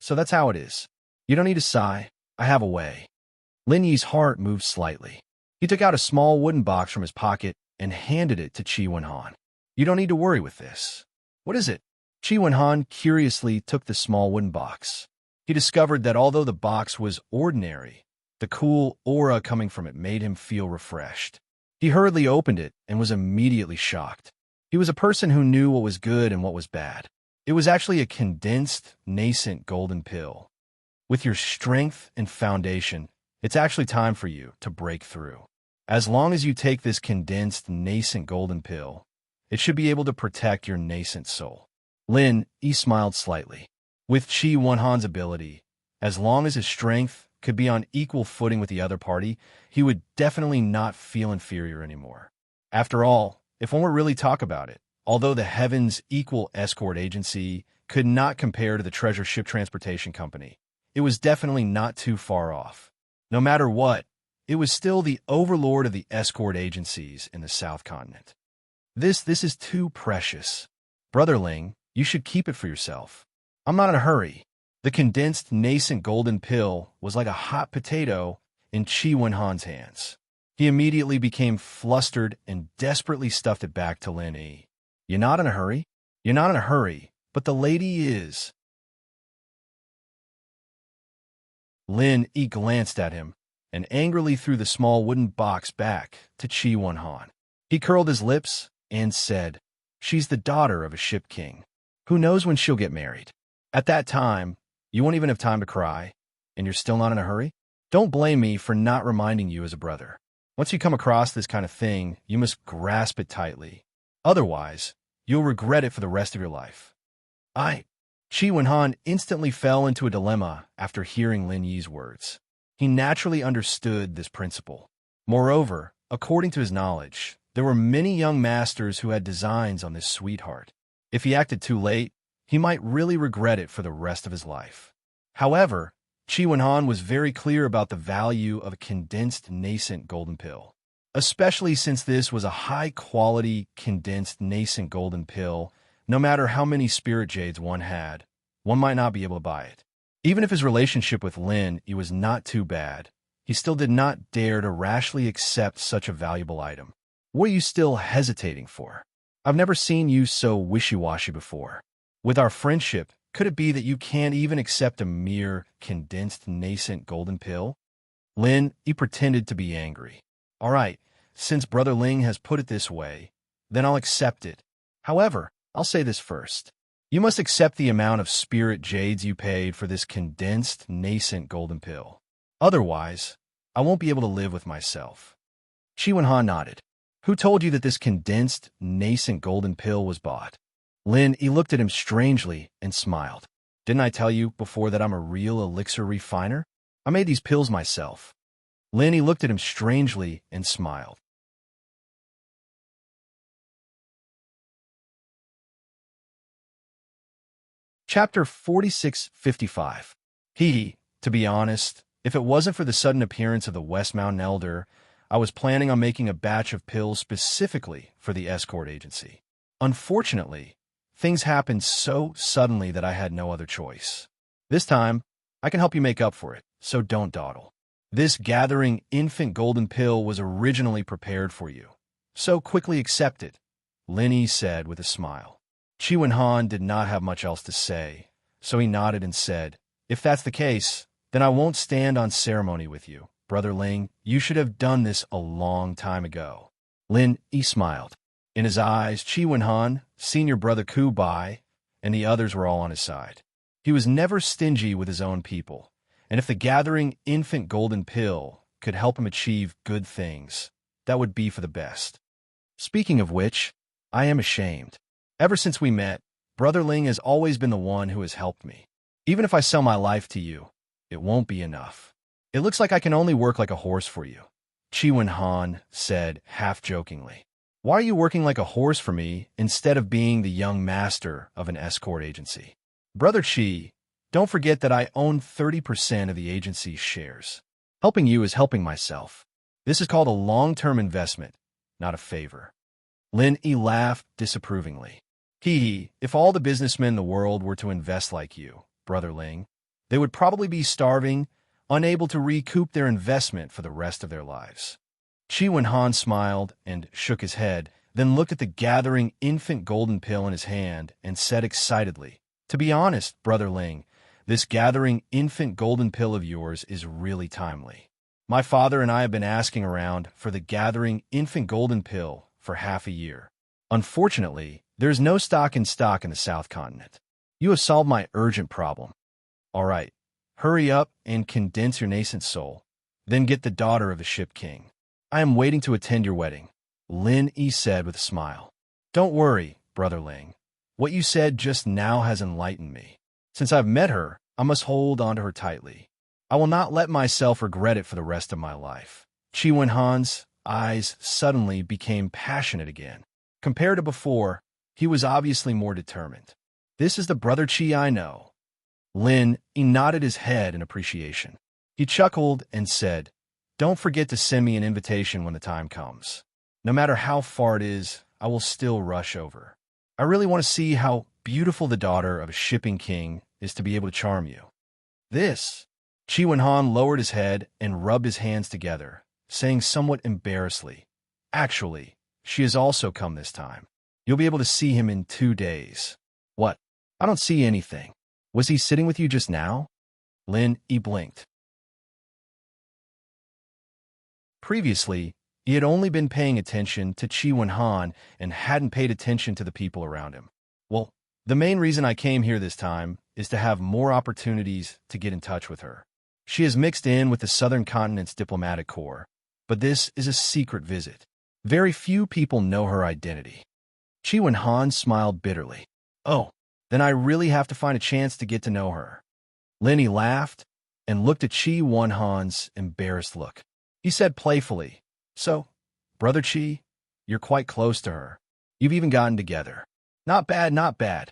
So that's how it is. You don't need to sigh. I have a way. Lin Yi's heart moved slightly. He took out a small wooden box from his pocket and handed it to Chi Wonhan. "You don't need to worry with this." "What is it?" Chi Wonhan curiously took the small wooden box. He discovered that although the box was ordinary, the cool aura coming from it made him feel refreshed. He hurriedly opened it and was immediately shocked. He was a person who knew what was good and what was bad. It was actually a condensed, nascent golden pill. With your strength and foundation, it's actually time for you to break through. As long as you take this condensed, nascent golden pill, it should be able to protect your nascent soul. Lin Yi smiled slightly. With Chi Wonhan's ability, as long as his strength could be on equal footing with the other party, he would definitely not feel inferior anymore. After all, if one were really talk about it, although the Heaven's equal escort agency could not compare to the treasure ship transportation company, it was definitely not too far off. No matter what, it was still the overlord of the escort agencies in the South Continent. This is too precious. Brother Ling, you should keep it for yourself. I'm not in a hurry. The condensed, nascent golden pill was like a hot potato in Chi Wonhan's hands. He immediately became flustered and desperately stuffed it back to Lin Yi. "You're not in a hurry? You're not in a hurry, but the lady is." Lin Yi glanced at him and angrily threw the small wooden box back to Chi Wonhan. He curled his lips and said, "She's the daughter of a ship king. Who knows when she'll get married? At that time, you won't even have time to cry, and you're still not in a hurry? Don't blame me for not reminding you as a brother. Once you come across this kind of thing, you must grasp it tightly. Otherwise, you'll regret it for the rest of your life." Chi Wonhan instantly fell into a dilemma after hearing Lin Yi's words. He naturally understood this principle. Moreover, according to his knowledge, There were many young masters who had designs on this sweetheart. If he acted too late, he might really regret it for the rest of his life. However, Chi Wen-han was very clear about the value of a condensed nascent golden pill, especially since this was a high-quality condensed nascent golden pill. No matter how many spirit jades one had, one might not be able to buy it. Even if his relationship with Lin Yi was not too bad, he still did not dare to rashly accept such a valuable item. What are you still hesitating for? I've never seen you so wishy-washy before. With our friendship, could it be that you can't even accept a mere condensed nascent golden pill? Lin Yi pretended to be angry. All right, since Brother Ling has put it this way, then I'll accept it. However, I'll say this first. You must accept the amount of spirit jades you paid for this condensed nascent golden pill. Otherwise, I won't be able to live with myself. Chi Wen-han nodded. Who told you that this condensed nascent golden pill was bought? Lin Yi looked at him strangely and smiled. Didn't I tell you before that I'm a real elixir refiner? I made these pills myself. Lin Yi looked at him strangely and smiled. Chapter 4655. To be honest, if it wasn't for the sudden appearance of the West Mountain Elder, I was planning on making a batch of pills specifically for the escort agency. Unfortunately, things happened so suddenly that I had no other choice. This time, I can help you make up for it, so don't dawdle. This gathering infant golden pill was originally prepared for you, so quickly accept it, Lin Yi said with a smile. Chi Wen-han did not have much else to say, so he nodded and said, If that's the case, then I won't stand on ceremony with you. Brother Ling, you should have done this a long time ago. Lin Yi smiled. In his eyes, Chi Wen-han, senior brother Ku Bai, and the others were all on his side. He was never stingy with his own people, and if the gathering infant golden pill could help him achieve good things, that would be for the best. Speaking of which, I am ashamed. Ever since we met, Brother Ling has always been the one who has helped me. Even if I sell my life to you, it won't be enough. It looks like I can only work like a horse for you, Chi Wen-han said half-jokingly. Why are you working like a horse for me instead of being the young master of an escort agency? Brother Chi, don't forget that I own 30% of the agency's shares. Helping you is helping myself. This is called a long-term investment, not a favor. Lin Yi laughed disapprovingly. If all the businessmen in the world were to invest like you, Brother Ling, they would probably be starving, unable to recoup their investment for the rest of their lives. Chi Wen-han smiled and shook his head, then looked at the gathering infant golden pill in his hand and said excitedly, To be honest, Brother Ling, this gathering infant golden pill of yours is really timely. My father and I have been asking around for the gathering infant golden pill for half a year. Unfortunately, there is no stock in the South Continent. You have solved my urgent problem. All right, hurry up and condense your nascent soul, then get the daughter of the ship king. I am waiting to attend your wedding, Lin Yi said with a smile. Don't worry, Brother Ling. What you said just now has enlightened me. Since I've met her, I must hold on to her tightly. I will not let myself regret it for the rest of my life. Chi Wen-han's eyes suddenly became passionate again. Compared to before, he was obviously more determined. This is the Brother Chi I know. Lin Yi nodded his head in appreciation. He chuckled and said, Don't forget to send me an invitation when the time comes. No matter how far it is, I will still rush over. I really want to see how beautiful the daughter of a shipping king is to be able to charm you. This. Chi Wen-han lowered his head and rubbed his hands together, saying somewhat embarrassedly, Actually, she has also come this time. You'll be able to see him in 2 days. What? I don't see anything. Was he sitting with you just now? Lin Yi blinked. Previously, he had only been paying attention to Chi Wen-han and hadn't paid attention to the people around him. Well, the main reason I came here this time is to have more opportunities to get in touch with her. She has mixed in with the Southern Continent's diplomatic corps, but this is a secret visit. Very few people know her identity. Chi Wen-han smiled bitterly. Oh, then I really have to find a chance to get to know her. Lin Yi laughed and looked at Chi Wen-han's embarrassed look. He said playfully, So, Brother Chi, You're quite close to her. You've even gotten together. Not bad, not bad.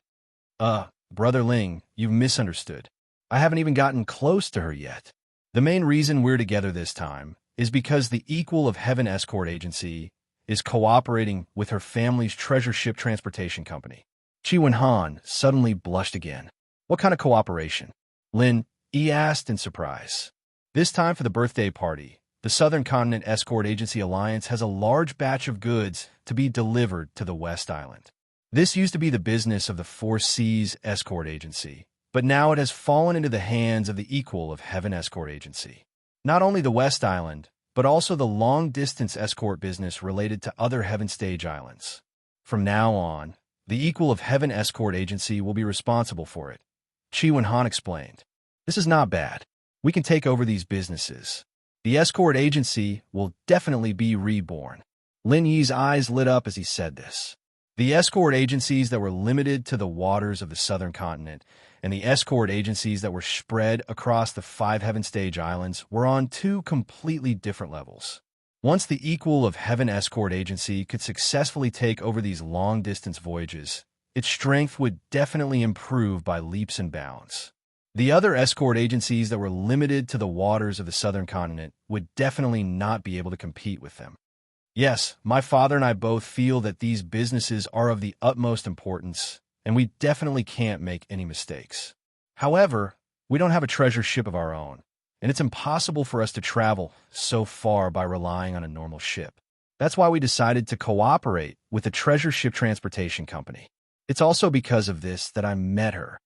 Brother Ling, you've misunderstood. I haven't even gotten close to her yet. The main reason we're together this time is because the Equal of Heaven Escort Agency is cooperating with her family's treasure ship transportation company. Chi Wen-han suddenly blushed again. What kind of cooperation? Lin, he asked in surprise. This time for the birthday party, the Southern Continent Escort Agency Alliance has a large batch of goods to be delivered to the West Island. This used to be the business of the Four Seas Escort Agency, but now it has fallen into the hands of the Equal of Heaven Escort Agency. Not only the West Island, but also the long-distance escort business related to other Heaven Stage Islands. From now on, the Equal of Heaven Escort Agency will be responsible for it. Chi Wen-han explained. This is not bad. We can take over these businesses. The escort agency will definitely be reborn. Lin Yi's eyes lit up as he said this. The escort agencies that were limited to the waters of the Southern Continent and the escort agencies that were spread across the 5 Heaven Stage Islands were on 2 completely different levels. Once the Equal of Heaven Escort Agency could successfully take over these long-distance voyages, its strength would definitely improve by leaps and bounds. The other escort agencies that were limited to the waters of the Southern Continent would definitely not be able to compete with them. Yes, my father and I both feel that these businesses are of the utmost importance, and we definitely can't make any mistakes. However, we don't have a treasure ship of our own, and it's impossible for us to travel so far by relying on a normal ship. That's why we decided to cooperate with the treasure ship transportation company. It's also because of this that I met her.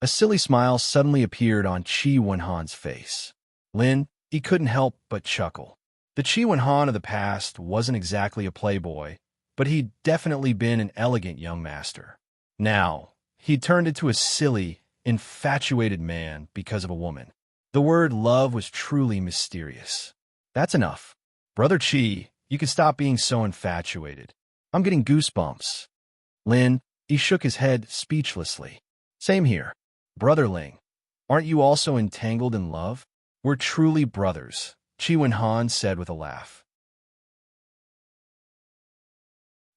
A silly smile suddenly appeared on Chi Wen-han's face. Lin, he couldn't help but chuckle. The Chi Wen-han of the past wasn't exactly a playboy, but he'd definitely been an elegant young master. Now, he'd turned into a silly, infatuated man because of a woman. The word love was truly mysterious. That's enough. Brother Chi, you can stop being so infatuated. I'm getting goosebumps. Lin, he shook his head speechlessly. Same here. Brother Ling, aren't you also entangled in love? We're truly brothers, Chi Wen-han said with a laugh.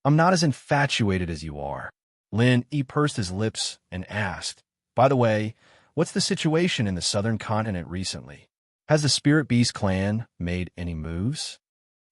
I'm not as infatuated as you are. Lin, he pursed his lips and asked, by the way, what's the situation in the Southern Continent recently? Has the Spirit Beast clan made any moves?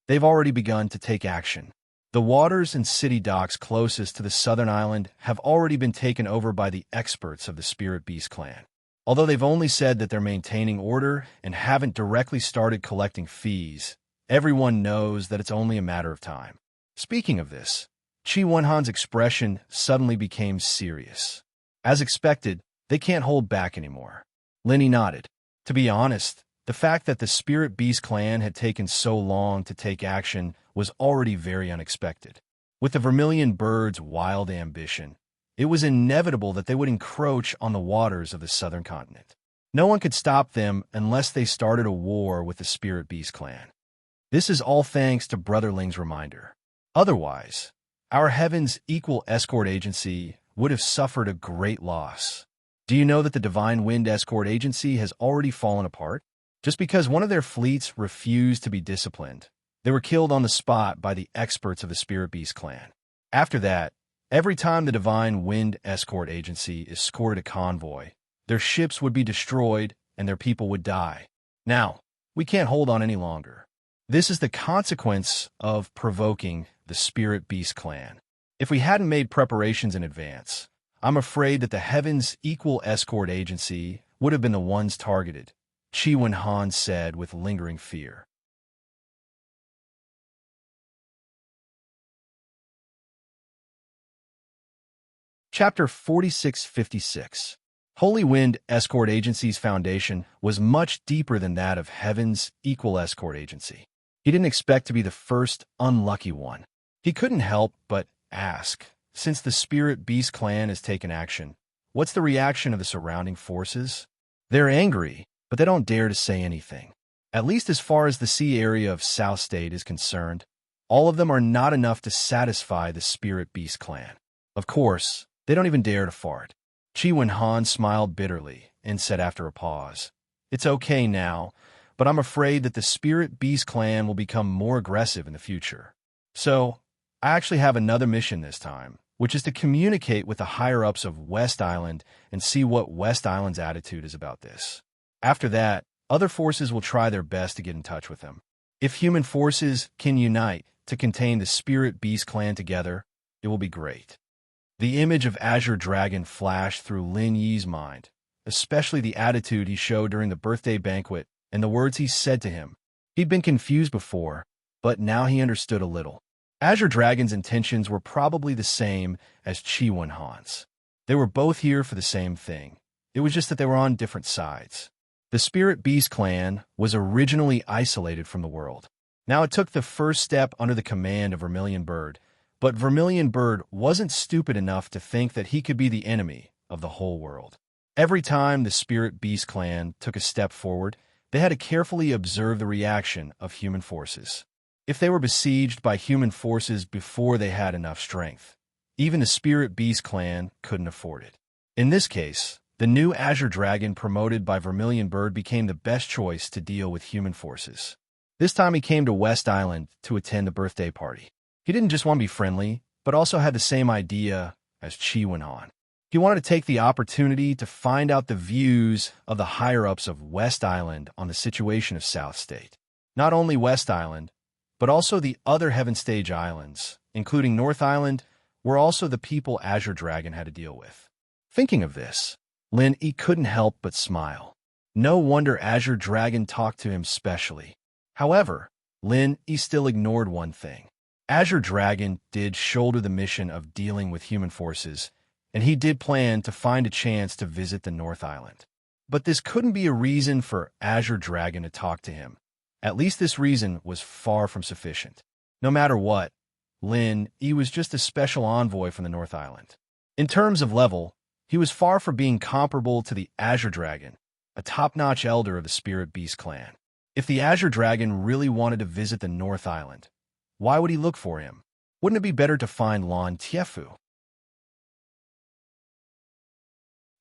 They've already begun to take action. The waters and city docks closest to the southern island have already been taken over by the experts of the Spirit Beast clan. Although they've only said that they're maintaining order and haven't directly started collecting fees, everyone knows that it's only a matter of time. Speaking of this, Chi Wen-han's expression suddenly became serious. As expected, they can't hold back anymore. Linny nodded. To be honest, the fact that the Spirit Beast clan had taken so long to take action was already very unexpected. With the Vermilion Bird's wild ambition, it was inevitable that they would encroach on the waters of the Southern Continent. No one could stop them unless they started a war with the Spirit Beast clan. This is all thanks to Brother Ling's reminder. Otherwise, our Heaven's Equal Escort Agency would have suffered a great loss. Do you know that the Divine Wind Escort Agency has already fallen apart? Just because one of their fleets refused to be disciplined, they were killed on the spot by the experts of the Spirit Beast clan. After that, every time the Divine Wind Escort Agency escorted a convoy, their ships would be destroyed and their people would die. Now, we can't hold on any longer. This is the consequence of provoking the Spirit Beast clan. If we hadn't made preparations in advance, I'm afraid that the Heaven's Equal Escort Agency would have been the ones targeted, Chi Wen-han said with lingering fear. Chapter 4656. Holy Wind Escort Agency's foundation was much deeper than that of Heaven's Equal Escort Agency. He didn't expect to be the first unlucky one. He couldn't help but ask, since the Spirit Beast clan has taken action, what's the reaction of the surrounding forces? They're angry, but they don't dare to say anything. At least as far as the sea area of South State is concerned, all of them are not enough to satisfy the Spirit Beast clan. Of course, they don't even dare to fart. Chi Wen-han smiled bitterly and said after a pause, It's okay now, but I'm afraid that the Spirit Beast clan will become more aggressive in the future. So, I actually have another mission this time, which is to communicate with the higher-ups of West Island and see what West Island's attitude is about this. After that, other forces will try their best to get in touch with them. If human forces can unite to contain the Spirit Beast clan together, it will be great. The image of Azure Dragon flashed through Lin Yi's mind, especially the attitude he showed during the birthday banquet and the words he said to him. He'd been confused before, but now he understood a little. Azure Dragon's intentions were probably the same as Chi Wen Han's. They were both here for the same thing. It was just that they were on different sides. The Spirit Beast clan was originally isolated from the world. Now it took the first step under the command of Vermilion Bird, but Vermilion Bird wasn't stupid enough to think that he could be the enemy of the whole world. Every time the Spirit Beast clan took a step forward, they had to carefully observe the reaction of human forces. If they were besieged by human forces before they had enough strength, even the Spirit Beast clan couldn't afford it. In this case, the new Azure Dragon promoted by Vermilion Bird became the best choice to deal with human forces. This time he came to West Island to attend the birthday party. He didn't just want to be friendly, but also had the same idea as Chi Wen Han. He wanted to take the opportunity to find out the views of the higher-ups of West Island on the situation of South State. Not only West Island, but also the other Heaven Stage islands, including North Island, were also the people Azure Dragon had to deal with. Thinking of this, Lin Yi couldn't help but smile. No wonder Azure Dragon talked to him specially. However, Lin Yi still ignored one thing. Azure Dragon did shoulder the mission of dealing with human forces, and he did plan to find a chance to visit the North Island. But this couldn't be a reason for Azure Dragon to talk to him. At least this reason was far from sufficient. No matter what, Lin Yi was just a special envoy from the North Island. In terms of level, he was far from being comparable to the Azure Dragon, a top-notch elder of the Spirit Beast clan. If the Azure Dragon really wanted to visit the North Island, why would he look for him? Wouldn't it be better to find Lan Tiefu?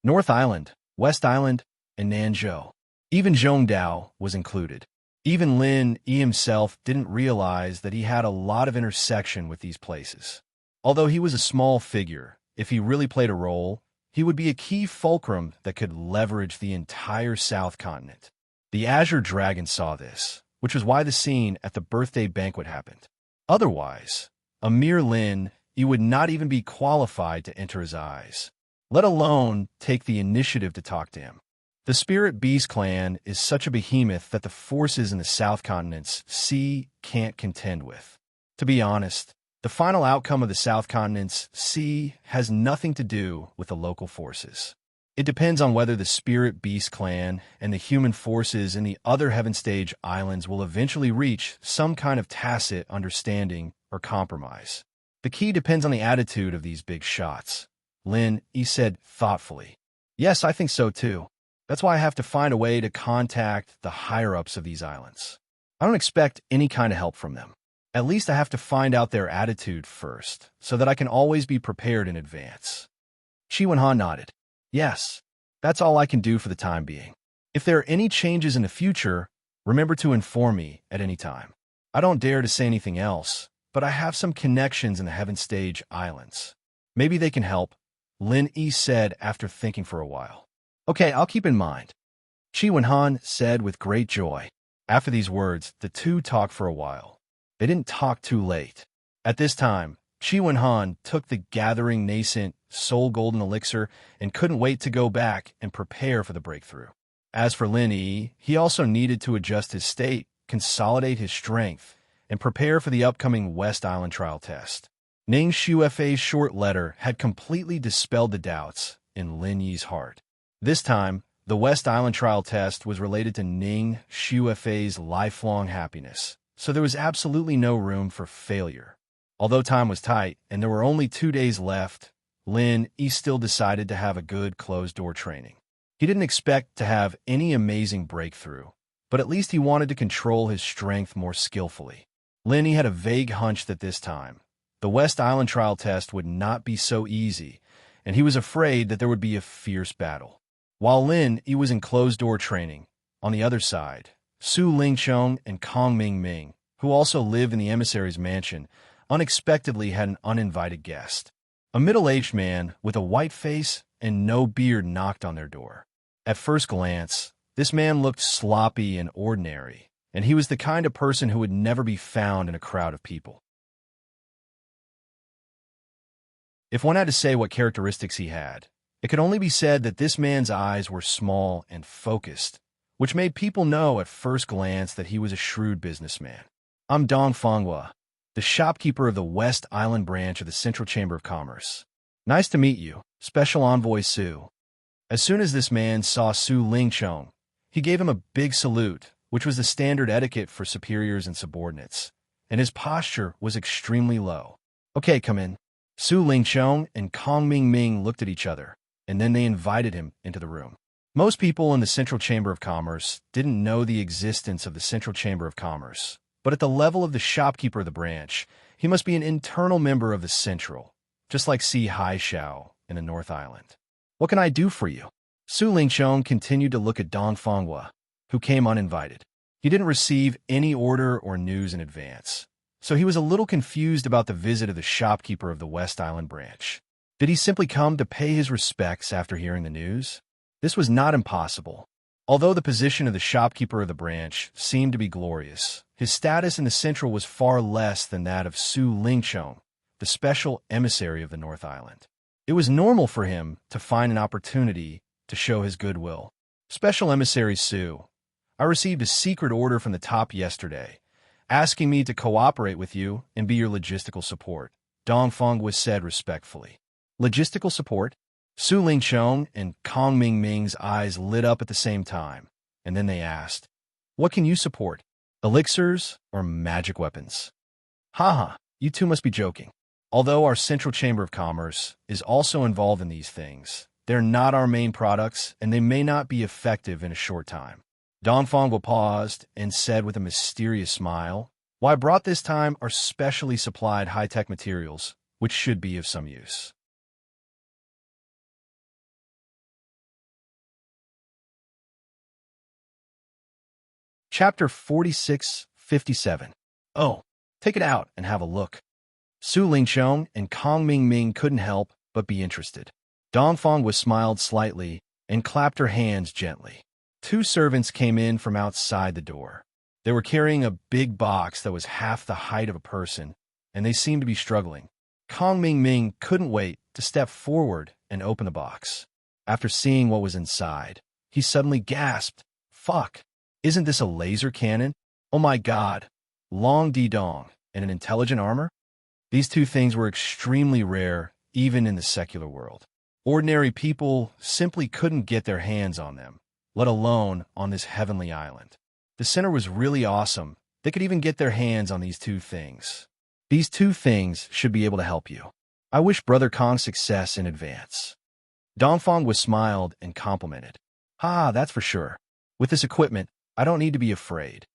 North Island, West Island, and Nanzhou. Even Zhongdao was included. Even Lin Yi himself didn't realize that he had a lot of intersection with these places. Although he was a small figure, if he really played a role, he would be a key fulcrum that could leverage the entire South Continent. The Azure Dragon saw this, which was why the scene at the birthday banquet happened. Otherwise, a mere Lin Yi would not even be qualified to enter his eyes, let alone take the initiative to talk to him. The Spirit Beast clan is such a behemoth that the forces in the South Continent's sea can't contend with. To be honest, the final outcome of the South Continent's sea has nothing to do with the local forces. It depends on whether the Spirit Beast clan and the human forces in the other Heaven Stage islands will eventually reach some kind of tacit understanding or compromise. The key depends on the attitude of these big shots. Lin Yi said thoughtfully. Yes, I think so too. That's why I have to find a way to contact the higher-ups of these islands. I don't expect any kind of help from them. At least I have to find out their attitude first, so that I can always be prepared in advance. Chi Wen Han nodded. Yes, that's all I can do for the time being. If there are any changes in the future, remember to inform me at any time. I don't dare to say anything else, but I have some connections in the Heaven Stage islands. Maybe they can help, Lin Yi said after thinking for a while. Okay, I'll keep in mind, Chi Wen Han said with great joy. After these words, the two talked for a while. They didn't talk too late. At this time, Chi Wen Han took the gathering nascent soul golden elixir and couldn't wait to go back and prepare for the breakthrough. As for Lin Yi, he also needed to adjust his state, consolidate his strength, and prepare for the upcoming West Island trial test. Ning Xuefei's short letter had completely dispelled the doubts in Lin Yi's heart. This time, the West Island trial test was related to Ning Xuefei's lifelong happiness, so there was absolutely no room for failure. Although time was tight and there were only 2 days left, Lin Yi still decided to have a good closed-door training. He didn't expect to have any amazing breakthrough, but at least he wanted to control his strength more skillfully. Lin Yi had a vague hunch that this time, the West Island trial test would not be so easy, and he was afraid that there would be a fierce battle. While Lin Yi was in closed-door training, on the other side, Su Lingchong and Kong Mingming, who also lived in the emissary's mansion, unexpectedly had an uninvited guest. A middle-aged man with a white face and no beard knocked on their door. At first glance, this man looked sloppy and ordinary, and he was the kind of person who would never be found in a crowd of people. If one had to say what characteristics he had, it could only be said that this man's eyes were small and focused, which made people know at first glance that he was a shrewd businessman. I'm Dong Fonghua, the shopkeeper of the West Island branch of the Central Chamber of Commerce. Nice to meet you, Special Envoy Su. As soon as this man saw Su Lingchong, he gave him a big salute, which was the standard etiquette for superiors and subordinates, and his posture was extremely low. Okay, come in. Su Lingchong and Kong Mingming looked at each other, and then they invited him into the room. Most people in the Central Chamber of Commerce didn't know the existence of the Central Chamber of Commerce, but at the level of the shopkeeper of the branch, he must be an internal member of the Central, just like Si Haishao in the North Island. What can I do for you? Su Lingchong continued to look at Dong Fonghua, who came uninvited. He didn't receive any order or news in advance, so he was a little confused about the visit of the shopkeeper of the West Island branch. Did he simply come to pay his respects after hearing the news? This was not impossible. Although the position of the shopkeeper of the branch seemed to be glorious, his status in the Central was far less than that of Su Lingchong, the special emissary of the North Island. It was normal for him to find an opportunity to show his goodwill. Special Emissary Su, I received a secret order from the top yesterday, asking me to cooperate with you and be your logistical support, Dong Fonghua said respectfully. Logistical support? Su Lingchong and Kong Mingming's eyes lit up at the same time, and then they asked, what can you support? Elixirs or magic weapons? Haha, you two must be joking. Although our Central Chamber of Commerce is also involved in these things, they're not our main products, and they may not be effective in a short time. Dong Fonghua paused and said with a mysterious smile, what I brought this time are specially supplied high-tech materials, which should be of some use. Chapter 46-57. Oh, take it out and have a look. Su Lingchong and Kong Mingming couldn't help but be interested. Dong Fonghua smiled slightly and clapped her hands gently. Two servants came in from outside the door. They were carrying a big box that was half the height of a person, and they seemed to be struggling. Kong Mingming couldn't wait to step forward and open the box. After seeing what was inside, he suddenly gasped, "Fuck, isn't this a laser cannon? Oh my god, Long Di Dong, and an intelligent armor?" These two things were extremely rare, even in the secular world. Ordinary people simply couldn't get their hands on them, let alone on this heavenly island. The center was really awesome. They could even get their hands on these two things. These two things should be able to help you. I wish Brother Kong success in advance. Dong Fonghua smiled and complimented. That's for sure. With this equipment, I don't need to be afraid.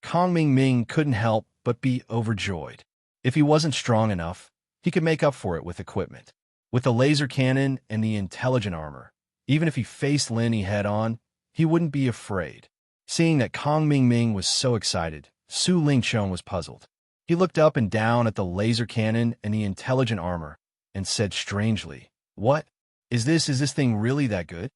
Kong Mingming couldn't help but be overjoyed. If he wasn't strong enough, he could make up for it with equipment. With the laser cannon and the intelligent armor, even if he faced Lenny head-on, he wouldn't be afraid. Seeing that Kong Mingming was so excited, Su Lingchong was puzzled. He looked up and down at the laser cannon and the intelligent armor and said strangely, what? Is this thing really that good?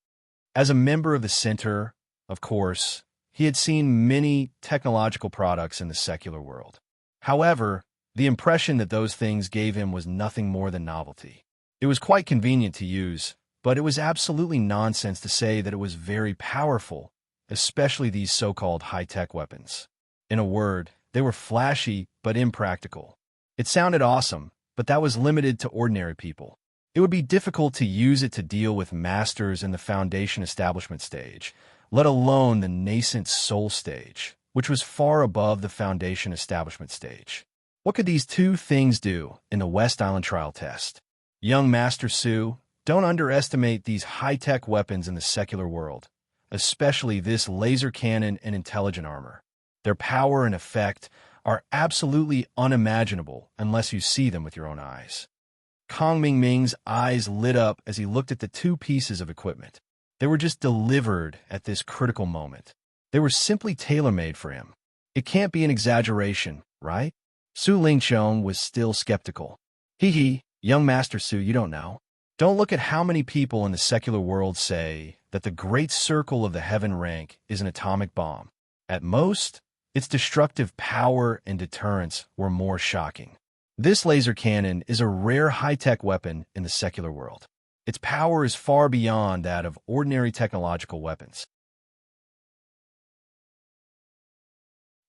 As a member of the Center, of course, he had seen many technological products in the secular world. However, the impression that those things gave him was nothing more than novelty. It was quite convenient to use, but it was absolutely nonsense to say that it was very powerful, especially these so-called high-tech weapons. In a word, they were flashy but impractical. It sounded awesome, but that was limited to ordinary people. It would be difficult to use it to deal with masters in the foundation establishment stage, let alone the nascent soul stage, which was far above the foundation establishment stage. What could these two things do in the West Island trial test? Young Master Su, don't underestimate these high-tech weapons in the secular world, especially this laser cannon and intelligent armor. Their power and effect are absolutely unimaginable unless you see them with your own eyes. Kong Mingming's eyes lit up as he looked at the two pieces of equipment. They were just delivered at this critical moment. They were simply tailor-made for him. It can't be an exaggeration, right? Su Lingqiong was still skeptical. Hee hee, young Master Su, you don't know. Don't look at how many people in the secular world say that the great circle of the heaven rank is an atomic bomb. At most, its destructive power and deterrence were more shocking. This laser cannon is a rare high-tech weapon in the secular world. Its power is far beyond that of ordinary technological weapons.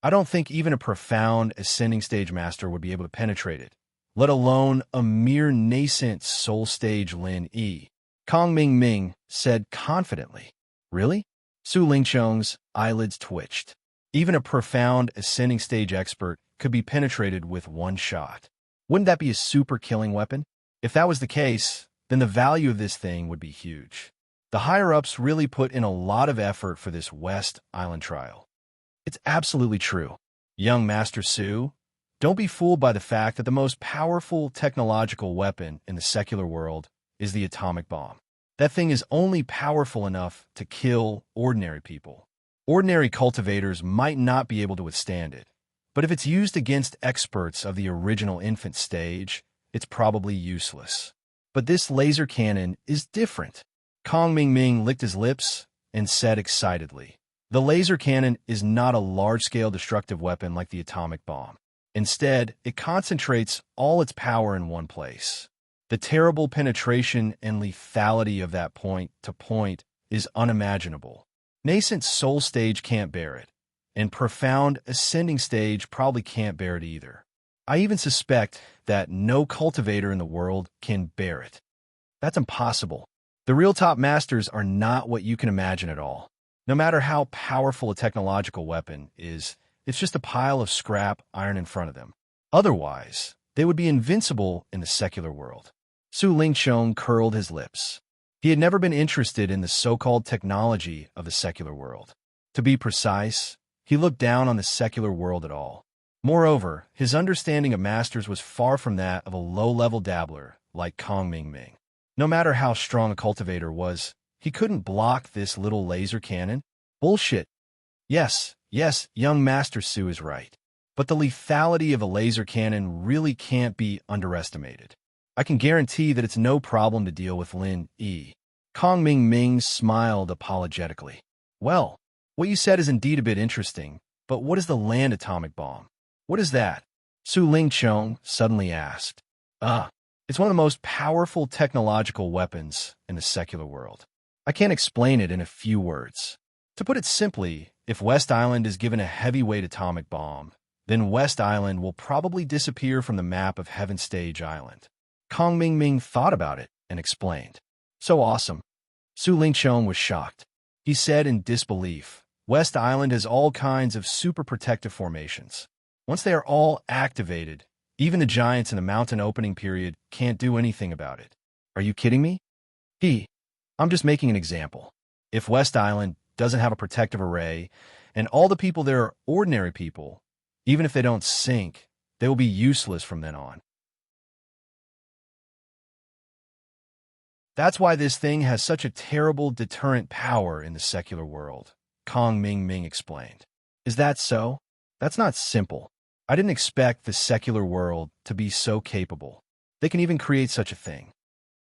I don't think even a profound ascending stage master would be able to penetrate it, let alone a mere nascent soul stage Lin Yi. Kong Ming Ming said confidently. Really? Su Lingqiong's eyelids twitched. Even a profound ascending stage expert could be penetrated with one shot. Wouldn't that be a super killing weapon? If that was the case, then the value of this thing would be huge. The higher-ups really put in a lot of effort for this West Island trial. It's absolutely true. Young Master Su, don't be fooled by the fact that the most powerful technological weapon in the secular world is the atomic bomb. That thing is only powerful enough to kill ordinary people. Ordinary cultivators might not be able to withstand it, but if it's used against experts of the original infant stage, it's probably useless. But this laser cannon is different. Kong Ming Ming licked his lips and said excitedly, the laser cannon is not a large-scale destructive weapon like the atomic bomb. Instead, it concentrates all its power in one place. The terrible penetration and lethality of that point-to-point is unimaginable. Nascent soul stage can't bear it, and profound ascending stage probably can't bear it either. I even suspect that no cultivator in the world can bear it. That's impossible. The real top masters are not what you can imagine at all. No matter how powerful a technological weapon is, it's just a pile of scrap iron in front of them. Otherwise, they would be invincible in the secular world. Su Lingqiong curled his lips. He had never been interested in the so-called technology of the secular world. To be precise, he looked down on the secular world at all. Moreover, his understanding of masters was far from that of a low-level dabbler like Kong Ming Ming. No matter how strong a cultivator was, he couldn't block this little laser cannon. Bullshit. Yes, young Master Su is right. But the lethality of a laser cannon really can't be underestimated. I can guarantee that it's no problem to deal with Lin Yi. Kong Ming Ming smiled apologetically. Well, what you said is indeed a bit interesting, but what is the land atomic bomb? What is that? Su Lingqiong suddenly asked. It's one of the most powerful technological weapons in the secular world. I can't explain it in a few words. To put it simply, if West Island is given a heavyweight atomic bomb, then West Island will probably disappear from the map of Heaven Stage Island. Kong Ming Ming thought about it and explained. So awesome. Su Lingqiong was shocked. He said in disbelief, West Island has all kinds of super protective formations. Once they are all activated, even the giants in the mountain opening period can't do anything about it. Are you kidding me? I'm just making an example. If West Island doesn't have a protective array, and all the people there are ordinary people, even if they don't sink, they will be useless from then on. That's why this thing has such a terrible deterrent power in the secular world, Kong Ming Ming explained. Is that so? That's not simple. I didn't expect the secular world to be so capable. They can even create such a thing.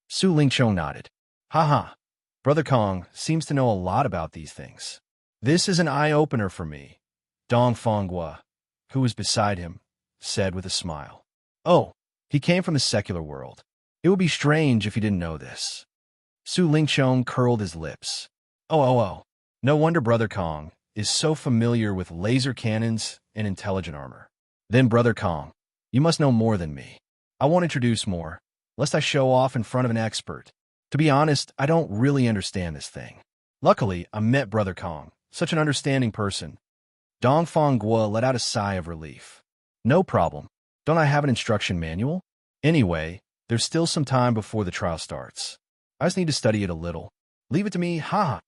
Su Lingqiong nodded. Haha. Brother Kong seems to know a lot about these things. This is an eye-opener for me, Dong Fonggua, who was beside him, said with a smile. Oh, he came from the secular world. It would be strange if he didn't know this. Su Lingqiong curled his lips. Oh. No wonder Brother Kong is so familiar with laser cannons and intelligent armor. Then, Brother Kong, you must know more than me. I won't introduce more, lest I show off in front of an expert. To be honest, I don't really understand this thing. Luckily, I met Brother Kong, such an understanding person. Dong Fonggua let out a sigh of relief. No problem. Don't I have an instruction manual? Anyway, there's still some time before the trial starts. I just need to study it a little. Leave it to me, haha.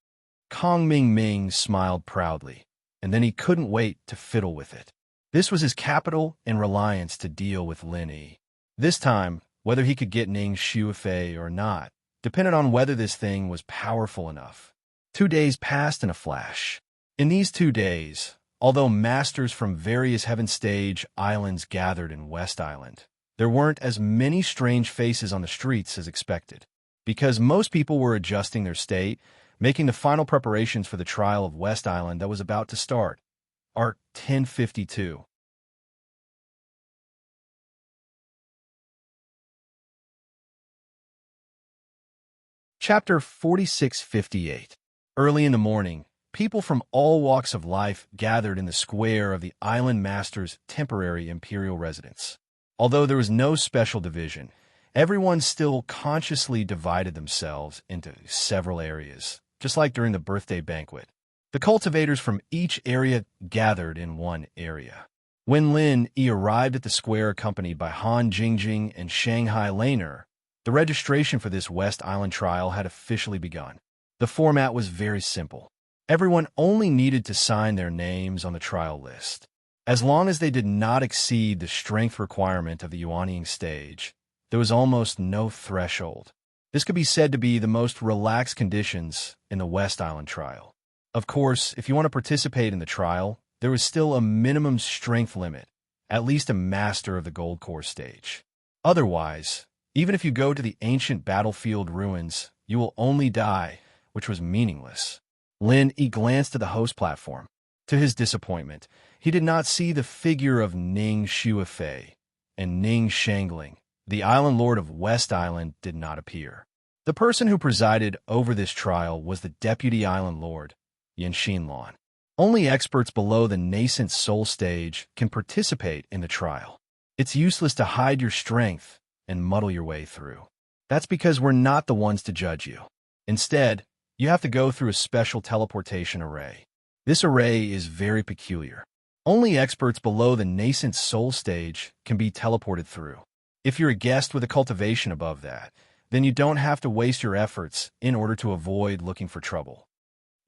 Kong Ming Ming smiled proudly, and then he couldn't wait to fiddle with it. This was his capital and reliance to deal with Lin Yi. This time, whether he could get Ning Shuifei or not, depended on whether this thing was powerful enough. 2 days passed in a flash. In these 2 days, Although masters from various Heaven Stage islands gathered in West Island, there weren't as many strange faces on the streets as expected, because most people were adjusting their state, making the final preparations for the trial of West Island that was about to start. Art 1052. Chapter 4658. Early in the morning, people from all walks of life gathered in the square of the island master's temporary imperial residence. Although there was no special division, everyone still consciously divided themselves into several areas, just like during the birthday banquet. The cultivators from each area gathered in one area. When Lin Yi arrived at the square accompanied by Han Jingjing and Shanghai Laner, the registration for this West Island trial had officially begun. The format was very simple. Everyone only needed to sign their names on the trial list. As long as they did not exceed the strength requirement of the Yuanying stage, there was almost no threshold. This could be said to be the most relaxed conditions in the West Island trial. Of course, if you want to participate in the trial, there was still a minimum strength limit, at least a master of the Gold Core stage. Otherwise, even if you go to the ancient battlefield ruins, you will only die, which was meaningless. Lin Yi glanced at the host platform. To his disappointment, he did not see the figure of Ning Shuifei, and Ning Shangling, the island lord of West Island, did not appear. The person who presided over this trial was the deputy island lord, Yanxinlan. Only experts below the nascent soul stage can participate in the trial. It's useless to hide your strength and muddle your way through. That's because we're not the ones to judge you. Instead, you have to go through a special teleportation array. This array is very peculiar. Only experts below the nascent soul stage can be teleported through. If you're a guest with a cultivation above that, then you don't have to waste your efforts in order to avoid looking for trouble.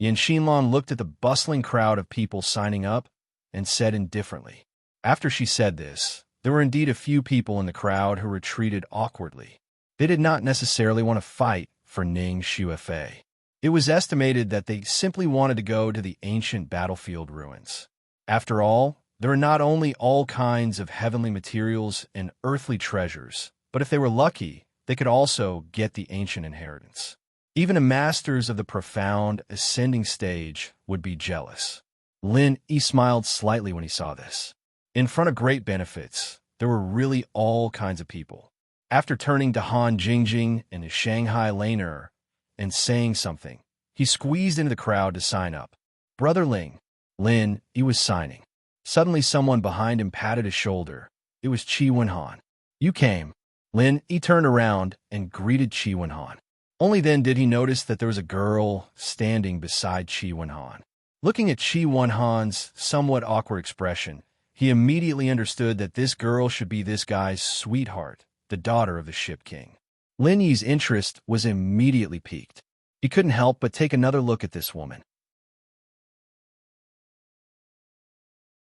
Yanxinlan looked at the bustling crowd of people signing up and said indifferently. After she said this, there were indeed a few people in the crowd who retreated awkwardly. They did not necessarily want to fight for Ning Shuifei. It was estimated that they simply wanted to go to the ancient battlefield ruins. After all, there are not only all kinds of heavenly materials and earthly treasures, but if they were lucky, they could also get the ancient inheritance. Even the masters of the profound ascending stage would be jealous. Lin Yi smiled slightly when he saw this. In front of great benefits, there were really all kinds of people. After turning to Han Jingjing and his Shanghai Laner and saying something, he squeezed into the crowd to sign up. Brother Ling. Lin Yi was signing. Suddenly someone behind him patted his shoulder. It was Qi Wenhan. You came. Lin Yi turned around and greeted Qi Wenhan. Only then did he notice that there was a girl standing beside Qi Wenhan. Looking at Qi Wenhan's somewhat awkward expression, he immediately understood that this girl should be this guy's sweetheart, the daughter of the Ship King. Lin Yi's interest was immediately piqued. He couldn't help but take another look at this woman.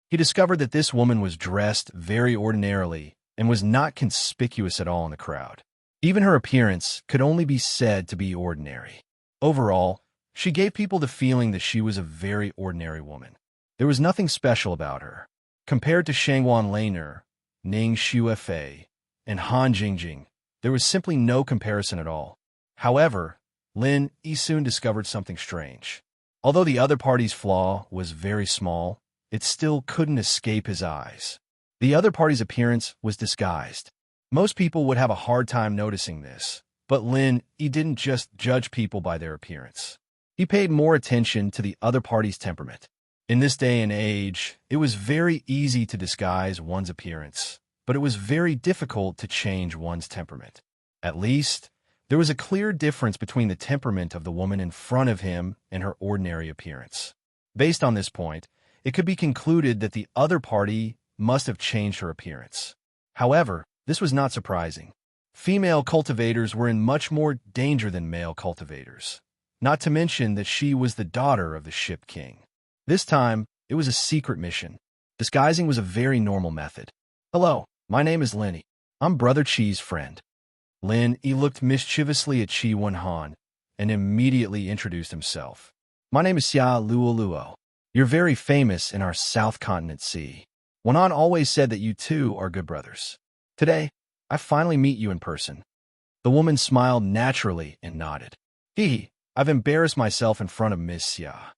He discovered that this woman was dressed very ordinarily and was not conspicuous at all in the crowd. Even her appearance could only be said to be ordinary. Overall, she gave people the feeling that she was a very ordinary woman. There was nothing special about her. Compared to Shangwan Laner, Ning Shuifei, and Han Jingjing, there was simply no comparison at all. However, Lin Yi soon discovered something strange. Although the other party's flaw was very small, it still couldn't escape his eyes. The other party's appearance was disguised. Most people would have a hard time noticing this, but Lin Yi didn't just judge people by their appearance. He paid more attention to the other party's temperament. In this day and age, it was very easy to disguise one's appearance, but it was very difficult to change one's temperament. At least, there was a clear difference between the temperament of the woman in front of him and her ordinary appearance. Based on this point, it could be concluded that the other party must have changed her appearance. However, this was not surprising. Female cultivators were in much more danger than male cultivators, not to mention that she was the daughter of the Ship King. This time, it was a secret mission. Disguising was a very normal method. Hello, my name is Lin Yi. I'm Brother Qi's friend. Lin Yi looked mischievously at Qi Wenhan and immediately introduced himself. My name is Xia Luoluo. You're very famous in our South Continent Sea. Wanan always said that you two are good brothers. Today, I finally meet you in person." The woman smiled naturally and nodded. I've embarrassed myself in front of Miss Xia."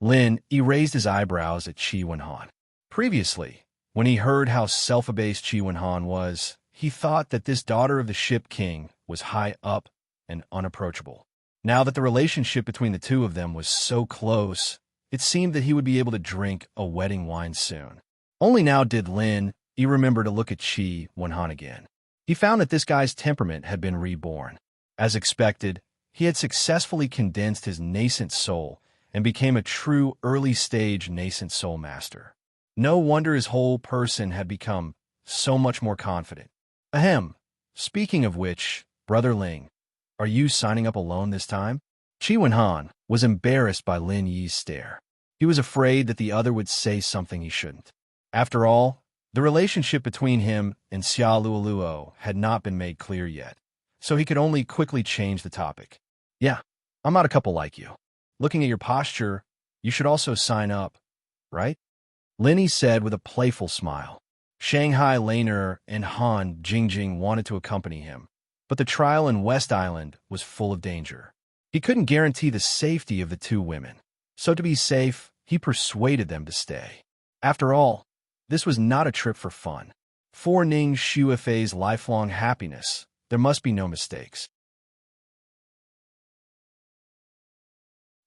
Lin raised his eyebrows at Qi Wenhan. Previously, when he heard how self-abased Qi Wenhan was, he thought that this daughter of the ship king was high up and unapproachable. Now that the relationship between the two of them was so close, it seemed that he would be able to drink a wedding wine soon. Only now did Lin remember to look at Qi Wenhan again. He found that this guy's temperament had been reborn. As expected, he had successfully condensed his nascent soul and became a true early-stage nascent soul master. No wonder his whole person had become so much more confident. Ahem. Speaking of which, Brother Ling, are you signing up alone this time? Qi Wenhan was embarrassed by Lin Yi's stare. He was afraid that the other would say something he shouldn't. After all, the relationship between him and Xia Luoluo had not been made clear yet, so he could only quickly change the topic. Yeah, I'm not a couple like you. Looking at your posture, you should also sign up, right? Lin said with a playful smile. Shanghai Laner and Han Jingjing wanted to accompany him, but the trial in West Island was full of danger. He couldn't guarantee the safety of the two women, so to be safe, he persuaded them to stay. After all, this was not a trip for fun. For Ning Shuifei's lifelong happiness, there must be no mistakes.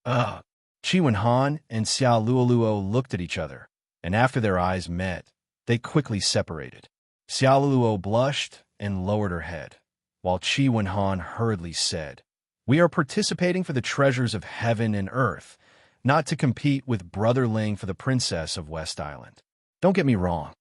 Qi Wenhan and Xia Luoluo looked at each other, and after their eyes met, they quickly separated. Xia Luoluo blushed and lowered her head, while Qi Wenhan hurriedly said, "We are participating for the treasures of heaven and earth, not to compete with Brother Ling for the princess of West Island. Don't get me wrong.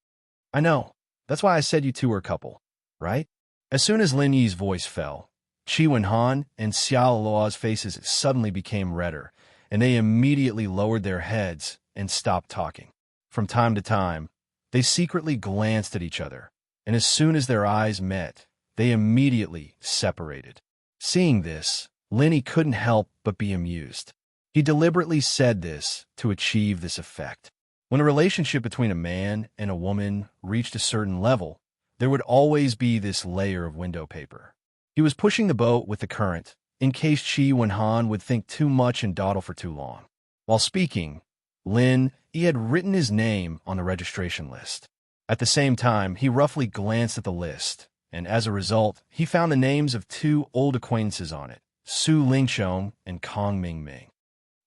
I know. That's why I said you two are a couple, right?" As soon as Lin Yi's voice fell, Qi Wenhan and Xia Luo's faces suddenly became redder, and they immediately lowered their heads and stopped talking. From time to time, they secretly glanced at each other, and as soon as their eyes met, they immediately separated. Seeing this, Lin Yi couldn't help but be amused. He deliberately said this to achieve this effect. When a relationship between a man and a woman reached a certain level, there would always be this layer of window paper. He was pushing the boat with the current, in case Qi Wenhan would think too much and dawdle for too long. While speaking, Lin Yi had written his name on the registration list. At the same time, he roughly glanced at the list, and as a result, he found the names of two old acquaintances on it, Su Lingchong and Kong Mingming.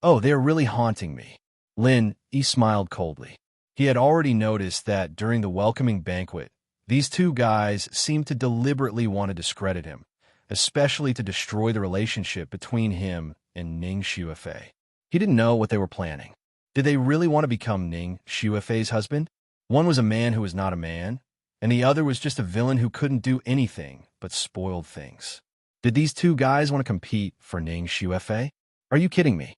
"Oh, they are really haunting me." Lin Yi smiled coldly. He had already noticed that during the welcoming banquet, these two guys seemed to deliberately want to discredit him, especially to destroy the relationship between him and Ning Shuifei. He didn't know what they were planning. Did they really want to become Ning Shuifei's husband? One was a man who was not a man, and the other was just a villain who couldn't do anything but spoiled things. Did these two guys want to compete for Ning Shuifei? Are you kidding me?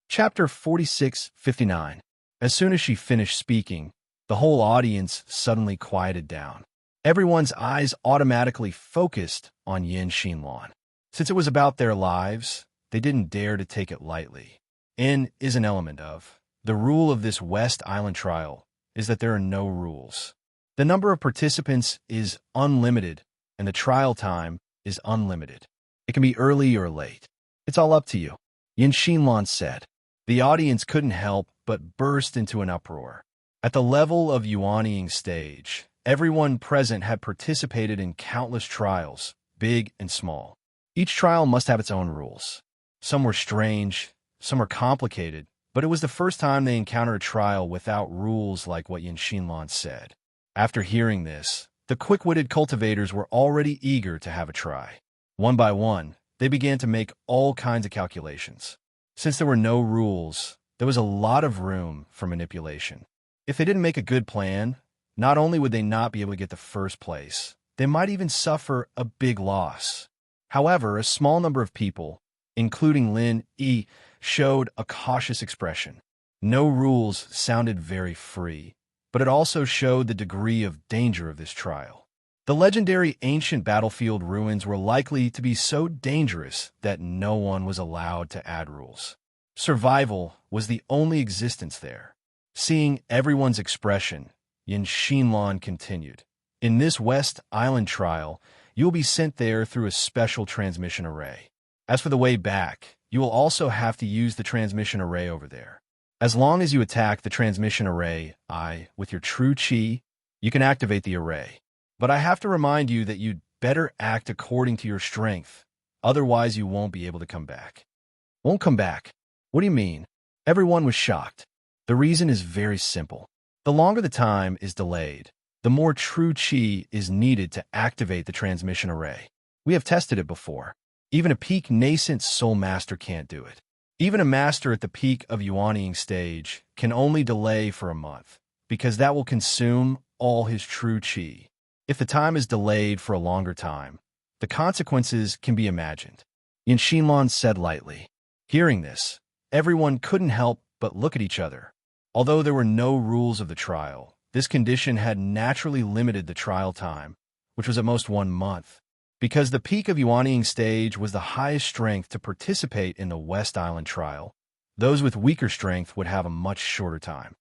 Chapter 46-59. As soon as she finished speaking, the whole audience suddenly quieted down. Everyone's eyes automatically focused on Yin Xinlan. Since it was about their lives, they didn't dare to take it lightly. N is an element of. The rule of this West Island trial is that there are no rules. The number of participants is unlimited, and the trial time is unlimited. It can be early or late. It's all up to you, Yin Xinlan said. The audience couldn't help but burst into an uproar. At the level of Yuanying stage, everyone present had participated in countless trials, big and small. Each trial must have its own rules. Some were strange, some were complicated, but it was the first time they encountered a trial without rules like what Yin Xinlan said. After hearing this, the quick-witted cultivators were already eager to have a try. One by one, they began to make all kinds of calculations. Since there were no rules, there was a lot of room for manipulation. If they didn't make a good plan, not only would they not be able to get the first place, they might even suffer a big loss. However, a small number of people, including Lin Yi, showed a cautious expression. No rules sounded very free, but it also showed the degree of danger of this trial. The legendary ancient battlefield ruins were likely to be so dangerous that no one was allowed to add rules. Survival was the only existence there. Seeing everyone's expression, Yin Xinlan continued. In this West Island trial, you will be sent there through a special transmission array. As for the way back, you will also have to use the transmission array over there. As long as you attack the transmission array, with your true chi, you can activate the array. But I have to remind you that you'd better act according to your strength, otherwise you won't be able to come back. Won't come back? What do you mean? Everyone was shocked. The reason is very simple. The longer the time is delayed, the more true chi is needed to activate the transmission array. We have tested it before. Even a peak nascent soul master can't do it. Even a master at the peak of Yuanying stage can only delay for a month, because that will consume all his true chi. If the time is delayed for a longer time, the consequences can be imagined. Yin Xinlan said lightly. Hearing this, everyone couldn't help but look at each other. Although there were no rules of the trial, this condition had naturally limited the trial time, which was at most 1 month. Because the peak of Yuanying stage was the highest strength to participate in the West Island trial, those with weaker strength would have a much shorter time.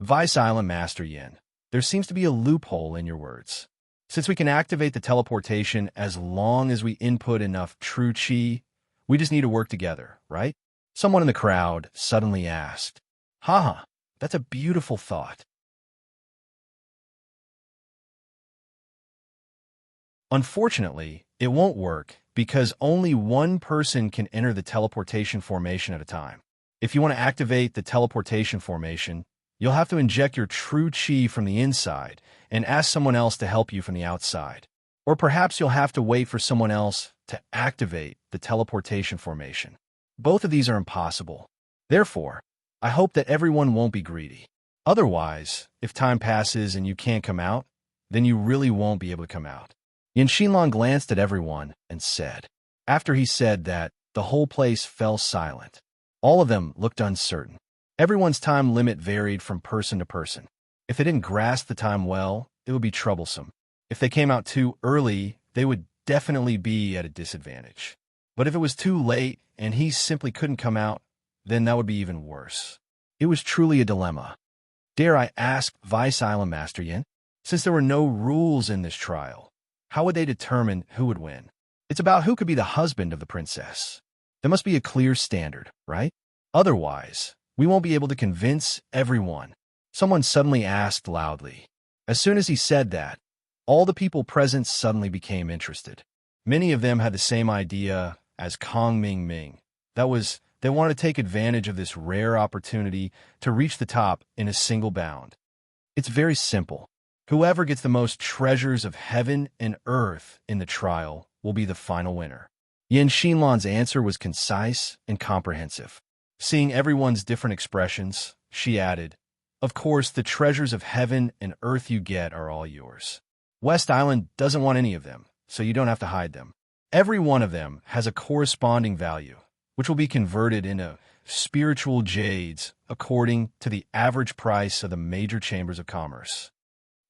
Vice Island Master Yin, there seems to be a loophole in your words. Since we can activate the teleportation as long as we input enough true chi, we just need to work together, right? Someone in the crowd suddenly asked. Haha, that's a beautiful thought. Unfortunately, it won't work because only one person can enter the teleportation formation at a time. If you want to activate the teleportation formation, you'll have to inject your true chi from the inside and ask someone else to help you from the outside. Or perhaps you'll have to wait for someone else to activate the teleportation formation. Both of these are impossible. Therefore, I hope that everyone won't be greedy. Otherwise, if time passes and you can't come out, then you really won't be able to come out. Yin Xinlan glanced at everyone and said. After he said that, the whole place fell silent. All of them looked uncertain. Everyone's time limit varied from person to person. If they didn't grasp the time well, it would be troublesome. If they came out too early, they would definitely be at a disadvantage. But if it was too late and he simply couldn't come out, then that would be even worse. It was truly a dilemma. Dare I ask Vice Island Master Yin? Since there were no rules in this trial, how would they determine who would win? It's about who could be the husband of the princess. There must be a clear standard, right? Otherwise, we won't be able to convince everyone. Someone suddenly asked loudly. As soon as he said that, all the people present suddenly became interested. Many of them had the same idea as Kong Ming Ming. That was, they wanted to take advantage of this rare opportunity to reach the top in a single bound. It's very simple. Whoever gets the most treasures of heaven and earth in the trial will be the final winner. Yin Xinlan's answer was concise and comprehensive. Seeing everyone's different expressions, she added, Of course, the treasures of heaven and earth you get are all yours. West Island doesn't want any of them, so you don't have to hide them. Every one of them has a corresponding value, which will be converted into spiritual jades according to the average price of the major chambers of commerce.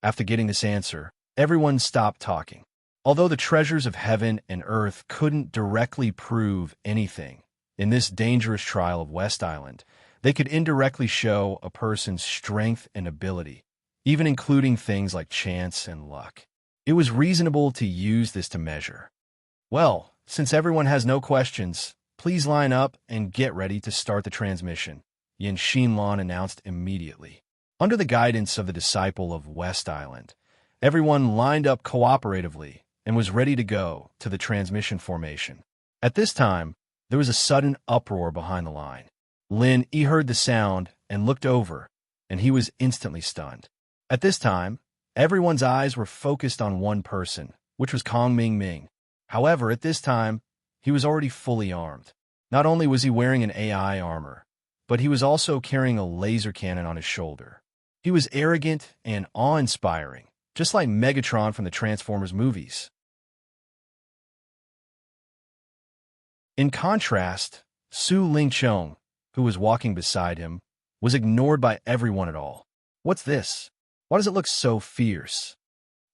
After getting this answer, everyone stopped talking. Although the treasures of heaven and earth couldn't directly prove anything in this dangerous trial of West Island, they could indirectly show a person's strength and ability, even including things like chance and luck. It was reasonable to use this to measure. Well, since everyone has no questions, please line up and get ready to start the transmission, Yin Xinlan announced immediately. Under the guidance of the disciple of West Island, everyone lined up cooperatively and was ready to go to the transmission formation. At this time, there was a sudden uproar behind the line. Lin Yi heard the sound and looked over, and he was instantly stunned. At this time, everyone's eyes were focused on one person, which was Kong Ming Ming. However, at this time, he was already fully armed. Not only was he wearing an AI armor, but he was also carrying a laser cannon on his shoulder. He was arrogant and awe-inspiring, just like Megatron from the Transformers movies. In contrast, Su Lingchong, who was walking beside him, was ignored by everyone at all. What's this? Why does it look so fierce?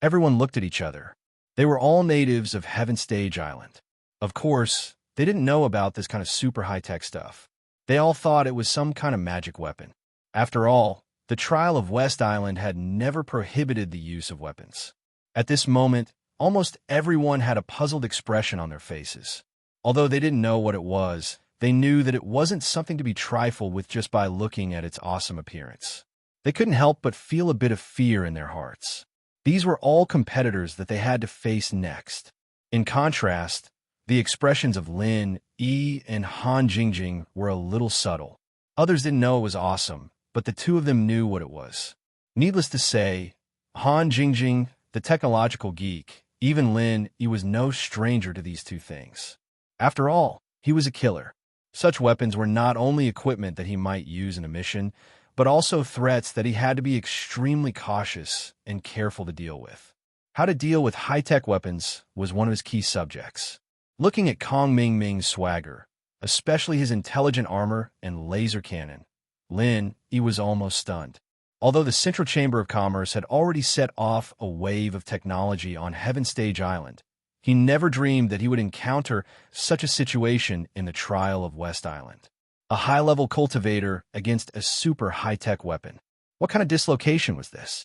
Everyone looked at each other. They were all natives of Heaven Stage Island. Of course, they didn't know about this kind of super high-tech stuff. They all thought it was some kind of magic weapon. After all, the trial of West Island had never prohibited the use of weapons. At this moment, almost everyone had a puzzled expression on their faces. Although they didn't know what it was, they knew that it wasn't something to be trifled with just by looking at its awesome appearance. They couldn't help but feel a bit of fear in their hearts. These were all competitors that they had to face next. In contrast, the expressions of Lin, Yi, and Han Jingjing were a little subtle. Others didn't know it was awesome, but the two of them knew what it was. Needless to say, Han Jingjing, the technological geek, even Lin, he was no stranger to these two things. After all, he was a killer. Such weapons were not only equipment that he might use in a mission, but also threats that he had to be extremely cautious and careful to deal with. How to deal with high-tech weapons was one of his key subjects. Looking at Kong Ming Ming's swagger, especially his intelligent armor and laser cannon, Lin, he was almost stunned. Although the Central Chamber of Commerce had already set off a wave of technology on Heaven Stage Island, he never dreamed that he would encounter such a situation in the trial of West Island. A high-level cultivator against a super high-tech weapon. What kind of dislocation was this?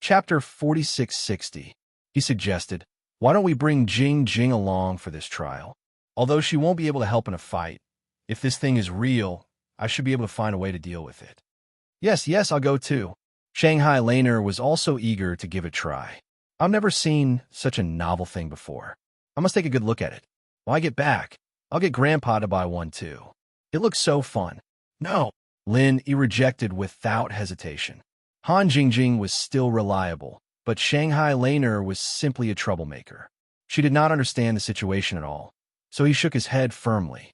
Chapter 4660. He suggested, "Why don't we bring Jing Jing along for this trial? Although she won't be able to help in a fight, if this thing is real, I should be able to find a way to deal with it." Yes, I'll go too. Shanghai Laner was also eager to give it a try. "I've never seen such a novel thing before. I must take a good look at it. When I get back, I'll get Grandpa to buy one too. It looks so fun." "No," Lin rejected without hesitation. Han Jingjing was still reliable, but Shanghai Laner was simply a troublemaker. She did not understand the situation at all, so he shook his head firmly.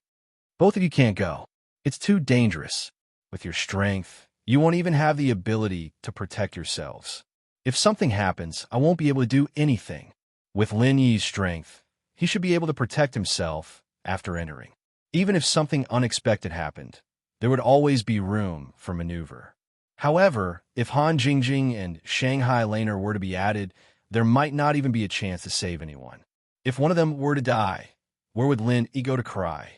"Both of you can't go. It's too dangerous. With your strength, you won't even have the ability to protect yourselves. If something happens, I won't be able to do anything. With Lin Yi's strength, he should be able to protect himself after entering. Even if something unexpected happened, there would always be room for maneuver. However, if Han Jingjing and Shanghai Laner were to be added, there might not even be a chance to save anyone. If one of them were to die, where would Lin Yi go to cry?"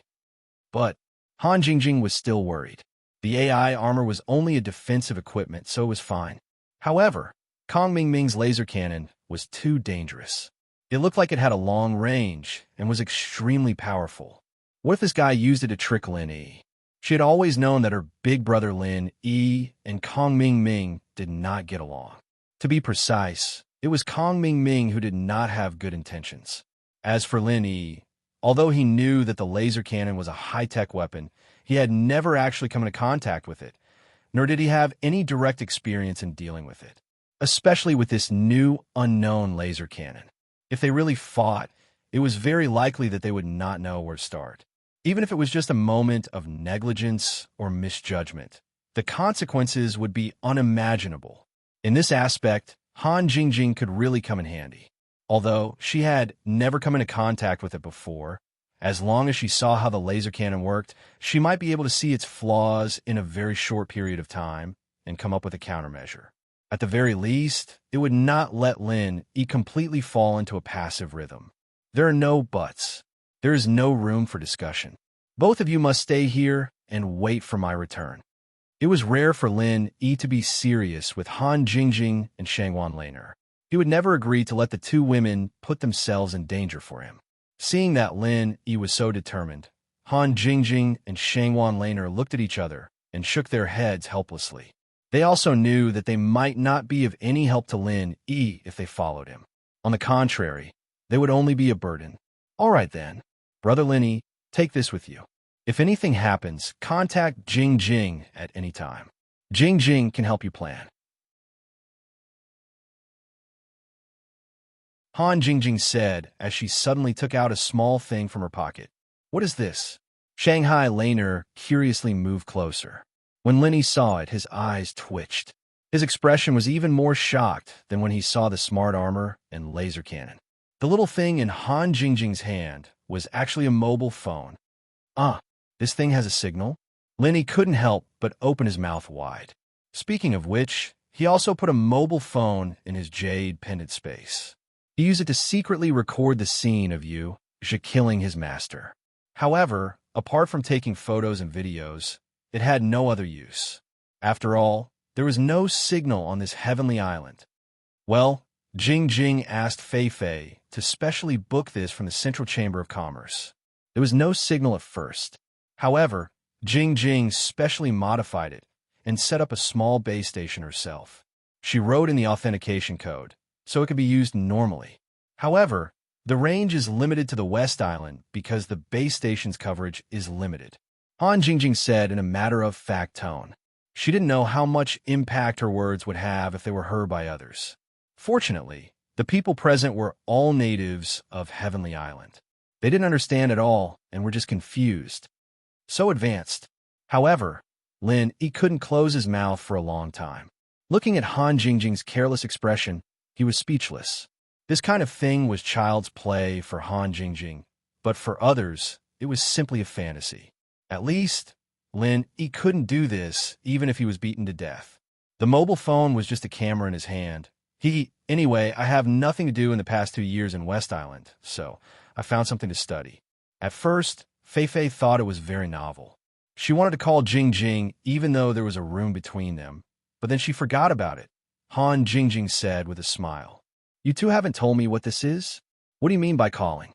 But Han Jingjing was still worried. The AI armor was only a defensive equipment, so it was fine. However, Kong Ming Ming's laser cannon was too dangerous. It looked like it had a long range and was extremely powerful. What if this guy used it to trick Lin Yi? She had always known that her big brother Lin Yi and Kong Ming Ming did not get along. To be precise, it was Kong Ming Ming who did not have good intentions. As for Lin Yi, although he knew that the laser cannon was a high-tech weapon, he had never actually come into contact with it, nor did he have any direct experience in dealing with it, especially with this new, unknown laser cannon. If they really fought, it was very likely that they would not know where to start. Even if it was just a moment of negligence or misjudgment, the consequences would be unimaginable. In this aspect, Han Jingjing could really come in handy. Although she had never come into contact with it before, as long as she saw how the laser cannon worked, she might be able to see its flaws in a very short period of time and come up with a countermeasure. At the very least, it would not let Lin Yi completely fall into a passive rhythm. There are no buts. There is no room for discussion. Both of you must stay here and wait for my return. It was rare for Lin Yi to be serious with Han Jingjing and Shangwan Laner. He would never agree to let the two women put themselves in danger for him. Seeing that Lin Yi was so determined, Han Jingjing and Shangwan Laner looked at each other and shook their heads helplessly. They also knew that they might not be of any help to Lin Yi if they followed him. On the contrary, they would only be a burden. "All right then, Brother Lin Yi, take this with you. If anything happens, contact Jing Jing at any time. Jing Jing can help you plan." Han Jingjing said as she suddenly took out a small thing from her pocket. "What is this?" Shanghai Laner curiously moved closer. When Lin Yi saw it, his eyes twitched. His expression was even more shocked than when he saw the smart armor and laser cannon. The little thing in Han Jingjing's hand was actually a mobile phone. "Ah, this thing has a signal?" Lenny couldn't help but open his mouth wide. Speaking of which, he also put a mobile phone in his jade pendant space. He used it to secretly record the scene of you killing his master. However, apart from taking photos and videos, it had no other use. After all, there was no signal on this heavenly island. Well, Jing Jing asked Fei Fei to specially book this from the Central Chamber of Commerce. There was no signal at first. However, Jing Jing specially modified it and set up a small base station herself. She wrote in the authentication code, so it could be used normally. However, the range is limited to the West Island because the base station's coverage is limited. Han Jingjing said in a matter-of-fact tone. She didn't know how much impact her words would have if they were heard by others. Fortunately, the people present were all natives of Heavenly Island. They didn't understand at all and were just confused. So advanced. However, Lin Yi couldn't close his mouth for a long time. Looking at Han Jingjing's careless expression, he was speechless. This kind of thing was child's play for Han Jingjing, but for others, it was simply a fantasy. At least, Lin Yi couldn't do this even if he was beaten to death. The mobile phone was just a camera in his hand. Anyway, I have nothing to do in the past 2 years in West Island, so I found something to study. At first, Fei Fei thought it was very novel. She wanted to call Jing Jing even though there was a room between them, but then she forgot about it. Han Jingjing said with a smile. You two haven't told me what this is? What do you mean by calling?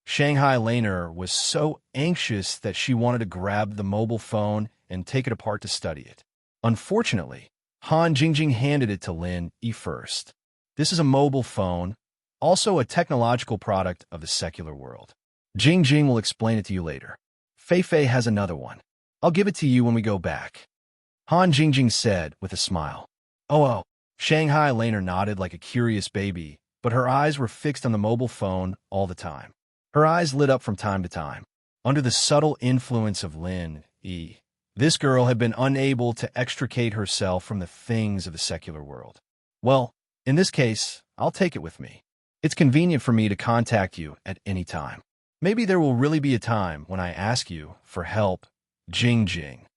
Shanghai Laner was so anxious that she wanted to grab the mobile phone and take it apart to study it. Unfortunately, Han Jingjing handed it to Lin Yi first. This is a mobile phone, also a technological product of the secular world. Jing Jing will explain it to you later. Fei Fei has another one. I'll give it to you when we go back. Han Jingjing said with a smile. Oh. Shanghai Laner nodded like a curious baby, but her eyes were fixed on the mobile phone all the time. Her eyes lit up from time to time. Under the subtle influence of Lin Yi, this girl had been unable to extricate herself from the things of the secular world. Well, in this case, I'll take it with me. It's convenient for me to contact you at any time. Maybe there will really be a time when I ask you for help, Jing Jing.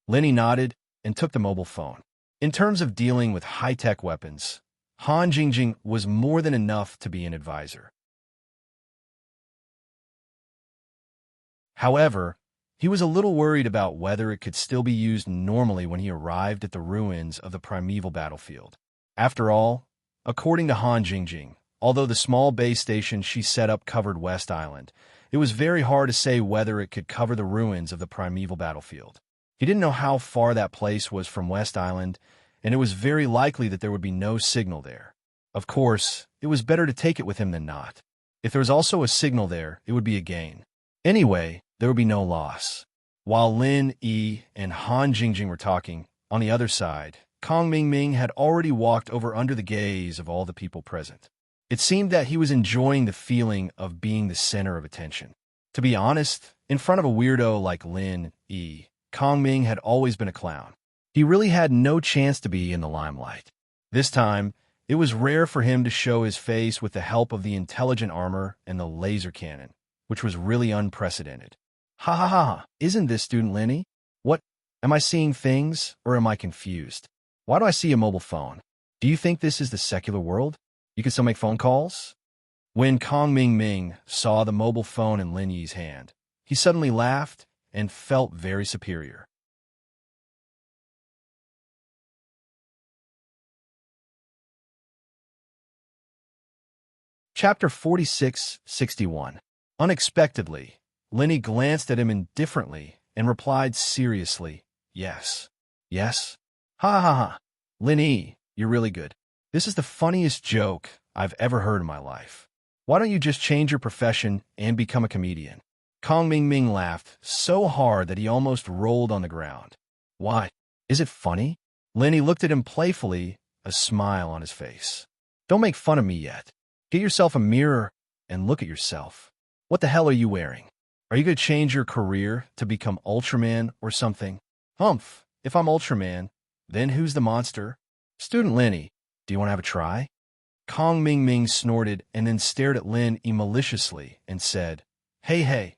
Lenny nodded and took the mobile phone. In terms of dealing with high-tech weapons, Han Jingjing was more than enough to be an advisor. However, he was a little worried about whether it could still be used normally when he arrived at the ruins of the primeval battlefield. After all, according to Han Jingjing, although the small base station she set up covered West Island, it was very hard to say whether it could cover the ruins of the primeval battlefield. He didn't know how far that place was from West Island, and it was very likely that there would be no signal there. Of course, it was better to take it with him than not. If there was also a signal there, it would be a gain. Anyway, there would be no loss. While Lin Yi and Han Jingjing were talking, on the other side, Kong Mingming had already walked over under the gaze of all the people present. It seemed that he was enjoying the feeling of being the center of attention. To be honest, in front of a weirdo like Lin Yi, Kong Ming had always been a clown. He really had no chance to be in the limelight. This time, it was rare for him to show his face with the help of the intelligent armor and the laser cannon, which was really unprecedented. Ha ha ha, isn't this student Lenny? What? Am I seeing things, or am I confused? Why do I see a mobile phone? Do you think this is the secular world? You can still make phone calls? When Kong Ming saw the mobile phone in Lin Yi's hand, he suddenly laughed and felt very superior. Chapter 46-61. Unexpectedly, Lenny glanced at him indifferently and replied seriously, Yes. Yes? Ha ha ha. Lenny, you're really good. This is the funniest joke I've ever heard in my life. Why don't you just change your profession and become a comedian? Kong Ming laughed so hard that he almost rolled on the ground. Why? Is it funny? Lenny looked at him playfully, a smile on his face. Don't make fun of me yet. Get yourself a mirror and look at yourself. What the hell are you wearing? Are you going to change your career to become Ultraman or something? Humph, if I'm Ultraman, then who's the monster? Student Lenny, do you want to have a try? Kong Ming snorted and then stared at Lin Yi maliciously and said, Hey,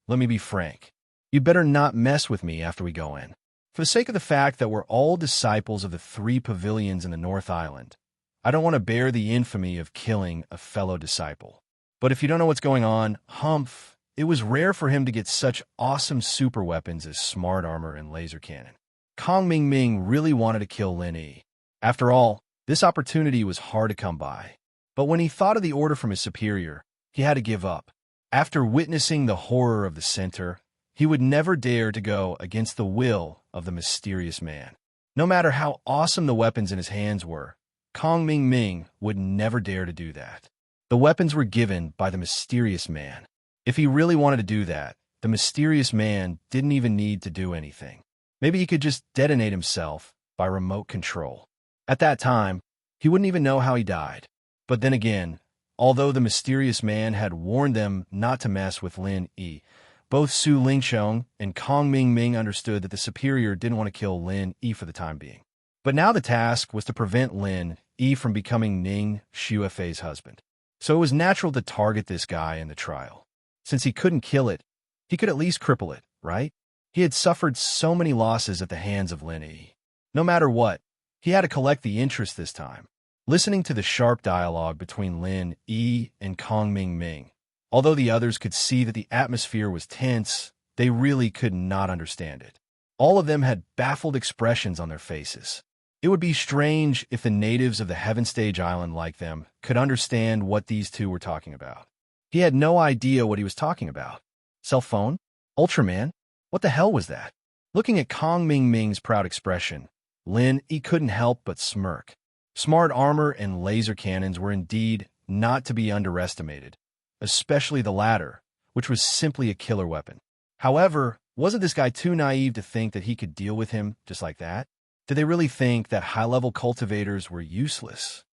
let me be frank. You better not mess with me after we go in. For the sake of the fact that we're all disciples of the 3 pavilions in the North Island, I don't want to bear the infamy of killing a fellow disciple. But if you don't know what's going on, Humph, it was rare for him to get such awesome super weapons as smart armor and laser cannon. Kong Ming Ming really wanted to kill Lin Yi. After all, this opportunity was hard to come by. But when he thought of the order from his superior, he had to give up. After witnessing the horror of the center, he would never dare to go against the will of the mysterious man. No matter how awesome the weapons in his hands were, Kong Ming Ming would never dare to do that. The weapons were given by the mysterious man. If he really wanted to do that, the mysterious man didn't even need to do anything. Maybe he could just detonate himself by remote control. At that time, he wouldn't even know how he died. But then again, although the mysterious man had warned them not to mess with Lin Yi, both Su Lingqiang and Kong Ming Ming understood that the superior didn't want to kill Lin Yi for the time being. But now the task was to prevent Lin Yi from becoming Ning Xuefei's husband. So it was natural to target this guy in the trial. Since he couldn't kill it, he could at least cripple it, right? He had suffered so many losses at the hands of Lin Yi. No matter what, he had to collect the interest this time. Listening to the sharp dialogue between Lin Yi and Kong Ming Ming, although the others could see that the atmosphere was tense, they really could not understand it. All of them had baffled expressions on their faces. It would be strange if the natives of the Heaven Stage Island like them could understand what these two were talking about. He had no idea what he was talking about. Cell phone? Ultraman? What the hell was that? Looking at Kong Ming Ming's proud expression, Lin Yi couldn't help but smirk. Smart armor and laser cannons were indeed not to be underestimated, especially the latter, which was simply a killer weapon. However, wasn't this guy too naive to think that he could deal with him just like that? Did they really think that high-level cultivators were useless?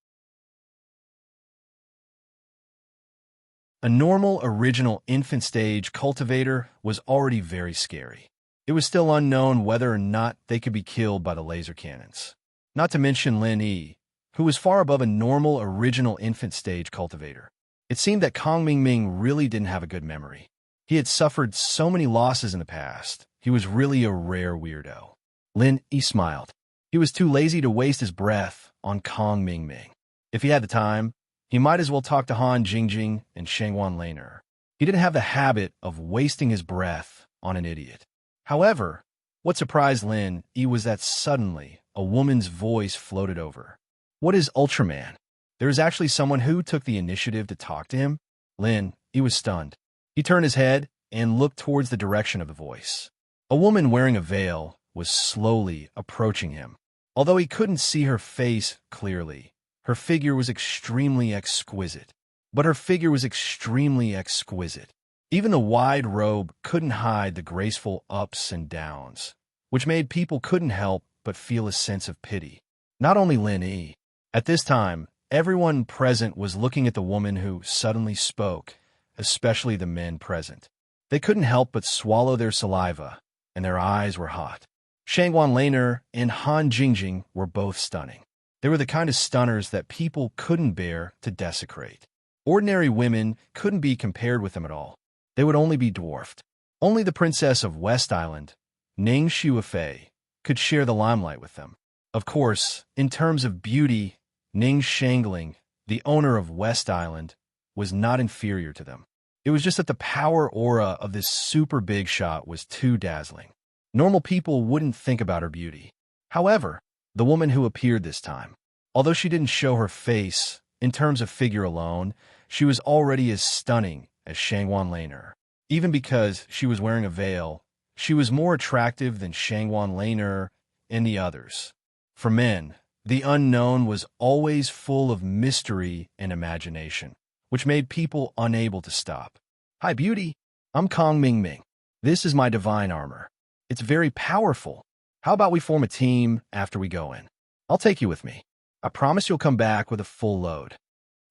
A normal, original infant stage cultivator was already very scary. It was still unknown whether or not they could be killed by the laser cannons. Not to mention Lin Yi, who was far above a normal, original infant stage cultivator. It seemed that Kong Ming Ming really didn't have a good memory. He had suffered so many losses in the past. He was really a rare weirdo. Lin Yi smiled. He was too lazy to waste his breath on Kong Ming Ming. If he had the time, he might as well talk to Han Jingjing and Shangwan Laner. He didn't have the habit of wasting his breath on an idiot. However, what surprised Lin Yi was that suddenly a woman's voice floated over. What is Ultraman? There is actually someone who took the initiative to talk to him? Lin Yi was stunned. He turned his head and looked towards the direction of the voice. A woman wearing a veil was slowly approaching him. Although he couldn't see her face clearly, her figure was extremely exquisite. But her figure was extremely exquisite. Even the wide robe couldn't hide the graceful ups and downs, which made people couldn't help but feel a sense of pity. Not only Lin Yi. At this time, everyone present was looking at the woman who suddenly spoke, especially the men present. They couldn't help but swallow their saliva, and their eyes were hot. Shangwan Laner and Han Jingjing were both stunning. They were the kind of stunners that people couldn't bear to desecrate. Ordinary women couldn't be compared with them at all. They would only be dwarfed. Only the princess of West Island, Ning Xuefei, could share the limelight with them. Of course, in terms of beauty, Ning Shangling, the owner of West Island, was not inferior to them. It was just that the power aura of this super big shot was too dazzling. Normal people wouldn't think about her beauty. However, the woman who appeared this time, although she didn't show her face, in terms of figure alone, she was already as stunning as Shangwan Laner. Even because she was wearing a veil, she was more attractive than Shangwan Laner and the others. For men, the unknown was always full of mystery and imagination, which made people unable to stop. Hi, beauty. I'm Kong Ming Ming. This is my divine armor. It's very powerful. How about we form a team after we go in? I'll take you with me. I promise you'll come back with a full load.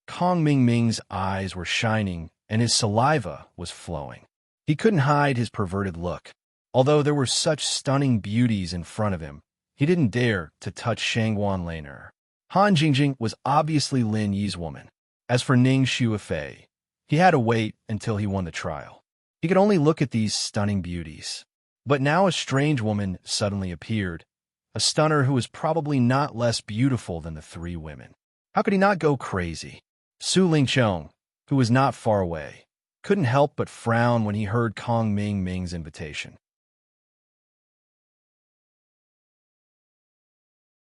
Kong Ming Ming's eyes were shining and his saliva was flowing. He couldn't hide his perverted look. Although there were such stunning beauties in front of him, he didn't dare to touch Shangwan Laner. Han Jingjing was obviously Lin Yi's woman. As for Ning Xuefei, he had to wait until he won the trial. He could only look at these stunning beauties. But now a strange woman suddenly appeared, a stunner who was probably not less beautiful than the three women. How could he not go crazy? Su Lingqiong, who was not far away, couldn't help but frown when he heard Kong Ming Ming's invitation.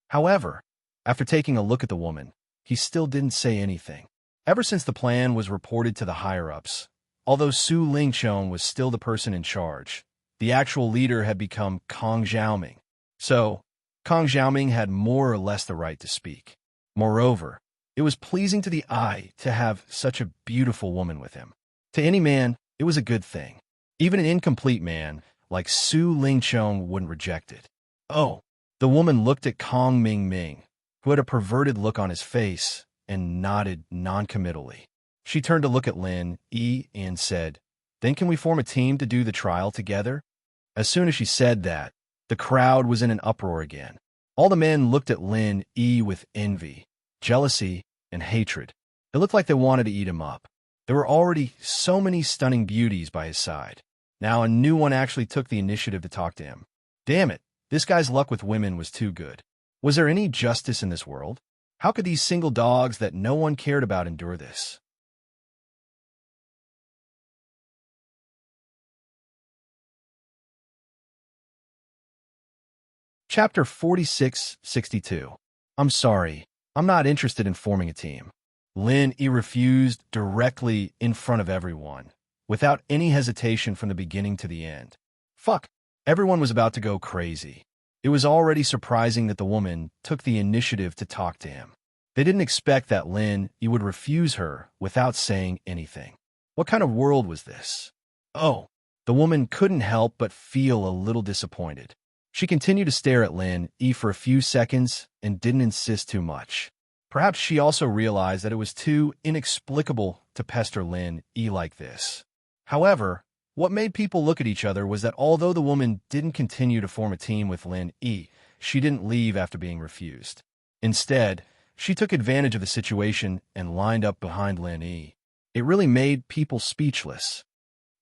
However, after taking a look at the woman, he still didn't say anything. Ever since the plan was reported to the higher-ups, although Su Lingqiong was still the person in charge, the actual leader had become Kong Xiaoming. So, Kong Xiaoming had more or less the right to speak. Moreover, it was pleasing to the eye to have such a beautiful woman with him. To any man, it was a good thing. Even an incomplete man like Su Lingqiong wouldn't reject it. Oh, the woman looked at Kong Ming Ming, who had a perverted look on his face, and nodded noncommittally. She turned to look at Lin Yi and said, "Then can we form a team to do the trial together?" As soon as she said that, the crowd was in an uproar again. All the men looked at Lin Yi with envy, jealousy, and hatred. It looked like they wanted to eat him up. There were already so many stunning beauties by his side. Now a new one actually took the initiative to talk to him. Damn it, this guy's luck with women was too good. Was there any justice in this world? How could these single dogs that no one cared about endure this? Chapter 46-62. I'm sorry, I'm not interested in forming a team. Lin Yi refused directly in front of everyone, without any hesitation from the beginning to the end. Fuck, everyone was about to go crazy. It was already surprising that the woman took the initiative to talk to him. They didn't expect that Lin Yi would refuse her without saying anything. What kind of world was this? Oh, the woman couldn't help but feel a little disappointed. She continued to stare at Lin Yi for a few seconds and didn't insist too much. Perhaps she also realized that it was too inexplicable to pester Lin Yi like this. However, what made people look at each other was that although the woman didn't continue to form a team with Lin Yi, she didn't leave after being refused. Instead, she took advantage of the situation and lined up behind Lin Yi. It really made people speechless.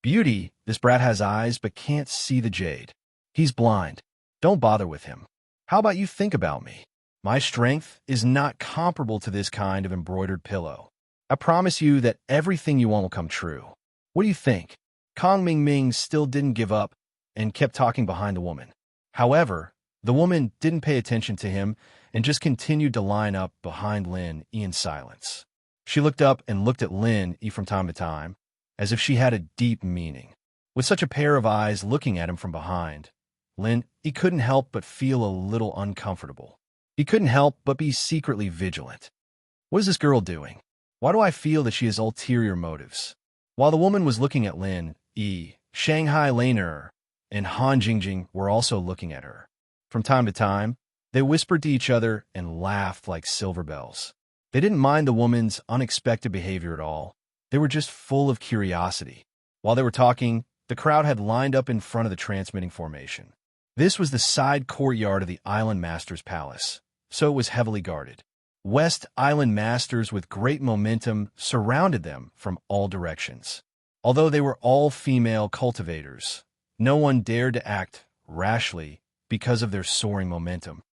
Beauty, this brat has eyes but can't see the jade. He's blind. Don't bother with him. How about you think about me? My strength is not comparable to this kind of embroidered pillow. I promise you that everything you want will come true. What do you think? Kong Ming Ming still didn't give up and kept talking behind the woman. However, the woman didn't pay attention to him and just continued to line up behind Lin Yi in silence. She looked up and looked at Lin Yi from time to time, as if she had a deep meaning. With such a pair of eyes looking at him from behind, Lin Yi couldn't help but feel a little uncomfortable. He couldn't help but be secretly vigilant. What is this girl doing? Why do I feel that she has ulterior motives? While the woman was looking at Lin Yi, Shanghai Laner and Han Jingjing were also looking at her. From time to time, they whispered to each other and laughed like silver bells. They didn't mind the woman's unexpected behavior at all. They were just full of curiosity. While they were talking, the crowd had lined up in front of the transmitting formation. This was the side courtyard of the Island Master's palace, so it was heavily guarded. West Island Masters with great momentum surrounded them from all directions. Although they were all female cultivators, no one dared to act rashly because of their soaring momentum.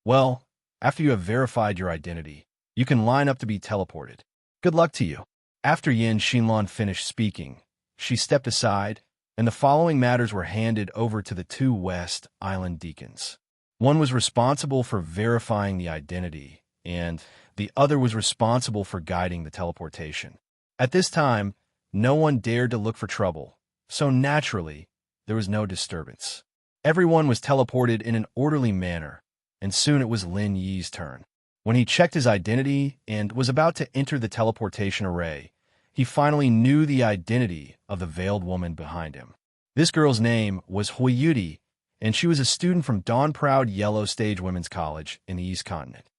Well, after you have verified your identity, you can line up to be teleported. Good luck to you. After Yin Xinlan finished speaking, she stepped aside, and the following matters were handed over to the two West Island deacons. One was responsible for verifying the identity, and the other was responsible for guiding the teleportation. At this time, no one dared to look for trouble, so naturally, there was no disturbance. Everyone was teleported in an orderly manner, and soon it was Lin Yi's turn. When he checked his identity and was about to enter the teleportation array, he finally knew the identity of the veiled woman behind him. This girl's name was Hui Yudi, and she was a student from Dawn Proud Yellow Stage Women's College in the East Continent.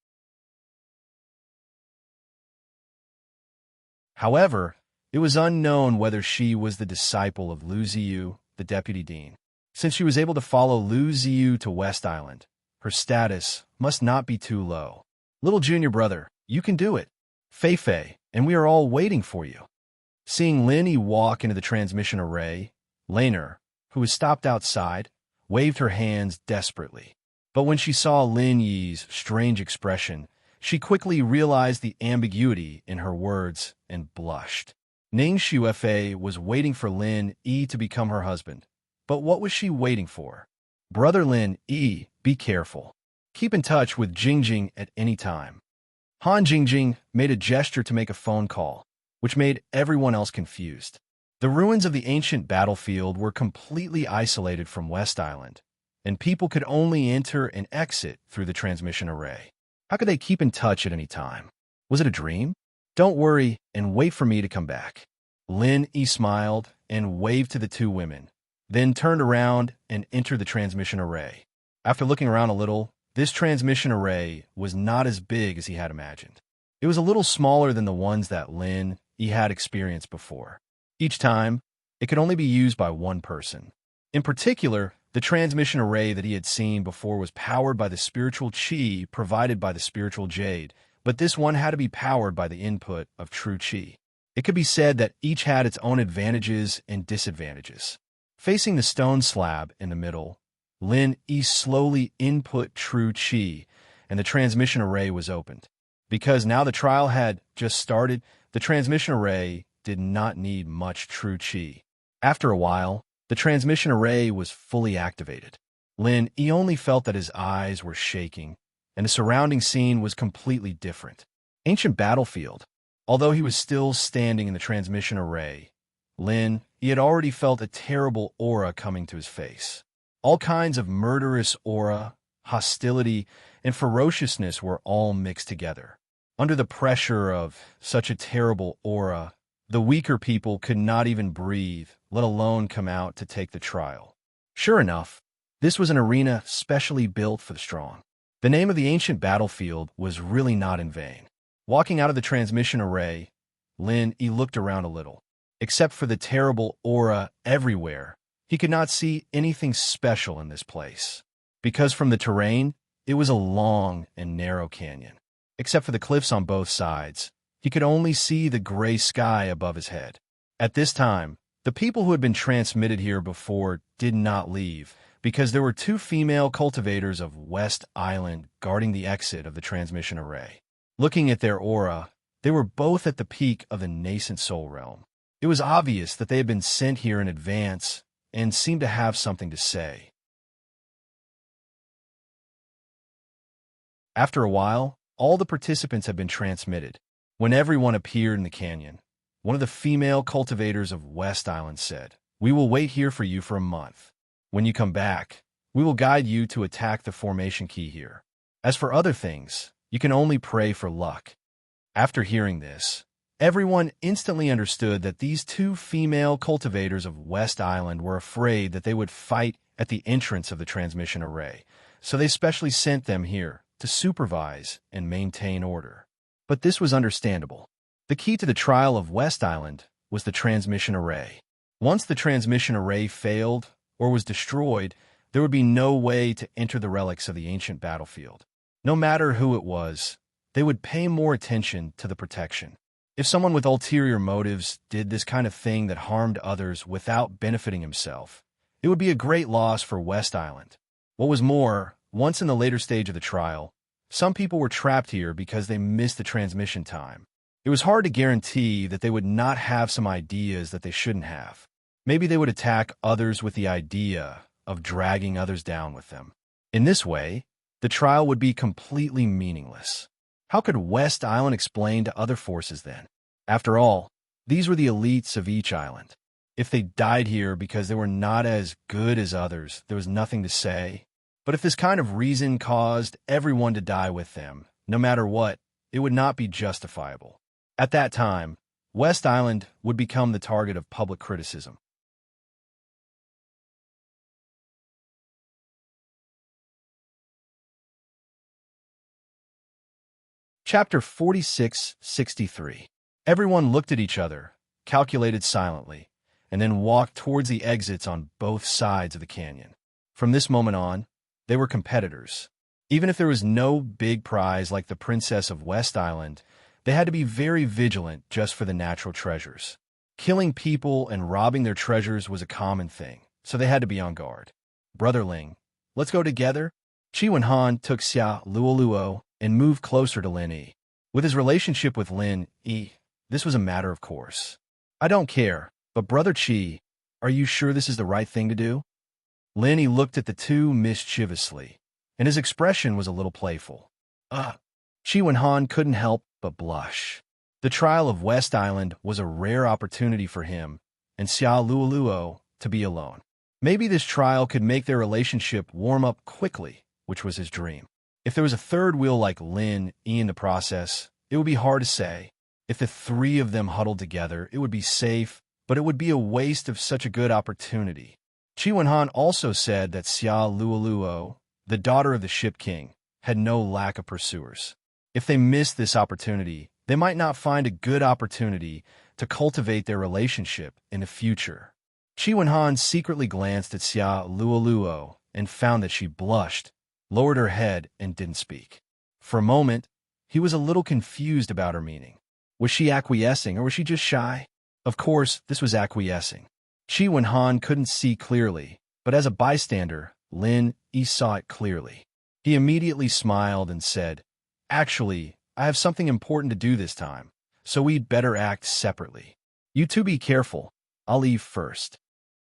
However, it was unknown whether she was the disciple of Lu Ziyu, the deputy dean. Since she was able to follow Lu Ziyu to West Island, her status must not be too low. Little junior brother, you can do it. Fei Fei, and we are all waiting for you. Seeing Lin Yi walk into the transmission array, Laner, who was stopped outside, waved her hands desperately. But when she saw Lin Yi's strange expression, she quickly realized the ambiguity in her words and blushed. Ning Xuefei was waiting for Lin Yi to become her husband. But what was she waiting for? Brother Lin Yi, be careful. Keep in touch with Jingjing at any time. Han Jingjing made a gesture to make a phone call, which made everyone else confused. The ruins of the ancient battlefield were completely isolated from West Island, and people could only enter and exit through the transmission array. How could they keep in touch at any time? Was it a dream? Don't worry and wait for me to come back. Lin Yi smiled and waved to the two women, then turned around and entered the transmission array. After looking around a little, this transmission array was not as big as he had imagined. It was a little smaller than the ones that Lin Yi had experienced before. Each time, it could only be used by one person. In particular, the transmission array that he had seen before was powered by the spiritual qi provided by the spiritual jade, but this one had to be powered by the input of true qi. It could be said that each had its own advantages and disadvantages. Facing the stone slab in the middle, Lin Yi slowly input true qi, and the transmission array was opened. Because now the trial had just started, the transmission array did not need much true qi. After a while, the transmission array was fully activated. Lin Yi only felt that his eyes were shaking, and the surrounding scene was completely different. Ancient battlefield. Although he was still standing in the transmission array, Lin Yi had already felt a terrible aura coming to his face. All kinds of murderous aura, hostility, and ferociousness were all mixed together. Under the pressure of such a terrible aura, the weaker people could not even breathe, let alone come out to take the trial. Sure enough, this was an arena specially built for the strong. The name of the ancient battlefield was really not in vain. Walking out of the transmission array, Lin Yi looked around a little. Except for the terrible aura everywhere, he could not see anything special in this place. Because from the terrain, it was a long and narrow canyon. Except for the cliffs on both sides, he could only see the gray sky above his head. At this time, the people who had been transmitted here before did not leave, because there were two female cultivators of West Island guarding the exit of the transmission array. Looking at their aura, they were both at the peak of the nascent soul realm. It was obvious that they had been sent here in advance and seemed to have something to say. After a while, all the participants had been transmitted. When everyone appeared in the canyon, one of the female cultivators of West Island said, "We will wait here for you for a month. When you come back, we will guide you to attack the formation key here. As for other things, you can only pray for luck." After hearing this, everyone instantly understood that these two female cultivators of West Island were afraid that they would fight at the entrance of the transmission array, so they specially sent them here to supervise and maintain order. But this was understandable. The key to the trial of West Island was the transmission array. Once the transmission array failed or was destroyed, there would be no way to enter the relics of the ancient battlefield. No matter who it was, they would pay more attention to the protection. If someone with ulterior motives did this kind of thing that harmed others without benefiting himself, it would be a great loss for West Island. What was more, once in the later stage of the trial, some people were trapped here because they missed the transmission time. It was hard to guarantee that they would not have some ideas that they shouldn't have. Maybe they would attack others with the idea of dragging others down with them. In this way, the trial would be completely meaningless. How could West Island explain to other forces then? After all, these were the elites of each island. If they died here because they were not as good as others, there was nothing to say. But if this kind of reason caused everyone to die with them, no matter what, it would not be justifiable. At that time, West Island would become the target of public criticism. Chapter 46-63. Everyone looked at each other, calculated silently, and then walked towards the exits on both sides of the canyon. From this moment on, they were competitors. Even if there was no big prize like the Princess of West Island, they had to be very vigilant just for the natural treasures. Killing people and robbing their treasures was a common thing, so they had to be on guard. Brotherling, let's go together? Chi Wen-han took Xia Luoluo and moved closer to Lin Yi. With his relationship with Lin Yi, this was a matter of course. I don't care, but Brother Chi, are you sure this is the right thing to do? Lin Yi looked at the two mischievously, and his expression was a little playful. Chi Wen-han couldn't help but blush. The trial of West Island was a rare opportunity for him and Xia Luoluo to be alone. Maybe this trial could make their relationship warm up quickly, which was his dream. If there was a third wheel like Lin Yi in the process, it would be hard to say. If the three of them huddled together, it would be safe, but it would be a waste of such a good opportunity. Chi Wen-han also said that Xia Luoluo, the daughter of the Ship King, had no lack of pursuers. If they missed this opportunity, they might not find a good opportunity to cultivate their relationship in the future. Chi Wen-han secretly glanced at Xia Luoluo and found that she blushed, lowered her head, and didn't speak. For a moment, he was a little confused about her meaning. Was she acquiescing or was she just shy? Of course, this was acquiescing. Chi Wen-han couldn't see clearly, but as a bystander, Lin Yi saw it clearly. He immediately smiled and said, "Actually, I have something important to do this time, so we'd better act separately. You two be careful. I'll leave first."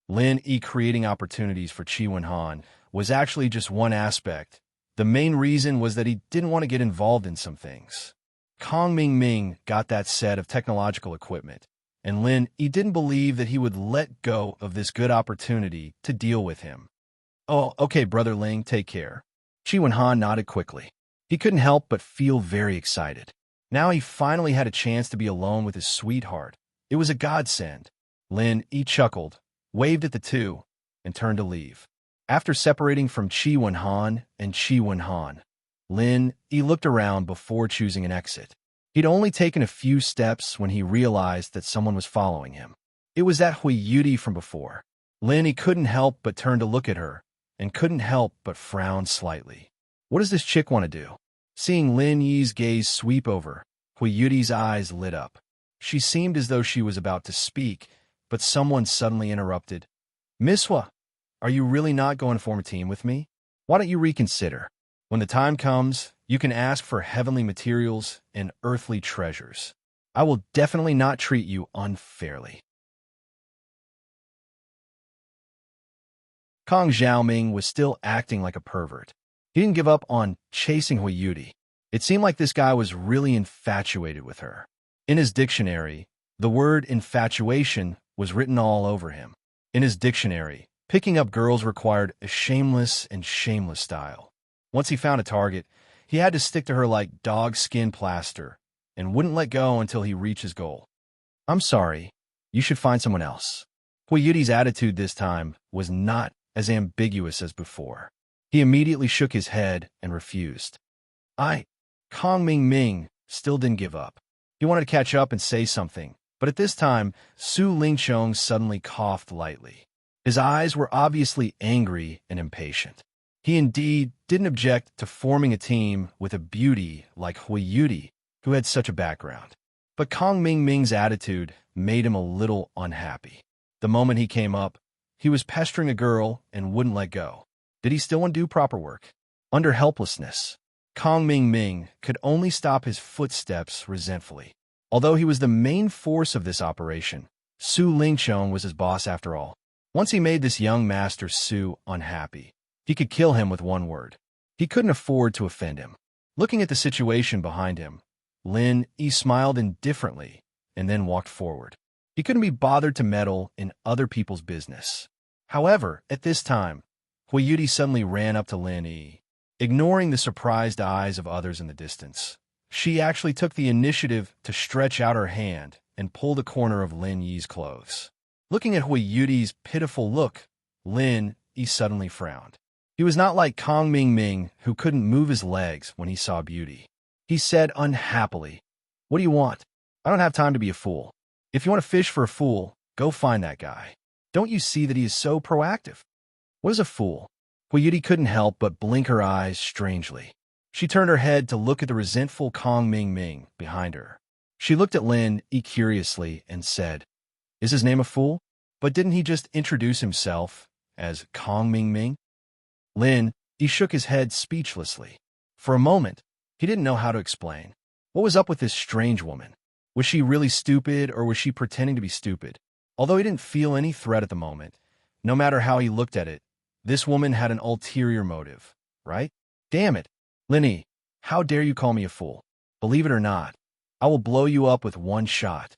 Lin Yi creating opportunities for Chi Wen-han was actually just one aspect. The main reason was that he didn't want to get involved in some things. Kong Ming got that set of technological equipment, and Lin Yi didn't believe that he would let go of this good opportunity to deal with him. "Oh, okay, Brother Ling, take care." Chi Wen-han nodded quickly. He couldn't help but feel very excited. Now he finally had a chance to be alone with his sweetheart. It was a godsend. Lin Yi chuckled, waved at the two, and turned to leave. After separating from Chi Wen-han and Chi Wen-han, Lin Yi looked around before choosing an exit. He'd only taken a few steps when he realized that someone was following him. It was that Hui Yudi from before. Lin Yi couldn't help but turn to look at her, and couldn't help but frown slightly. What does this chick want to do? Seeing Lin Yi's gaze sweep over, Hui Yudi's eyes lit up. She seemed as though she was about to speak, but someone suddenly interrupted. "Miss Hua, are you really not going to form a team with me? Why don't you reconsider? When the time comes, you can ask for heavenly materials and earthly treasures. I will definitely not treat you unfairly." Kong Xiaoming was still acting like a pervert. He didn't give up on chasing Hui Yudi. It seemed like this guy was really infatuated with her. In his dictionary, the word infatuation was written all over him. In his dictionary, picking up girls required a shameless and shameless style. Once he found a target, he had to stick to her like dog skin plaster and wouldn't let go until he reached his goal. "I'm sorry, you should find someone else." Hui Yudi's attitude this time was not as ambiguous as before. He immediately shook his head and refused. Kong Ming still didn't give up. He wanted to catch up and say something, but at this time, Su Lingchong suddenly coughed lightly. His eyes were obviously angry and impatient. He indeed didn't object to forming a team with a beauty like Hui Yudi, who had such a background. But Kong Ming's attitude made him a little unhappy. The moment he came up, he was pestering a girl and wouldn't let go. Did he still want to do proper work? Under helplessness, Kong Ming could only stop his footsteps resentfully. Although he was the main force of this operation, Su Lingchong was his boss after all. Once he made this young master Su unhappy, he could kill him with one word. He couldn't afford to offend him. Looking at the situation behind him, Lin Yi smiled indifferently and then walked forward. He couldn't be bothered to meddle in other people's business. However, at this time, Hui Yudi suddenly ran up to Lin Yi. Ignoring the surprised eyes of others in the distance, she actually took the initiative to stretch out her hand and pull the corner of Lin Yi's clothes. Looking at Hui Yudi's pitiful look, Lin Yi suddenly frowned. He was not like Kong Ming, who couldn't move his legs when he saw beauty. He said unhappily, "What do you want? I don't have time to be a fool. If you want to fish for a fool, go find that guy. Don't you see that he is so proactive?" What is a fool? Hui Yudi couldn't help but blink her eyes strangely. She turned her head to look at the resentful Kong Ming behind her. She looked at Lin Yi curiously and said, "Is his name a fool? But didn't he just introduce himself as Kong Ming?" Lin, he shook his head speechlessly. For a moment, he didn't know how to explain. What was up with this strange woman? Was she really stupid, or was she pretending to be stupid? Although he didn't feel any threat at the moment, no matter how he looked at it, this woman had an ulterior motive, right? Damn it, Linny, how dare you call me a fool? Believe it or not, I will blow you up with one shot.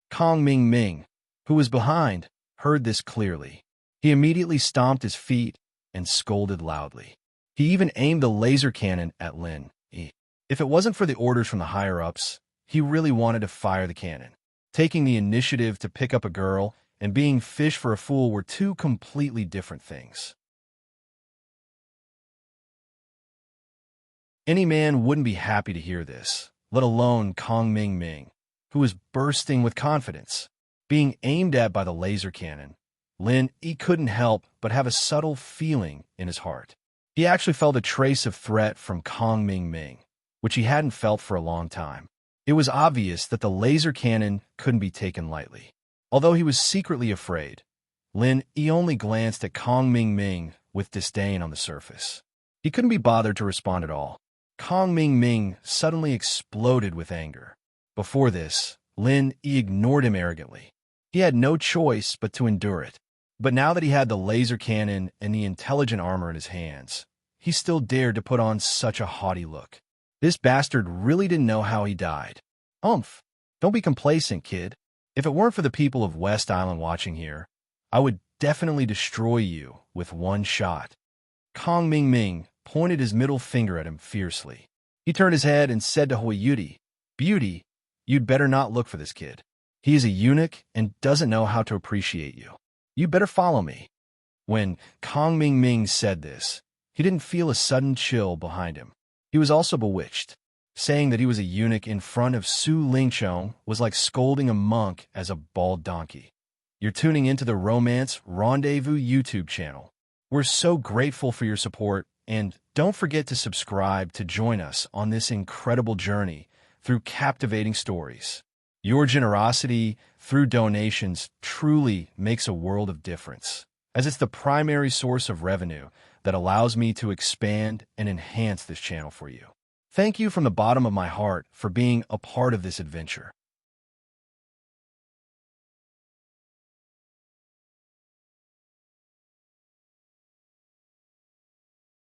Kong Ming Ming, who was behind, heard this clearly. He immediately stomped his feet and scolded loudly. He even aimed the laser cannon at Lin. If it wasn't for the orders from the higher-ups, he really wanted to fire the cannon. Taking the initiative to pick up a girl and being fish for a fool were two completely different things. Any man wouldn't be happy to hear this, let alone Kong Ming Ming, who was bursting with confidence. Being aimed at by the laser cannon, Lin, he couldn't help but have a subtle feeling in his heart. He actually felt a trace of threat from Kong Ming Ming, which he hadn't felt for a long time. It was obvious that the laser cannon couldn't be taken lightly. Although he was secretly afraid, Lin, he only glanced at Kong Ming Ming with disdain on the surface. He couldn't be bothered to respond at all. Kong Ming Ming suddenly exploded with anger. Before this, Lin, he ignored him arrogantly. He had no choice but to endure it. But now that he had the laser cannon and the intelligent armor in his hands, he still dared to put on such a haughty look. This bastard really didn't know how he died. Umph, don't be complacent, kid. If it weren't for the people of West Island watching here, I would definitely destroy you with one shot. Kong Ming Ming pointed his middle finger at him fiercely. He turned his head and said to Huiyuti, "Beauty, you'd better not look for this kid. He is a eunuch and doesn't know how to appreciate you. You better follow me." When Kong Ming Ming said this, he didn't feel a sudden chill behind him. He was also bewitched. Saying that he was a eunuch in front of Su Lingchong was like scolding a monk as a bald donkey. You're tuning into the Romance Rendezvous YouTube channel. We're so grateful for your support, and don't forget to subscribe to join us on this incredible journey through captivating stories. Your generosity through donations truly makes a world of difference, as it's the primary source of revenue that allows me to expand and enhance this channel for you. Thank you from the bottom of my heart for being a part of this adventure.